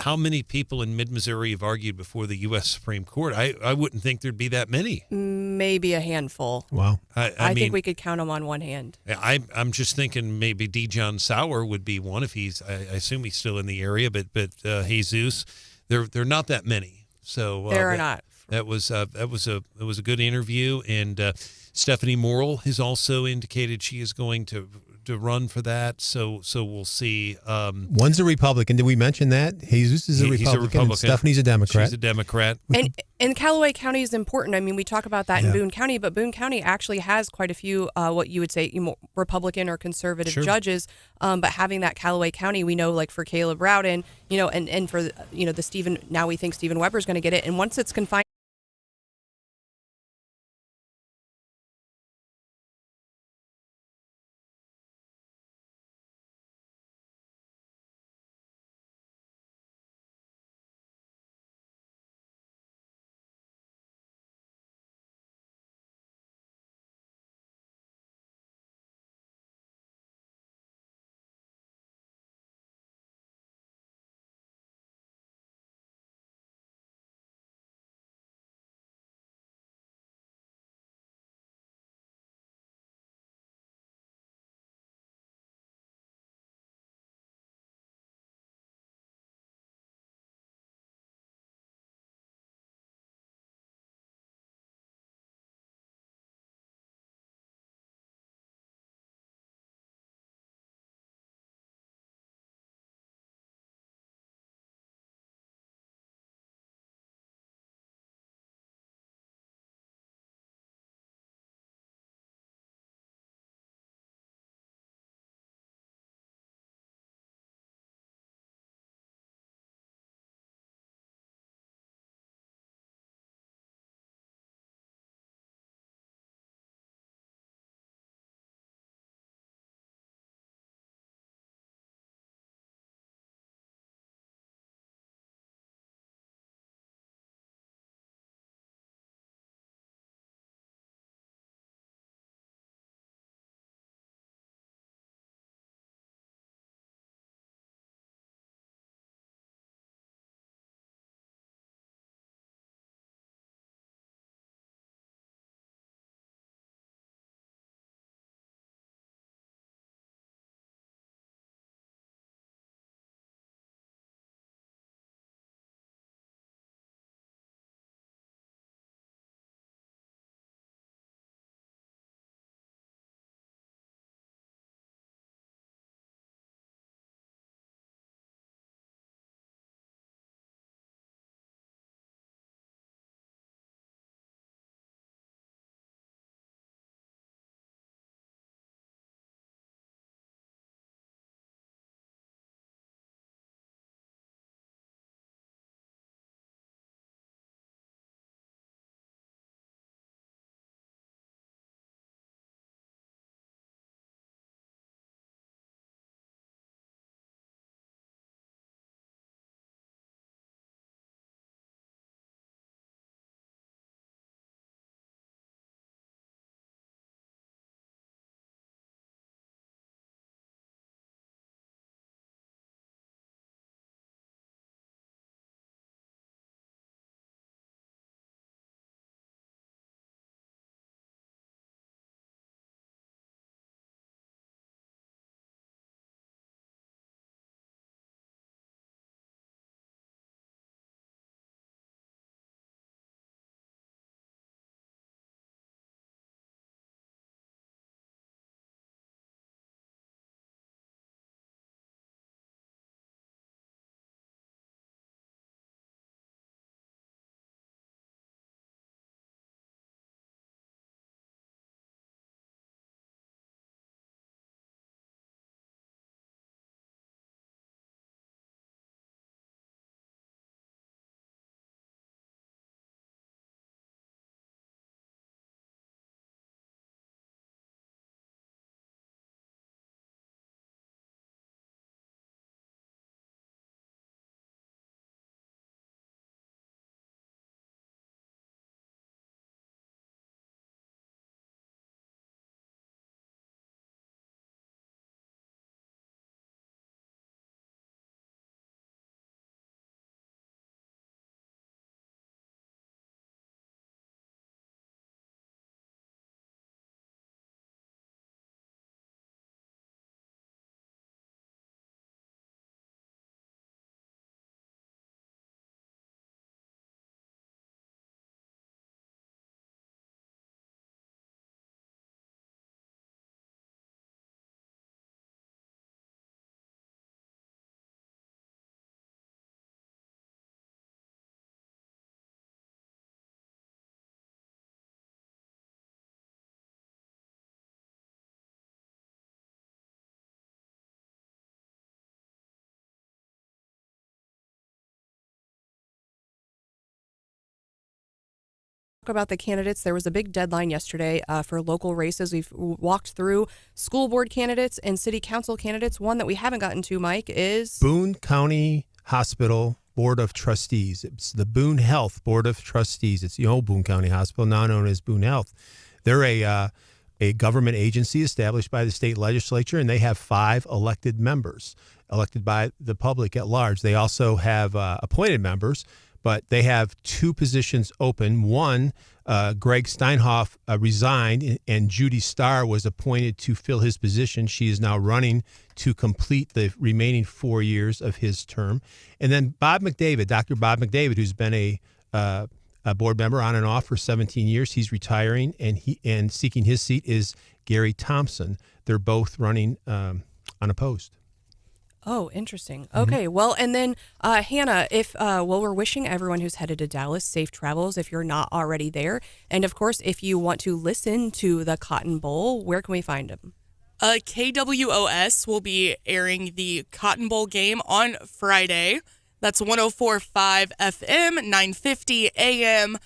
How many people in mid-Missouri have argued before the U.S. Supreme Court? I wouldn't think there'd be that many. Maybe a handful. Wow. I think we could count them on one hand. I'm just thinking maybe D. John Sauer would be one if I assume he's still in the area, but Jesus, they're not that many. So there are not. That was a good interview, and Stephanie Morrill has also indicated she is going to to run for that. So we'll see. One's a Republican. Did we mention that? Jesus is a Republican. He's a Republican. And Stephanie's a Democrat. She's a Democrat. And Callaway County is important. I mean, we talk about that in Boone County, but Boone County actually has quite a few what you would say Republican or conservative judges. But having that Callaway County, we know, like for Caleb Rowden, and for the Stephen. Now we think Stephen Weber's going to get it, and once it's confined. About the candidates, there was a big deadline yesterday for local races. We've walked through school board candidates and city council candidates. One that we haven't gotten to, Mike, is Boone County Hospital Board of Trustees. It's the Boone Health Board of Trustees. It's the old Boone County Hospital, now known as Boone Health. They're a government agency established by the state legislature, and they have 5 elected members, elected by the public at large. They also have appointed members, but they have 2 positions open. One, Greg Steinhoff resigned, and Judy Starr was appointed to fill his position. She is now running to complete the remaining 4 years of his term. And then Bob McDavid, Dr. Bob McDavid, who's been a board member on and off for 17 years. He's retiring, and seeking his seat is Gary Thompson. They're both running unopposed. Oh, interesting. Okay, well, and then Hannah, we're wishing everyone who's headed to Dallas safe travels if you're not already there. And of course, if you want to listen to the Cotton Bowl, where can we find them? KWOS will be airing the Cotton Bowl game on Friday. That's 104.5 FM, 950 AM,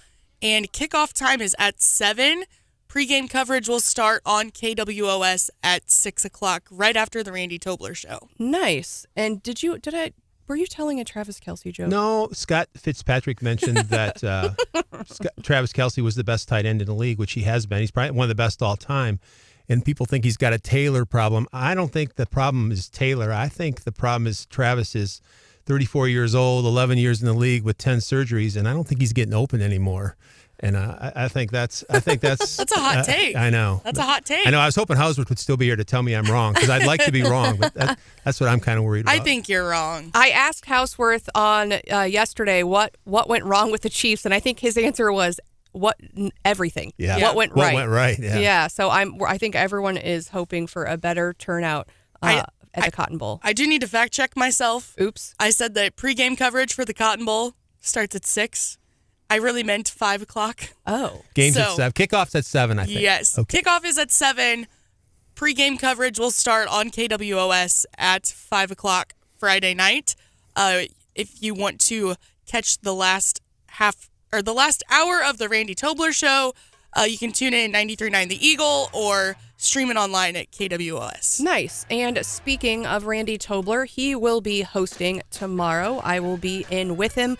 and kickoff time is at 7. Pre-game coverage will start on KWOS at 6 o'clock, right after the Randy Tobler show. Nice. And were you telling a Travis Kelce joke? No, Scott Fitzpatrick mentioned that Travis Kelce was the best tight end in the league, which he has been. He's probably one of the best all time. And people think he's got a Taylor problem. I don't think the problem is Taylor. I think the problem is Travis is 34 years old, 11 years in the league with 10 surgeries, and I don't think he's getting open anymore. And I think that's that's a hot take. I know. That's a hot take. I know. I was hoping Hauswirth would still be here to tell me I'm wrong, because I'd like to be wrong, but that's what I'm kind of worried about. I think you're wrong. I asked Hauswirth on yesterday what went wrong with the Chiefs, and I think his answer was everything. Yeah. What went right? What went right? Yeah. Yeah. So I think everyone is hoping for a better turnout at the Cotton Bowl. I do need to fact check myself. Oops. I said that pregame coverage for the Cotton Bowl starts at 6. I really meant 5 o'clock. Oh. Game's at 7. Kickoff's at 7, I think. Yes. Okay. Kickoff is at 7. Pre-game coverage will start on KWOS at 5 o'clock Friday night. If you want to catch the last hour of the Randy Tobler show, you can tune in 93.9 The Eagle or stream it online at KWOS. Nice. And speaking of Randy Tobler, he will be hosting tomorrow. I will be in with him